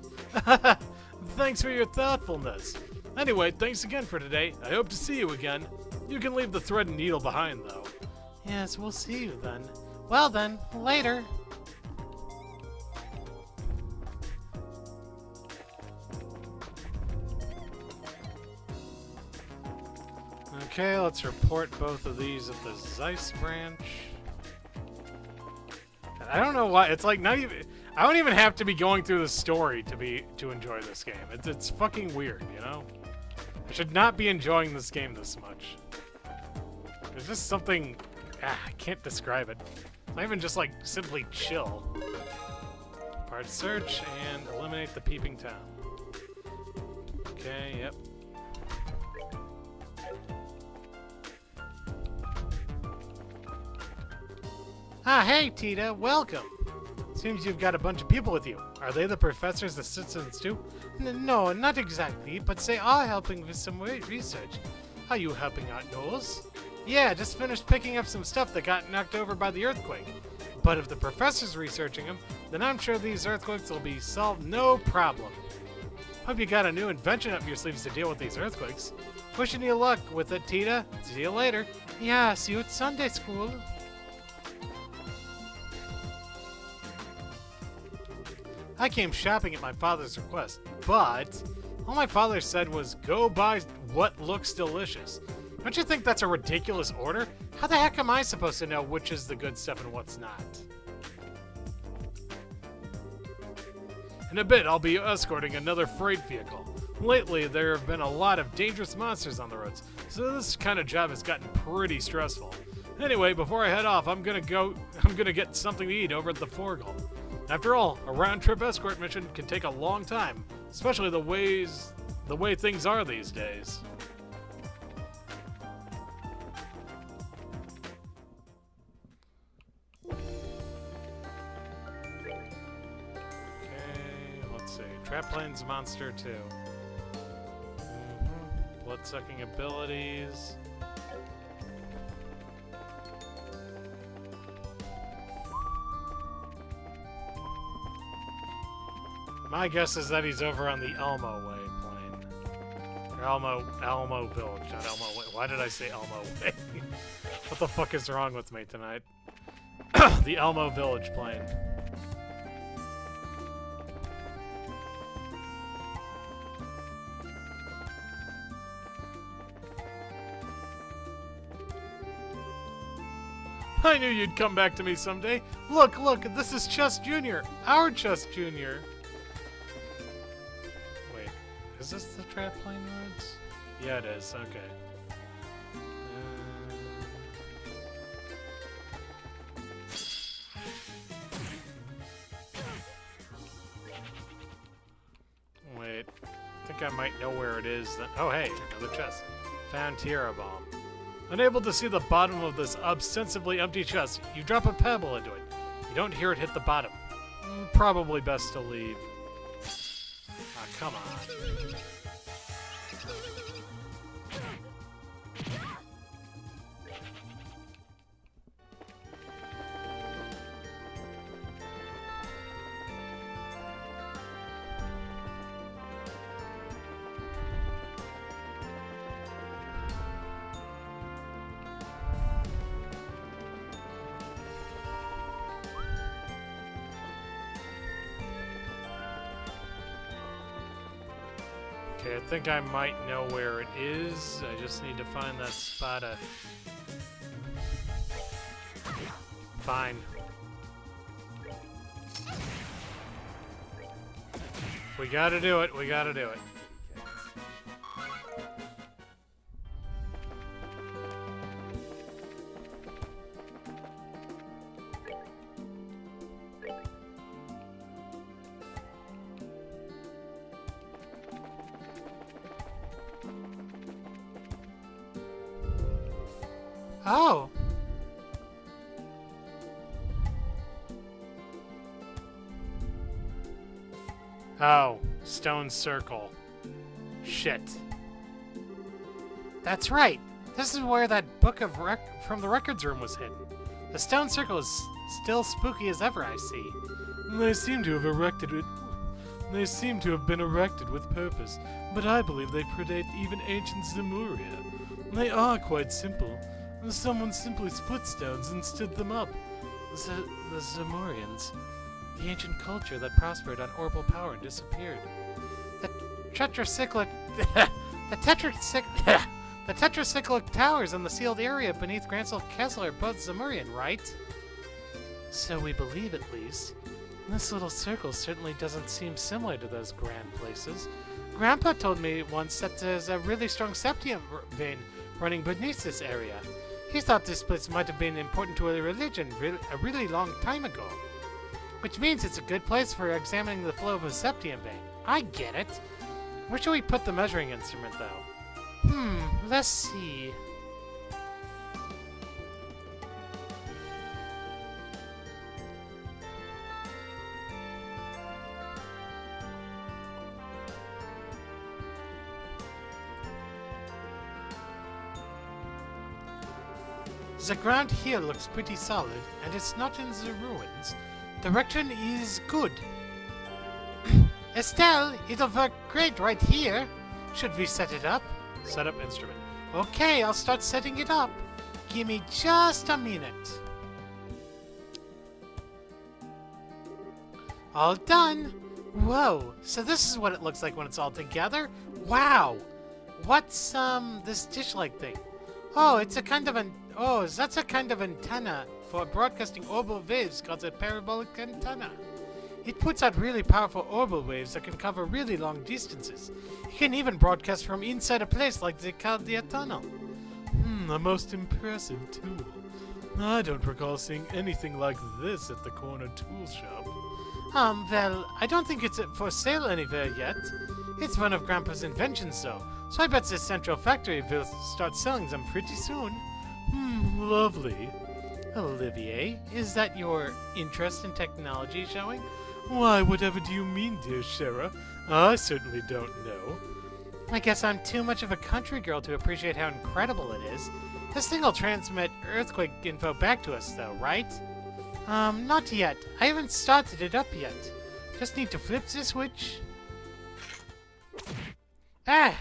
Thanks for your thoughtfulness. Anyway, thanks again for today. I hope to see you again. You can leave the thread and needle behind, though. Yes, we'll see you then. Well then, later. Okay, let's report both of these at the Zeiss branch. I don't know why. It's like not even. I don't even have to be going through the story to enjoy this game. It's fucking weird, you know. I should not be enjoying this game this much. There's just something. I can't describe it. It's not even just like simply chill. Part search and eliminate the peeping Tom. Okay. Yep. Ah, hey, Tita, welcome. Seems you've got a bunch of people with you. Are they the professor's assistants too? No, not exactly, but they are helping with some research. Are you helping out, Knowles? Yeah, just finished picking up some stuff that got knocked over by the earthquake. But if the professor's researching them, then I'm sure these earthquakes will be solved no problem. Hope you got a new invention up your sleeves to deal with these earthquakes. Wishing you luck with it, Tita. See you later. Yeah, see you at Sunday school. I came shopping at my father's request, but all my father said was go buy what looks delicious. Don't you think that's a ridiculous order? How the heck am I supposed to know which is the good stuff and what's not? In a bit, I'll be escorting another freight vehicle. Lately, there have been a lot of dangerous monsters on the roads, so this kind of job has gotten pretty stressful. Anyway, before I head off, I'm gonna get something to eat over at the Forgle. After all, a round-trip escort mission can take a long time, especially the way things are these days. Okay, let's see. Trap Plains Monster 2. Blood-sucking abilities. My guess is that he's over on the Elmo Way plane. Or Elmo Village, not Elmo Way. Why did I say Elmo Way? What the fuck is wrong with me tonight? The Elmo Village plane. I knew you'd come back to me someday. Look, this is Chess Jr. Our Chess Jr. Wait, is this the Trap Plane Roads? Yeah, it is. Okay. Wait, I think I might know where it is. Oh, hey, another chest. Found Tierra Bomb. Unable to see the bottom of this ostensibly empty chest, you drop a pebble into it. You don't hear it hit the bottom. Probably best to leave. Ah, come on. Okay, I think I might know where it is. I just need to find that spot. Fine. We gotta do it. We gotta do it. Oh. Oh, Stone Circle. Shit. That's right. This is where that book of from the records room was hidden. The Stone Circle is still spooky as ever, I see. They seem to have been erected with purpose, but I believe they predate even ancient Zemuria. They are quite simple. Someone simply split stones and stood them up. The Zemurians, the ancient culture that prospered on orbital power and disappeared. The tetracyclic towers in the sealed area beneath Gransel Castle are both Zemurian, right? So we believe, at least. This little circle certainly doesn't seem similar to those grand places. Grandpa told me once that there's a really strong septium vein running beneath this area. He thought this place might have been important to a religion a really long time ago. Which means it's a good place for examining the flow of a septium vein. I get it. Where should we put the measuring instrument, though? Let's see. The ground here looks pretty solid, and it's not in the ruins. Direction is good. Estelle, it'll work great right here. Should we set it up? Set up instrument. Okay, I'll start setting it up. Give me just a minute. All done. Whoa, so this is what it looks like when it's all together? Wow. What's, this dish-like thing? Oh, it's a kind of an... Oh, that's a kind of antenna for broadcasting orbital waves called a parabolic antenna. It puts out really powerful orbital waves that can cover really long distances. It can even broadcast from inside a place like the Caldea Tunnel. A most impressive tool. I don't recall seeing anything like this at the corner tool shop. Well, I don't think it's for sale anywhere yet. It's one of Grandpa's inventions, though, so I bet the central factory will start selling them pretty soon. Lovely. Olivier, is that your interest in technology showing? Why, whatever do you mean, dear Shara? I certainly don't know. I guess I'm too much of a country girl to appreciate how incredible it is. This thing will transmit earthquake info back to us, though, right? Not yet. I haven't started it up yet. Just need to flip the switch. Ah!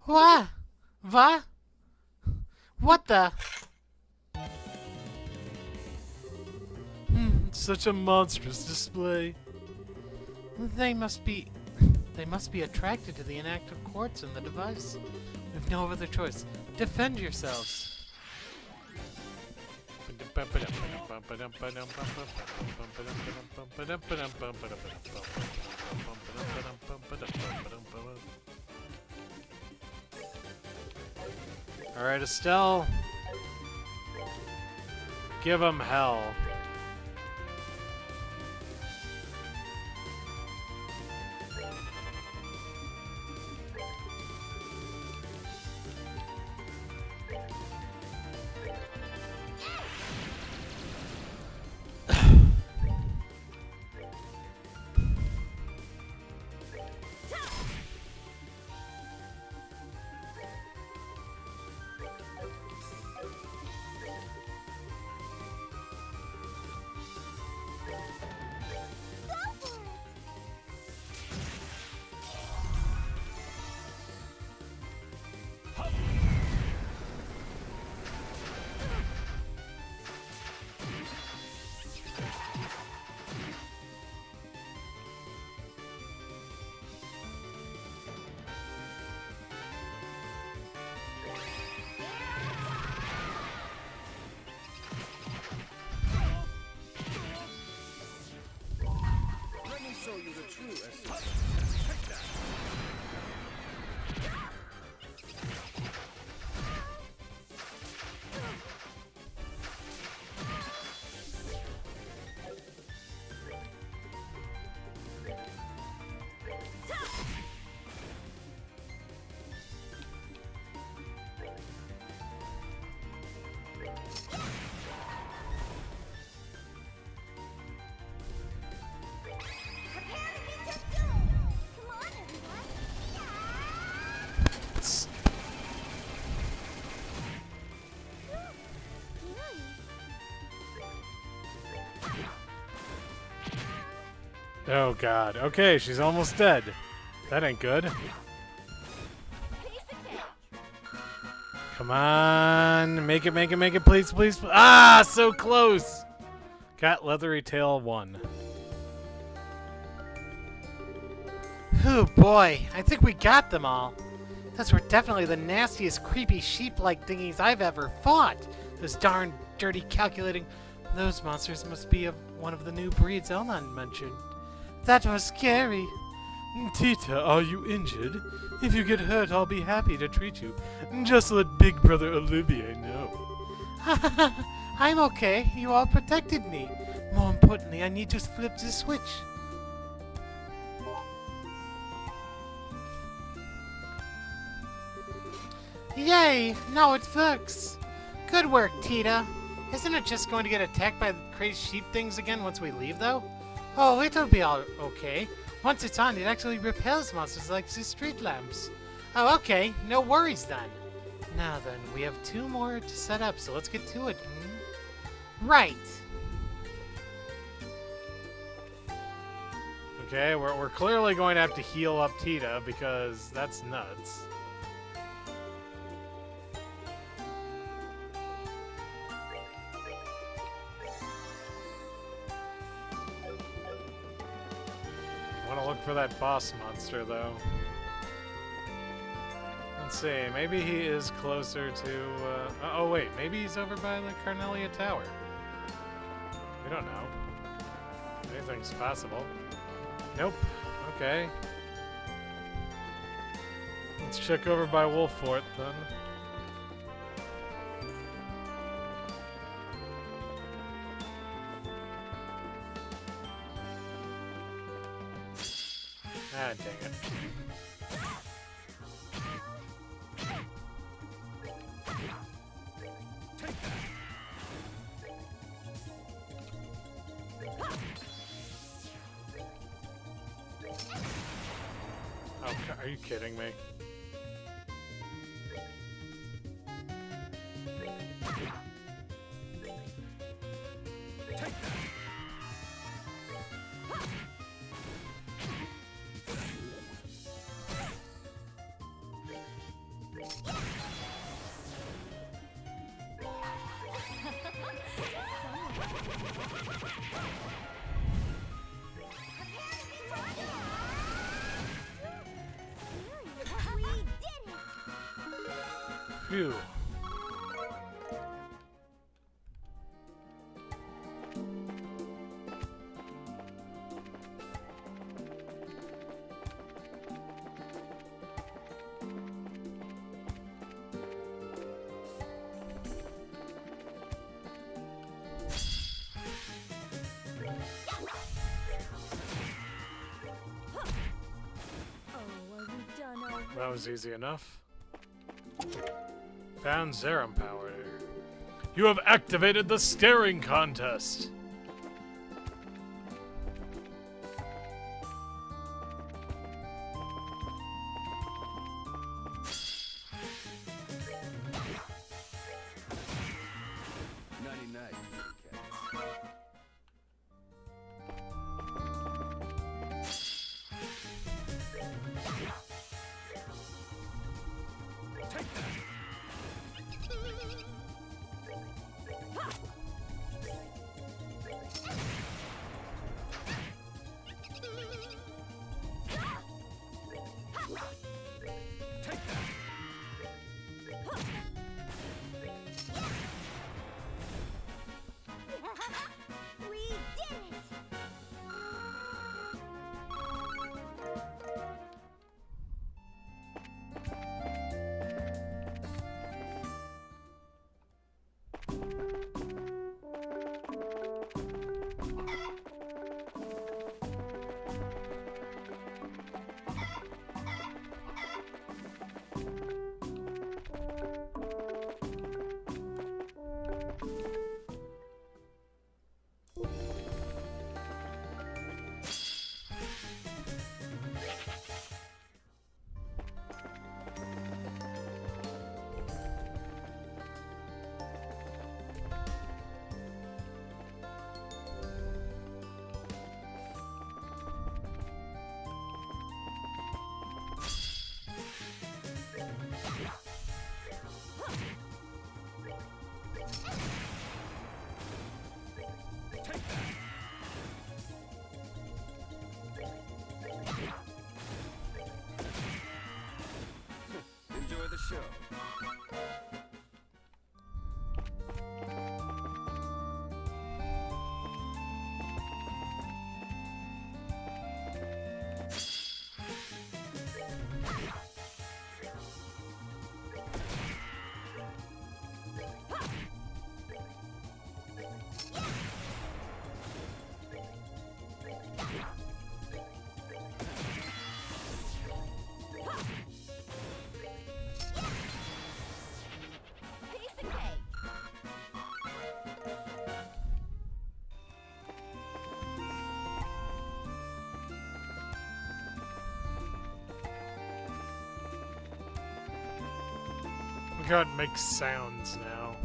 What? What? What the? Such a monstrous display. They must be attracted to the inactive quartz in the device. We've no other choice. Defend yourselves. Alright, Estelle. Give him hell. Let me show you the true essence. Take that. Oh god. Okay, she's almost dead. That ain't good. Come on. Make it, please, please. Ah, so close. Cat leathery tail 1. Oh boy, I think we got them all. Those were definitely the nastiest, creepy sheep-like thingies I've ever fought. Those darn dirty calculating... Those monsters must be of one of the new breeds Elnan mentioned. That was scary. Tita, are you injured? If you get hurt, I'll be happy to treat you. Just let Big Brother Olivier know. I'm okay. You all protected me. More importantly, I need to flip the switch. Yay! Now it works. Good work, Tita. Isn't it just going to get attacked by crazy sheep things again once we leave, though? Oh, it'll be all okay. Once it's on, it actually repels monsters like the street lamps. Oh, okay. No worries then. Now then, we have 2 more to set up, so let's get to it. Right. Okay, we're clearly going to have to heal up Tita because that's nuts. I want to look for that boss monster though. Let's see, maybe he is closer to, oh wait, maybe he's over by the Carnelia Tower. We don't know. Anything's possible. Nope. Okay. Let's check over by Wolf Fort then. Ah, dang it. Oh, are you kidding me? Phew. That was easy enough. Found Zerum power. You have activated the staring contest. Enjoy the show. God makes sounds now.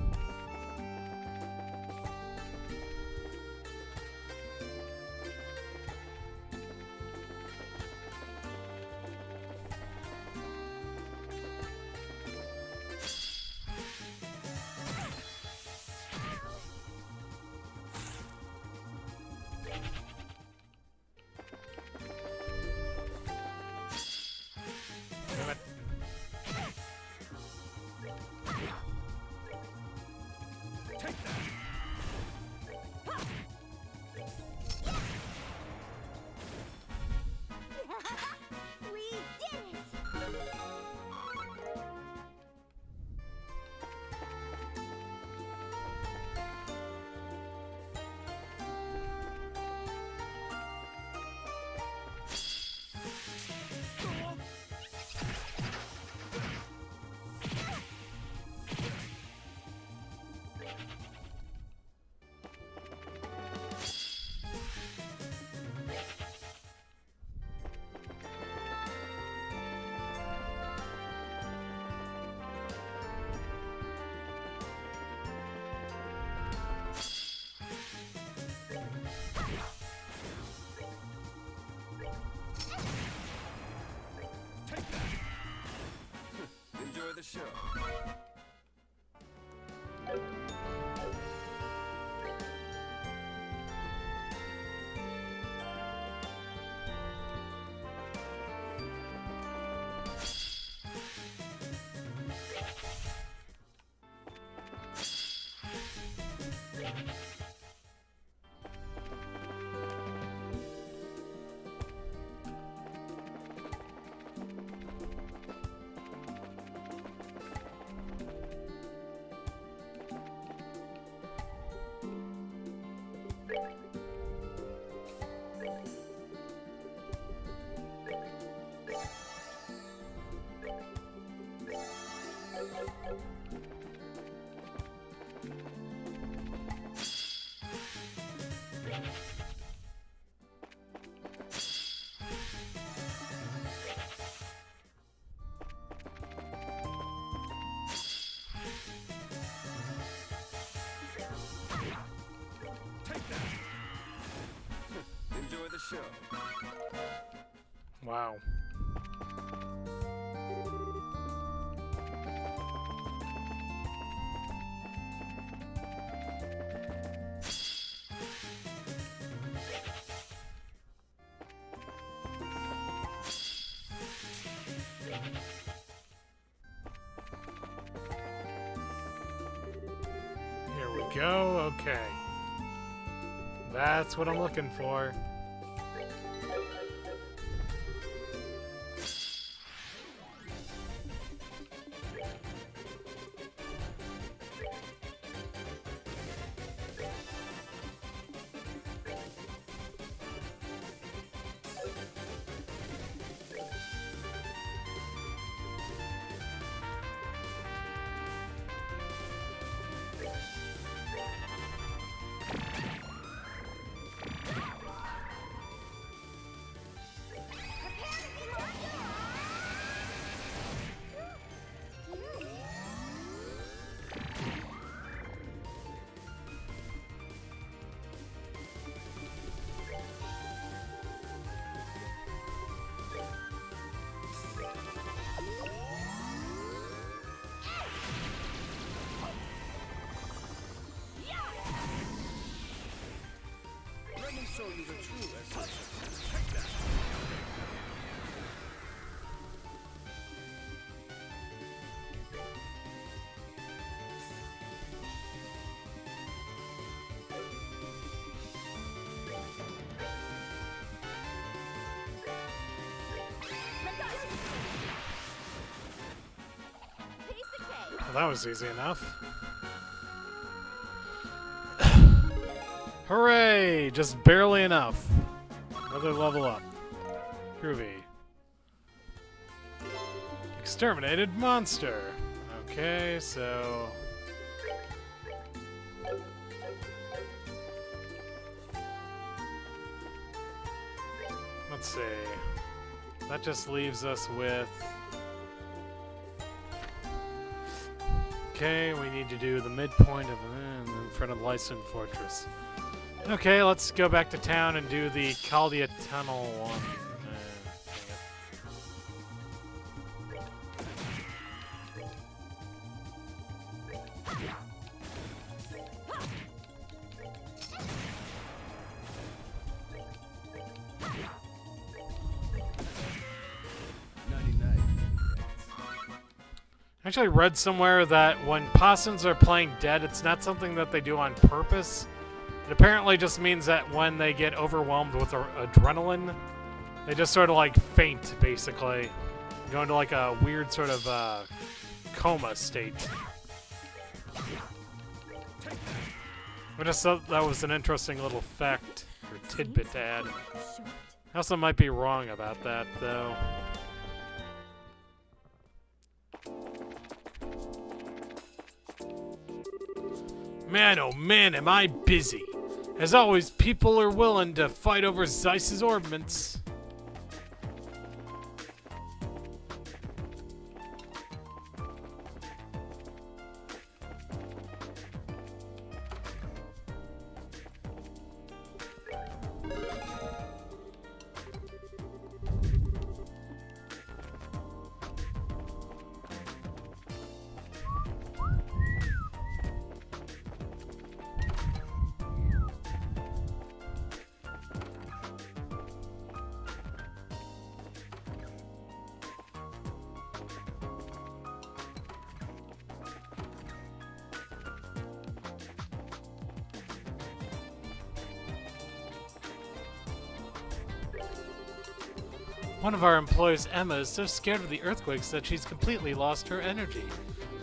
show. Enjoy the show. Wow. Here we go. Okay. That's what I'm looking for. Let me show you the true essence. Take that. Piece of cake. Well, that was easy enough. Hooray! Just barely enough. Another level up. Groovy. Exterminated monster. Okay, so... let's see. That just leaves us with... okay, we need to do the midpoint of in front of Lyson Fortress. Okay, let's go back to town and do the Caldia Tunnel one. I actually read somewhere that when possums are playing dead, it's not something that they do on purpose. It apparently just means that when they get overwhelmed with adrenaline, they just sort of like faint, basically. Go into like a weird sort of coma state. I just thought that was an interesting little fact or tidbit to add. I also might be wrong about that, though. Man, oh man, am I busy. As always, people are willing to fight over Zeiss's orbments. One of our employees, Emma, is so scared of the earthquakes that she's completely lost her energy.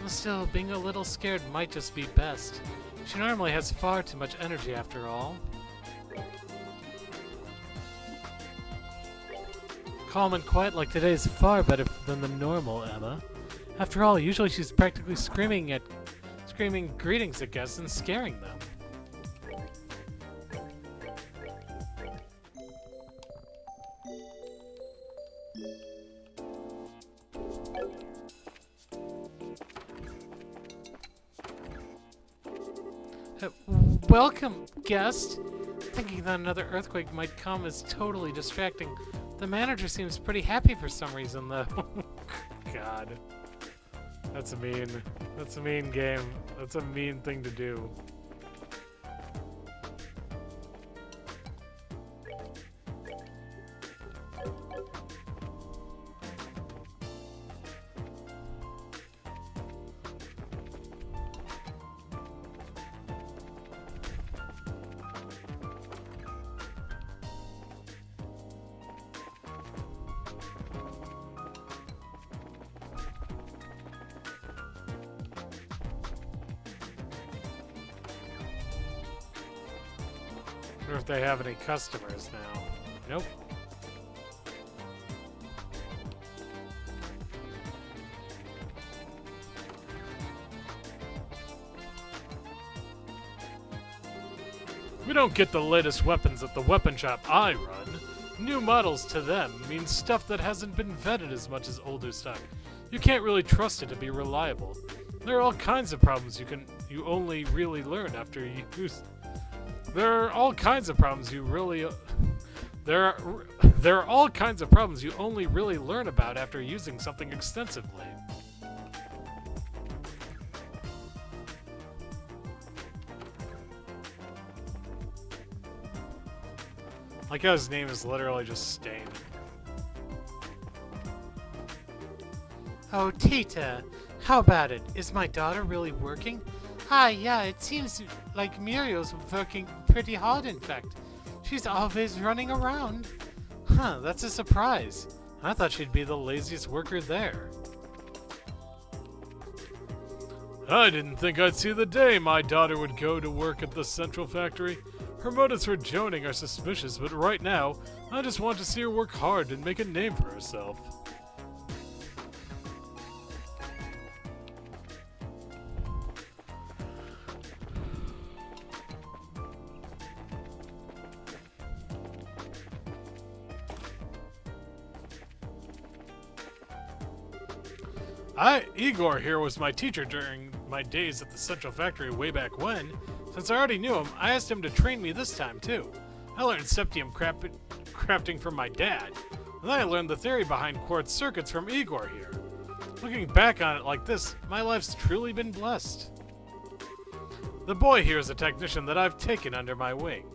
But still, being a little scared might just be best. She normally has far too much energy after all. Calm and quiet like today is far better than the normal Emma. After all, usually she's practically screaming greetings at guests and scaring them. Welcome, guest. Thinking that another earthquake might come is totally distracting. The manager seems pretty happy for some reason, though. God. That's a mean game. That's a mean thing to do. I wonder if they have any customers now. Nope. We don't get the latest weapons at the weapon shop I run. New models to them means stuff that hasn't been vetted as much as older stock. You can't really trust it to be reliable. There are all kinds of problems you only really learn after you use. There are all kinds of problems you only really learn about after using something extensively. Like how his name is literally just Stain. Oh, Tita, how about it? Is my daughter really working? Ah, yeah, it seems like Muriel's working pretty hard, in fact. She's always running around. Huh, that's a surprise. I thought she'd be the laziest worker there. I didn't think I'd see the day my daughter would go to work at the central factory. Her motives for joining are suspicious, but right now, I just want to see her work hard and make a name for herself. Igor here was my teacher during my days at the Central Factory way back when. Since I already knew him, I asked him to train me this time too. I learned septium crafting from my dad, and then I learned the theory behind quartz circuits from Igor here. Looking back on it like this, my life's truly been blessed. The boy here is a technician that I've taken under my wing.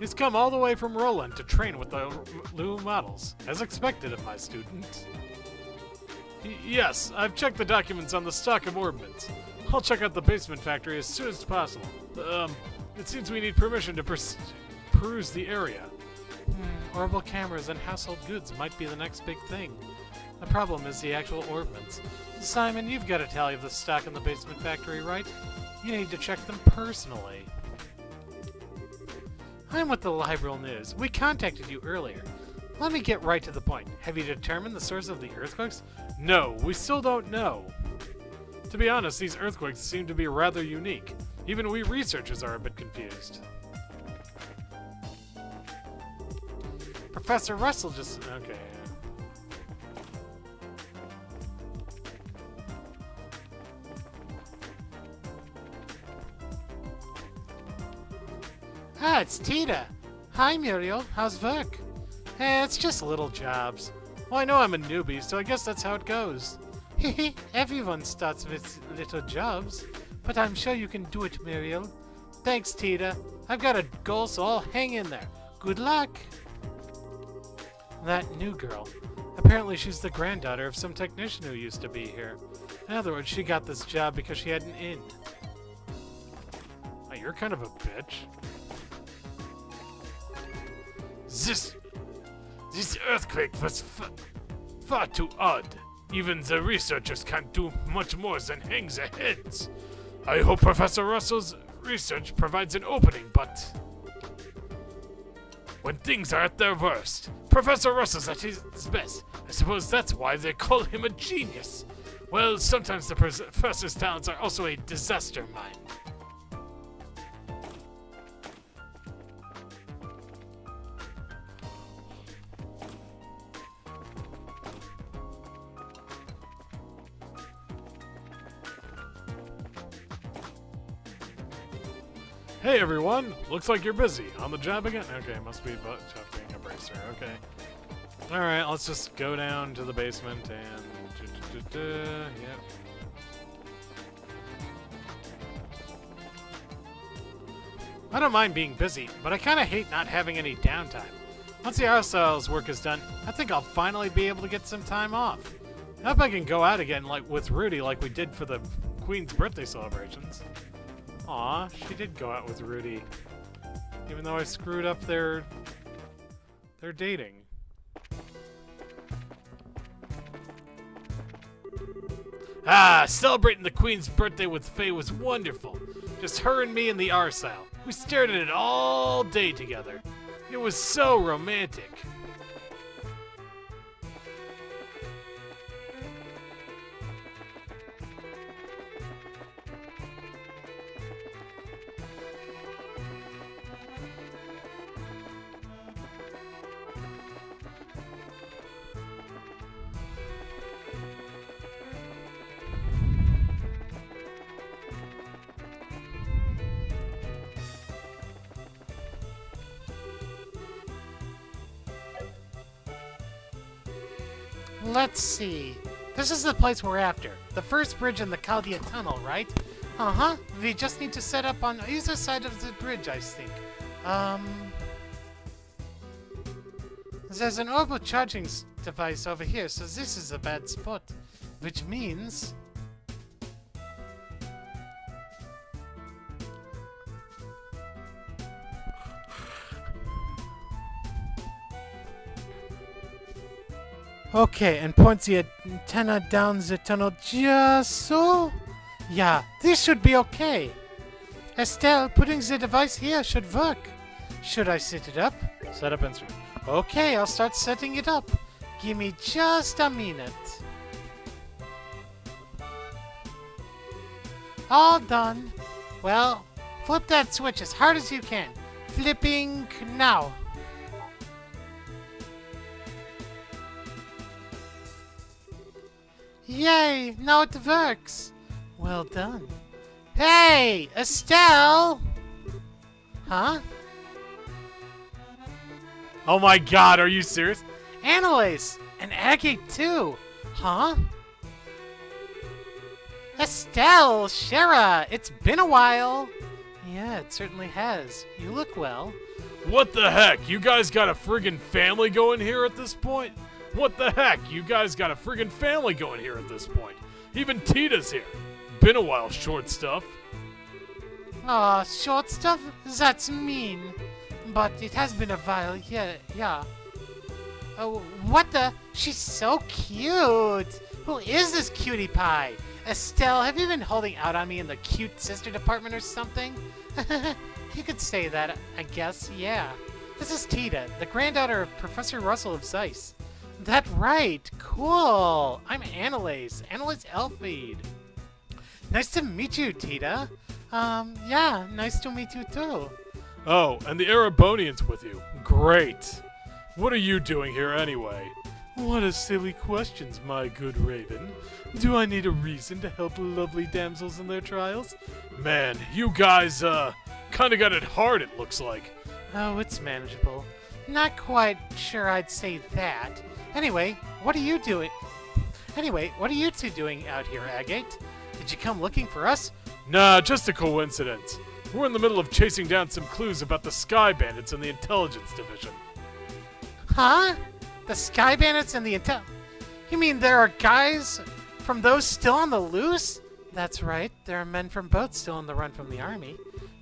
He's come all the way from Roland to train with the new models, as expected of my student. Yes, I've checked the documents on the stock of orbits. I'll check out the basement factory as soon as possible. It seems we need permission to peruse the area. Orbital cameras and household goods might be the next big thing. The problem is the actual orbits. Simon, you've got a tally of the stock in the basement factory, right? You need to check them personally. I'm with the Liberal News. We contacted you earlier. Let me get right to the point. Have you determined the source of the earthquakes? No, we still don't know. To be honest, these earthquakes seem to be rather unique. Even we researchers are a bit confused. Professor Russell just... okay. Ah, it's Tita. Hi, Muriel. How's work? It's just little jobs. Well, I know I'm a newbie, so I guess that's how it goes. Hehe, everyone starts with little jobs. But I'm sure you can do it, Muriel. Thanks, Tita. I've got a goal, so I'll hang in there. Good luck. That new girl. Apparently she's the granddaughter of some technician who used to be here. In other words, she got this job because she had an in. Oh, you're kind of a bitch. This earthquake was far too odd. Even the researchers can't do much more than hang their heads. I hope Professor Russell's research provides an opening, but when things are at their worst, Professor Russell's at his best. I suppose that's why they call him a genius. Well, sometimes the professor's talents are also a disaster mind. Hey everyone! Looks like you're busy. On the job again? Okay, must be butt chucking a bracer. Okay. Alright, let's just go down to the basement and... Yep. I don't mind being busy, but I kinda hate not having any downtime. Once the Arstyles work is done, I think I'll finally be able to get some time off. I hope I can go out again like with Rudy like we did for the Queen's birthday celebrations. Aw, she did go out with Rudy. Even though I screwed up their dating. Ah, celebrating the Queen's birthday with Faye was wonderful. Just her and me and the Arsile. We stared at it all day together. It was so romantic. Let's see. This is the place we're after. The first bridge in the Chaldea Tunnel, right? Uh-huh. We just need to set up on either side of the bridge, I think. There's an orbital charging device over here, so this is a bad spot. Which means... Okay, and point the antenna down the tunnel just so? Yeah, this should be okay. Estelle, putting the device here should work. Should I set it up? Set up instrument. Okay, I'll start setting it up. Give me just a minute. All done. Well, flip that switch as hard as you can. Flipping now. Yay! Now it works! Well done. Hey! Estelle! Huh? Oh my god, are you serious? Annalise! And Agate too! Huh? Estelle! Shara! It's been a while! Yeah, it certainly has. You look well. What the heck? You guys got a friggin' family going here at this point? What the heck? You guys got a friggin' family going here at this point. Even Tita's here. Been a while, short stuff. Aw, short stuff? That's mean. But it has been a while, yeah. Oh, what the? She's so cute! Who is this cutie pie? Estelle, have you been holding out on me in the cute sister department or something? You could say that, I guess, yeah. This is Tita, the granddaughter of Professor Russell of Zeiss. That right, cool. I'm Annalise Elfeed. Nice to meet you, Tita. Yeah, nice to meet you too. Oh, and the Erebonian's with you. Great. What are you doing here anyway? What a silly questions, my good Raven. Do I need a reason to help lovely damsels in their trials? Man, you guys, kinda got it hard, it looks like. Oh, it's manageable. Not quite sure I'd say that. Anyway, what are you doing? What are you two doing out here, Agate? Did you come looking for us? Nah, just a coincidence. We're in the middle of chasing down some clues about the Sky Bandits in the Intelligence Division. Huh? The Sky Bandits and the You mean there are guys from those still on the loose? That's right, there are men from both still on the run from the army.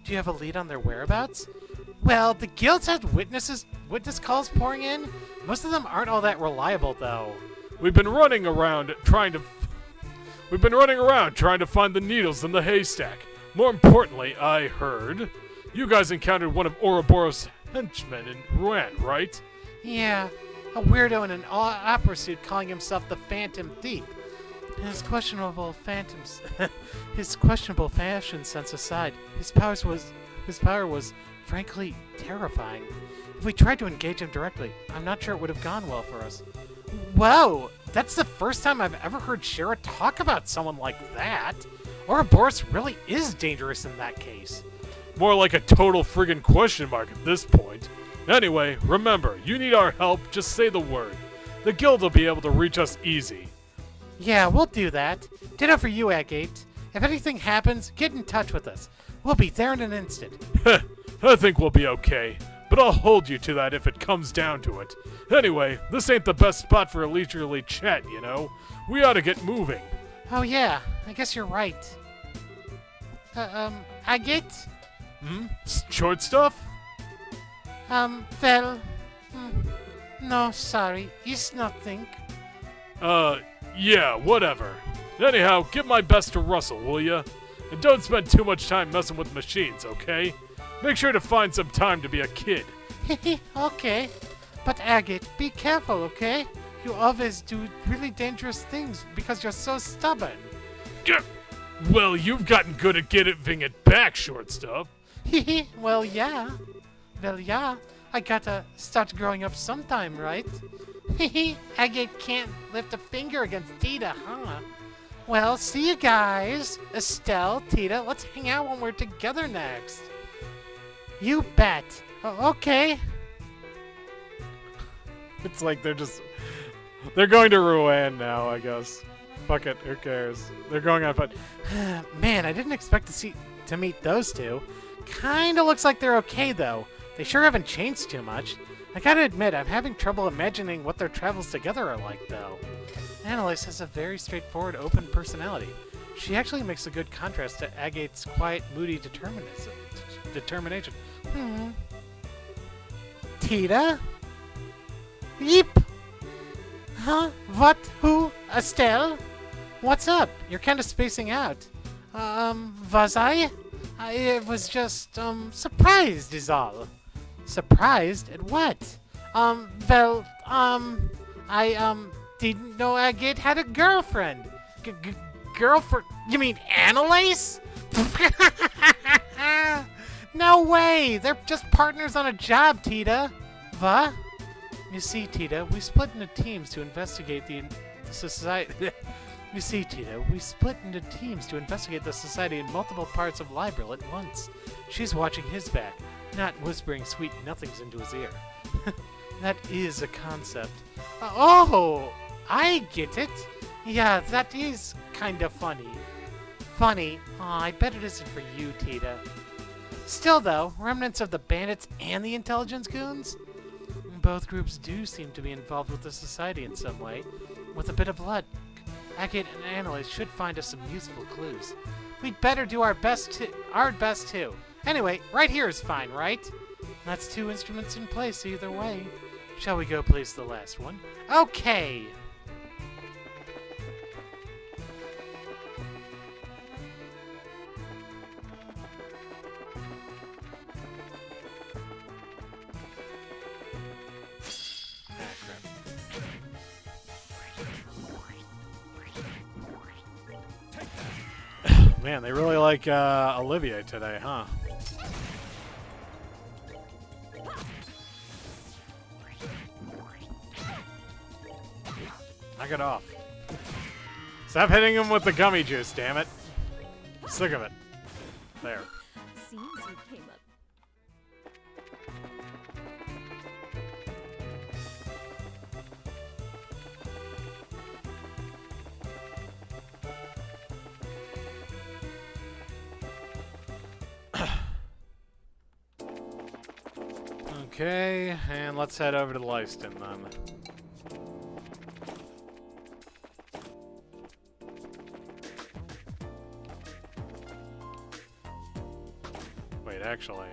Do you have a lead on their whereabouts? Well, the guilds had witness calls pouring in. Most of them aren't all that reliable, though. We've been running around trying to find the needles in the haystack. More importantly, I heard you guys encountered one of Ouroboros' henchmen in Rouen, right? Yeah, a weirdo in an opera suit calling himself the Phantom Thief. His questionable fashion sense aside, his power was frankly terrifying. If we tried to engage him directly, I'm not sure it would have gone well for us. Whoa, that's the first time I've ever heard Shira talk about someone like that. Ouroboros really is dangerous in that case. More like a total friggin' question mark at this point. Anyway, remember, you need our help, just say the word. The guild will be able to reach us easy. Yeah, we'll do that. Ditto for you, Agate. If anything happens, get in touch with us. We'll be there in an instant. I think we'll be okay, but I'll hold you to that if it comes down to it. Anyway, this ain't the best spot for a leisurely chat, you know? We ought to get moving. Oh yeah, I guess you're right. Agate? Short stuff? Well, no, sorry, it's nothing. Yeah, whatever. Anyhow, give my best to Russell, will ya? And don't spend too much time messing with machines, okay? Make sure to find some time to be a kid. Okay. But Agate, be careful, okay? You always do really dangerous things because you're so stubborn. Well, you've gotten good at giving it back, short stuff. Well, yeah. I gotta start growing up sometime, right? Agate can't lift a finger against Tita, huh? Well, see you guys. Estelle, Tita, let's hang out when we're together next. You bet. Okay. It's like they're going to Rouen now, I guess. Fuck it, who cares? They're going on, but Man, I didn't expect to meet those two. Kinda looks like they're okay, though. They sure haven't changed too much. I gotta admit, I'm having trouble imagining what their travels together are like, though. Annalise has a very straightforward, open personality. She actually makes a good contrast to Agate's quiet, moody determination. Tita? Yeep! Huh? What? Who? Estelle? What's up? You're kinda spacing out. Was I? I was just, surprised is all. Surprised at what? I didn't know Agate had a girlfriend. Girlfriend? You mean Annalise? No way! They're just partners on a job, Tita. Va? You see, Tita, we split into teams to investigate the society. You see, Tita, we split into teams to investigate the society in multiple parts of Libril at once. She's watching his back, not whispering sweet nothings into his ear. That is a concept. Oh, I get it. Yeah, that is kind of funny. Funny? Aw, I bet it isn't for you, Tita. Still, though, remnants of the bandits and the intelligence goons? Both groups do seem to be involved with the society in some way. With a bit of luck, Agate and Annalise should find us some useful clues. We'd better do our best too. Anyway, right here is fine, right? That's 2 instruments in place either way. Shall we go place the last one? Okay! man, they really like Olivier today, huh? Knock it off. Stop hitting him with the gummy juice, damn it. Sick of it. There. Seems you came up. Okay, and let's head over to Lyston then. Wait, actually.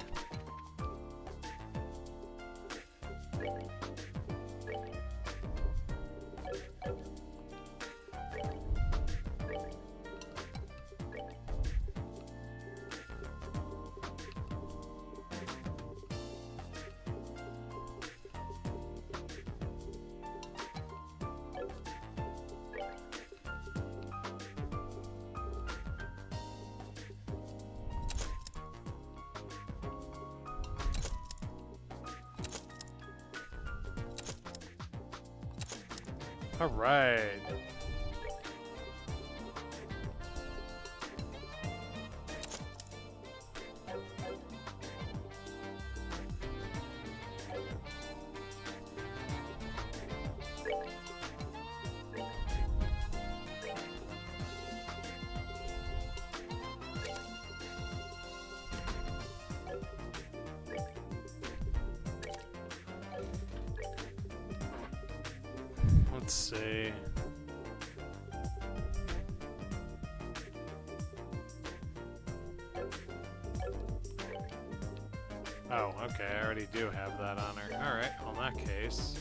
All right. Let's see. Oh, okay, I already do have that on her. Alright, well, in that case.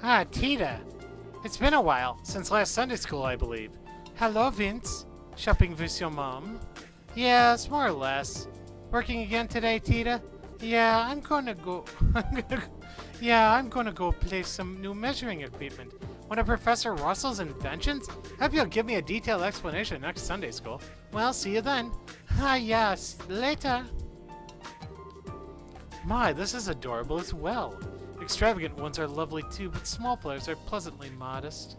Ah, Tita. It's been a while, since last Sunday school, I believe. Hello, Vince. Shopping with your mom? Yes, more or less. Working again today, Tita? Yeah, I'm gonna go... I'm gonna go play some new measuring equipment. One of Professor Russell's inventions? Hope you'll give me a detailed explanation next Sunday school. Well, see you then. Ah, yes. Later. My, this is adorable as well. Extravagant ones are lovely too, but small players are pleasantly modest.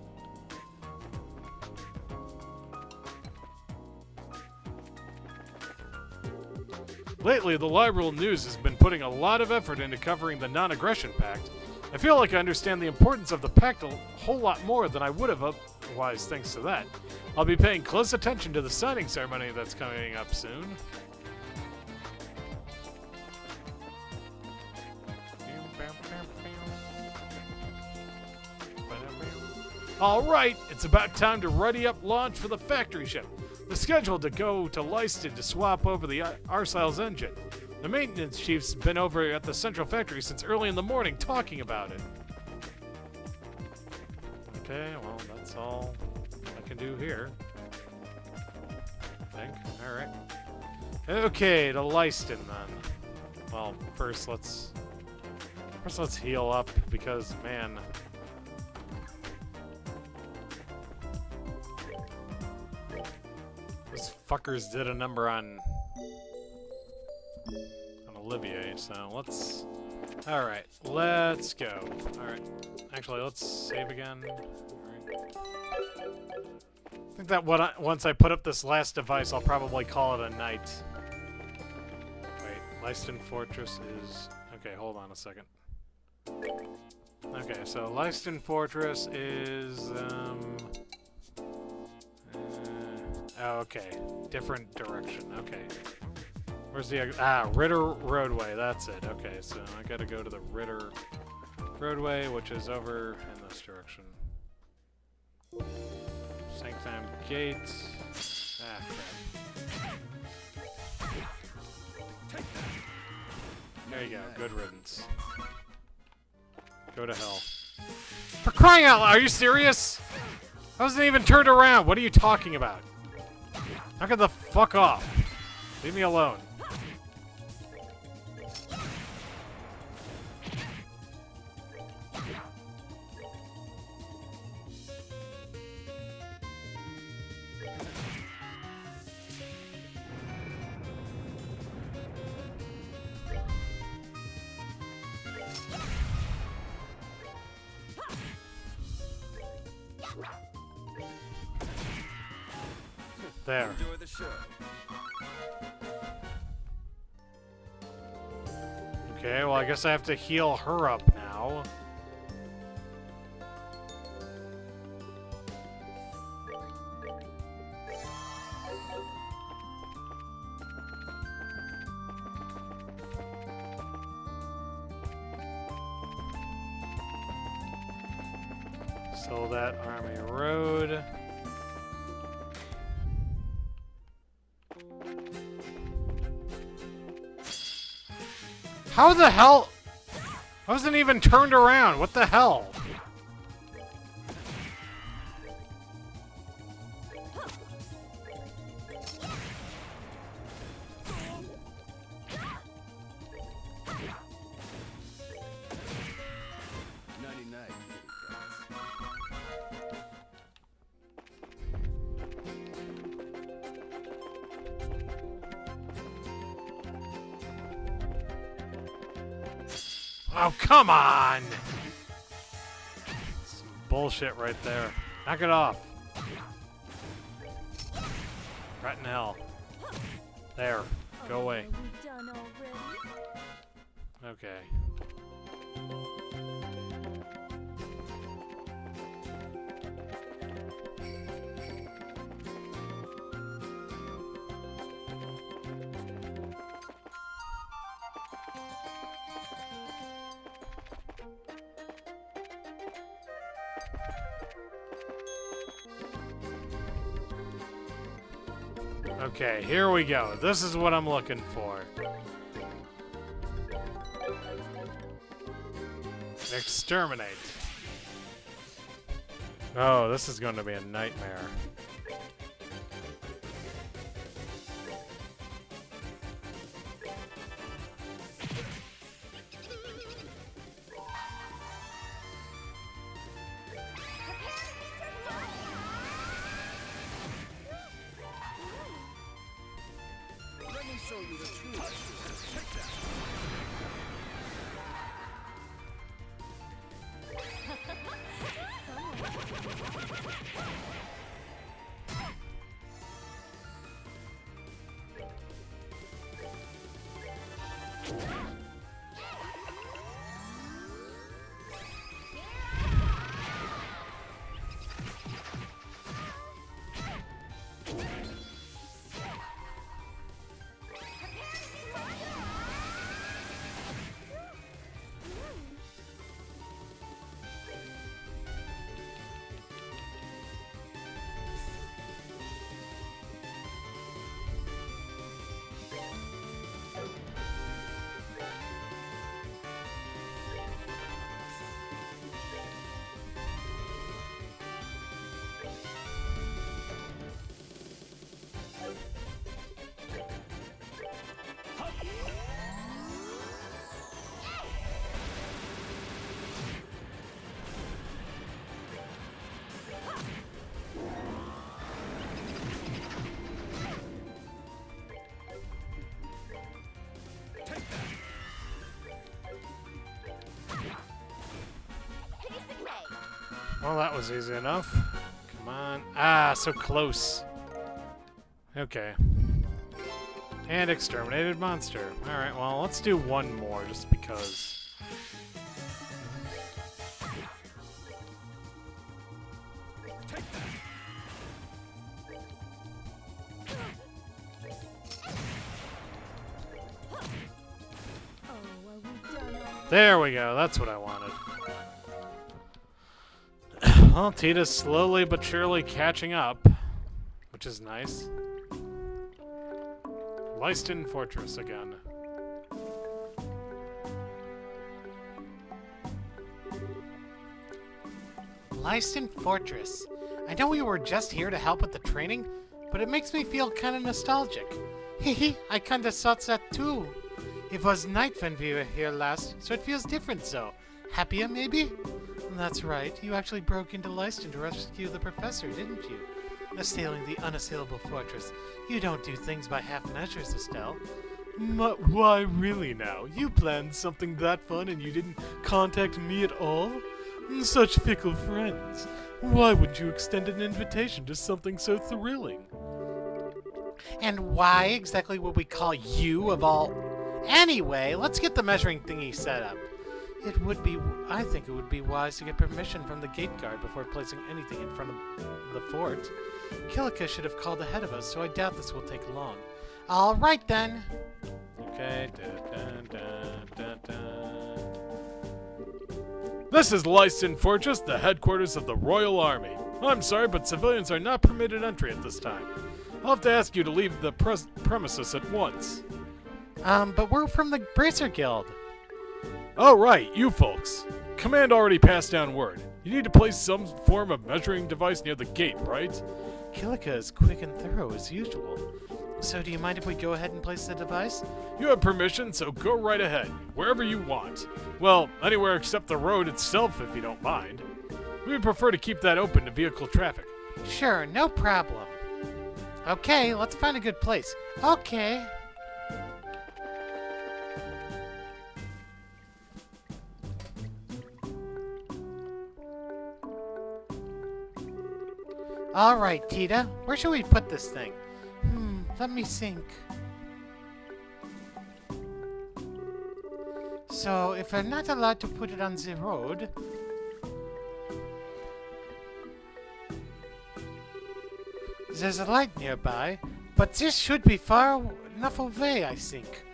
Lately, the Liberal News has been putting a lot of effort into covering the Non-Aggression Pact. I feel like I understand the importance of the pact a whole lot more than I would have otherwise thanks to that. I'll be paying close attention to the signing ceremony that's coming up soon. Alright, it's about time to ready up launch for the factory ship. We're scheduled to go to Leiston to swap over the Arsyle's engine. The maintenance chief's been over at the central factory since early in the morning talking about it. Okay, well, that's all I can do here. I think. Alright. Okay, to Leiston then. Well, first let's heal up because, man... Those fuckers did a number on Olivier, so let's... Alright, let's go. Alright. Actually, let's save again. Alright. I think that once I put up this last device, I'll probably call it a night. Wait, Leiston Fortress is... Okay, hold on a second. Okay, so Leiston Fortress is, oh, okay. Different direction. Okay. Where's the... Ritter Roadway. That's it. Okay, so I gotta go to the Ritter Roadway, which is over in this direction. Sanctum Gate. Ah, crap. There you go. Good riddance. Go to hell. For crying out loud! Are you serious? I wasn't even turned around. What are you talking about? Knock it the fuck off. Leave me alone. There. Enjoy the show. Okay, well, I guess I have to heal her up now. Sell that Army Road. How the hell? I wasn't even turned around. What the hell? Oh, come on! Some bullshit right there. Knock it off. Right in hell. There. Go away. Are we done already? Okay. Okay, here we go. This is what I'm looking for. Exterminate. Oh, this is going to be a nightmare. Let me show you the truth. Take that. Well, that was easy enough. Come on. Ah, so close. Okay. And exterminated monster. Alright, well, let's do one more just because. Oh, are we done already? There we go. That's what I wanted. Well, Tita's slowly but surely catching up, which is nice. Leiston Fortress again. Leiston Fortress. I know we were just here to help with the training, but it makes me feel kind of nostalgic. Hehe, I kinda thought that too. It was night when we were here last, so it feels different so. Happier, maybe? That's right, you actually broke into Leiston to rescue the professor, didn't you? Assailing the unassailable fortress. You don't do things by half measures, Estelle. Why really now? You planned something that fun and you didn't contact me at all? Such fickle friends. Why wouldn't you extend an invitation to something so thrilling? And why exactly would we call you of all... Anyway, let's get the measuring thingy set up. I think it would be wise to get permission from the gate guard before placing anything in front of the fort. Kilika should have called ahead of us, so I doubt this will take long. All right, then. Okay. This is Lyston Fortress, the headquarters of the Royal Army. I'm sorry, but civilians are not permitted entry at this time. I'll have to ask you to leave the premises at once. But we're from the Bracer Guild. Oh, right, you folks. Command already passed down word. You need to place some form of measuring device near the gate, right? Kilika is quick and thorough as usual. So do you mind if we go ahead and place the device? You have permission, so go right ahead, wherever you want. Well, anywhere except the road itself, if you don't mind. We would prefer to keep that open to vehicle traffic. Sure, no problem. Okay, let's find a good place. Okay. All right, Tita, where should we put this thing? Let me think. So, if I'm not allowed to put it on the road... There's a light nearby, but this should be far enough away, I think.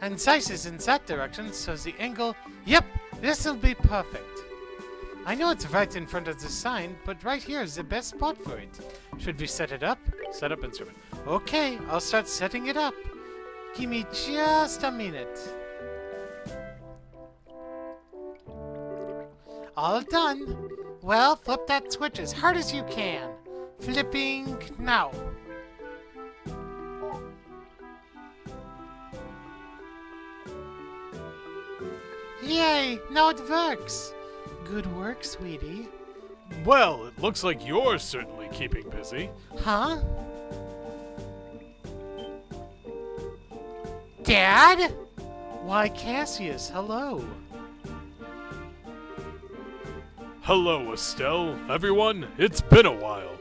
And Zeiss is in that direction, so the angle... Yep, this'll be perfect. I know it's right in front of the sign, but right here is the best spot for it. Should we set it up? Set up instrument. Okay, I'll start setting it up. Give me just a minute. All done. Well, flip that switch as hard as you can. Flipping now. Yay, now it works. Good work, sweetie. Well, it looks like you're certainly keeping busy. Huh? Dad? Why, Cassius, hello. Hello, Estelle. Everyone, it's been a while.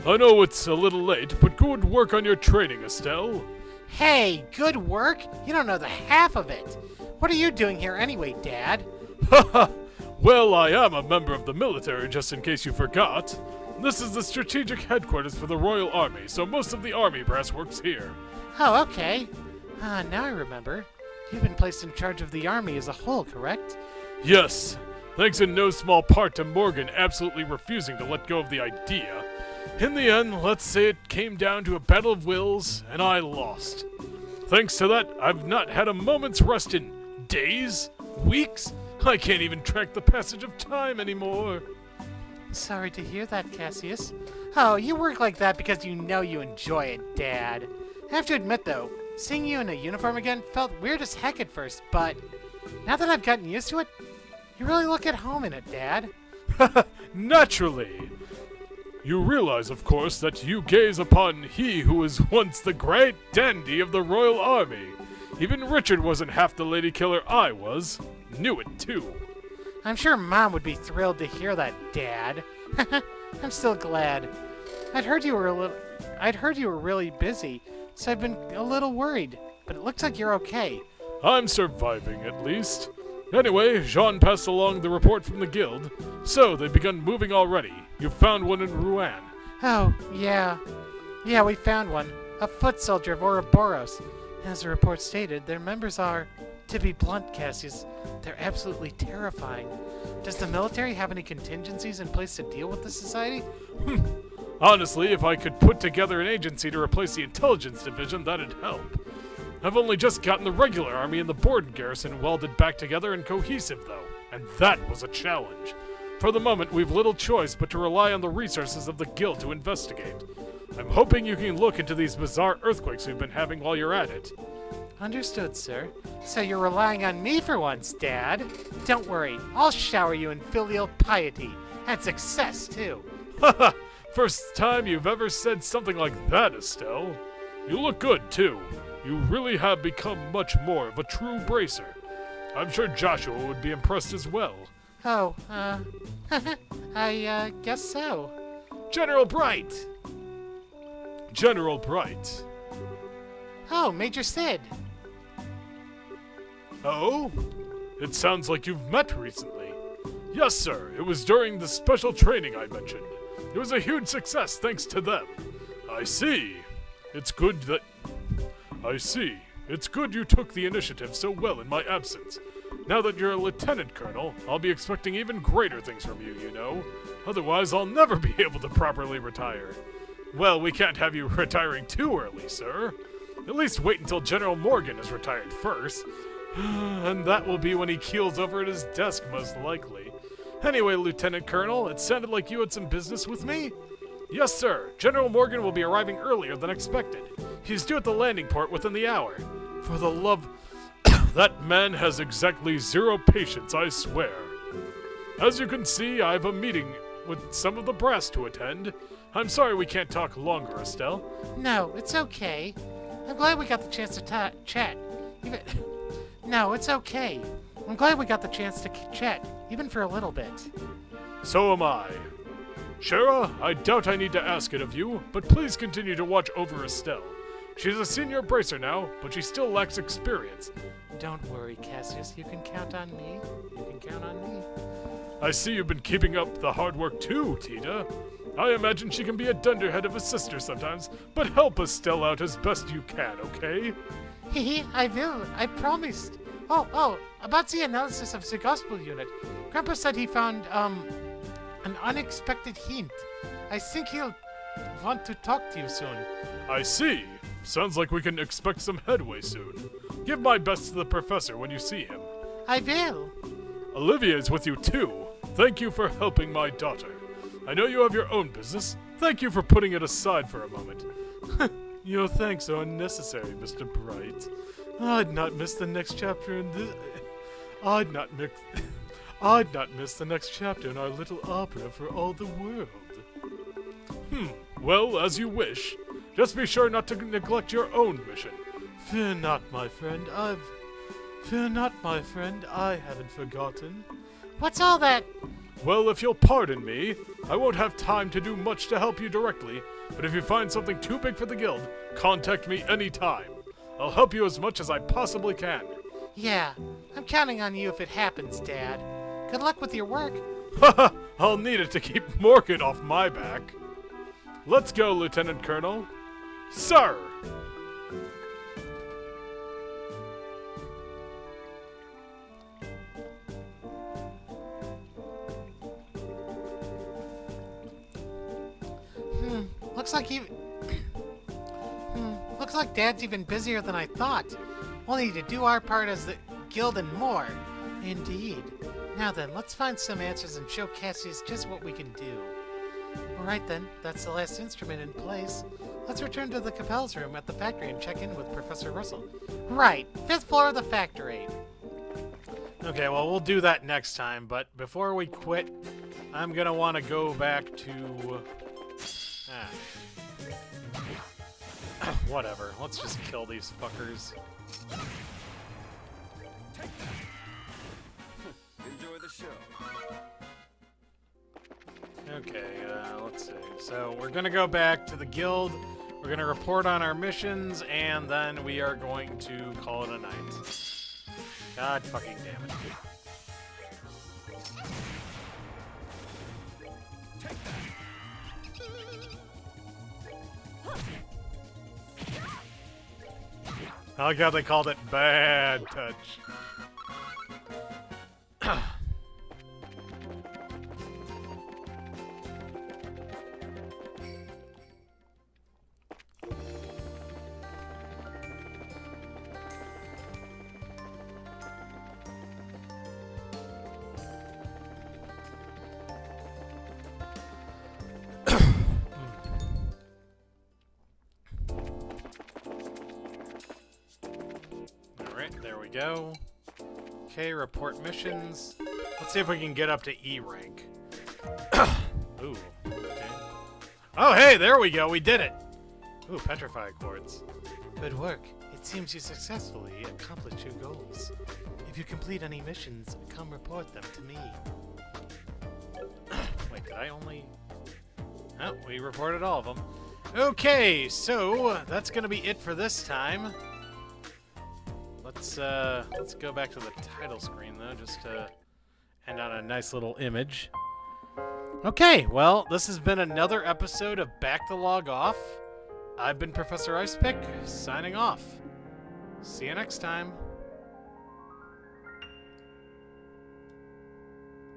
I know it's a little late, but good work on your training, Estelle. Hey, good work? You don't know the half of it. What are you doing here anyway, Dad? Haha! Well, I am a member of the military, just in case you forgot. This is the strategic headquarters for the Royal Army, so most of the army brass works here. Oh, okay. Now I remember. You've been placed in charge of the army as a whole, correct? Yes, thanks in no small part to Morgan absolutely refusing to let go of the idea. In the end, let's say it came down to a battle of wills, and I lost. Thanks to that, I've not had a moment's rest in days, weeks. I can't even track the passage of time anymore. Sorry to hear that, Cassius. Oh, you work like that because you know you enjoy it, Dad. I have to admit, though, seeing you in a uniform again felt weird as heck at first, but now that I've gotten used to it, you really look at home in it, Dad. Naturally. You realize, of course, that you gaze upon he who was once the great dandy of the Royal Army. Even Richard wasn't half the lady killer I was. Knew it, too. I'm sure Mom would be thrilled to hear that, Dad. I'm still glad. I'd heard you were really busy, so I've been a little worried, but it looks like you're okay. I'm surviving, at least. Anyway, Jean passed along the report from the guild, so they've begun moving already. You found one in Rouen. Oh, yeah. Yeah, we found one. A foot soldier of Ouroboros. As the report stated, their members are, to be blunt, Cassius, they're absolutely terrifying. Does the military have any contingencies in place to deal with the society? Honestly, if I could put together an agency to replace the intelligence division, that'd help. I've only just gotten the regular army and the Borden garrison welded back together and cohesive, though, and that was a challenge. For the moment, we've little choice but to rely on the resources of the guild to investigate. I'm hoping you can look into these bizarre earthquakes we've been having while you're at it. Understood, sir. So you're relying on me for once, Dad. Don't worry, I'll shower you in filial piety. And success, too. Haha! First time you've ever said something like that, Estelle. You look good, too. You really have become much more of a true bracer. I'm sure Joshua would be impressed as well. Oh, I guess so. General Bright! General Bright. Oh, Major Sid. Oh? It sounds like you've met recently. Yes, sir. It was during the special training I mentioned. It was a huge success thanks to them. I see. It's good that... I see. It's good you took the initiative so well in my absence. Now that you're a lieutenant colonel, I'll be expecting even greater things from you, you know. Otherwise, I'll never be able to properly retire. Well, we can't have you retiring too early, sir. At least wait until General Morgan is retired first. And that will be when he keels over at his desk, most likely. Anyway, Lieutenant Colonel, it sounded like you had some business with me? Yes, sir. General Morgan will be arriving earlier than expected. He's due at the landing port within the hour. For the love... That man has exactly 0 patience, I swear. As you can see, I have a meeting with some of the brass to attend. I'm sorry we can't talk longer, Estelle. No, it's okay. I'm glad we got the chance to chat. No, it's okay. I'm glad we got the chance to chat, even for a little bit. So am I. Shara, I doubt I need to ask it of you, but please continue to watch over Estelle. She's a senior bracer now, but she still lacks experience. Don't worry, Cassius. You can count on me. You can count on me. I see you've been keeping up the hard work too, Tita. I imagine she can be a dunderhead of a sister sometimes, but help Estelle out as best you can, okay? Hehe, I will. I promised. Oh, about the analysis of the gospel unit. Grandpa said he found, an unexpected hint. I think he'll want to talk to you soon. I see. Sounds like we can expect some headway soon. Give my best to the professor when you see him. I will. Olivia is with you too. Thank you for helping my daughter. I know you have your own business. Thank you for putting it aside for a moment. Your thanks are unnecessary, Mr. Bright. I'd not miss the next chapter in this... I'd not miss the next chapter in our little opera for all the world. Well, as you wish. Just be sure not to neglect your own mission. Fear not, my friend. I haven't forgotten. What's all that? Well, if you'll pardon me, I won't have time to do much to help you directly, but if you find something too big for the guild, contact me anytime. I'll help you as much as I possibly can. Yeah, I'm counting on you if it happens, Dad. Good luck with your work. Haha, I'll need it to keep Morgan off my back. Let's go, Lieutenant Colonel. Sir! Looks like Dad's even busier than I thought. We'll need to do our part as the guild and more. Indeed. Now then, let's find some answers and show Cassius just what we can do. Alright then, that's the last instrument in place. Let's return to the Capel's room at the factory and check in with Professor Russell. Right, 5th floor of the factory. Okay, well, we'll do that next time, but before we quit, I'm gonna want to go back to... Whatever, let's just kill these fuckers. Enjoy the show. Okay, let's see. So, we're gonna go back to the guild, we're gonna report on our missions, and then we are going to call it a night. God fucking damn it. I like how they called it bad touch. There we go. Okay, report missions. Let's see if we can get up to E rank. Ooh, okay. Oh, hey, there we go. We did it. Ooh, petrify quartz. Good work. It seems you successfully accomplished your goals. If you complete any missions, come report them to me. Wait, did I only... Oh, we reported all of them. Okay, so that's gonna be it for this time. Let's go back to the title screen though, just to end on a nice little image. Okay, well, this has been another episode of Back to Log Off. I've been Professor Icepick, signing off. See you next time.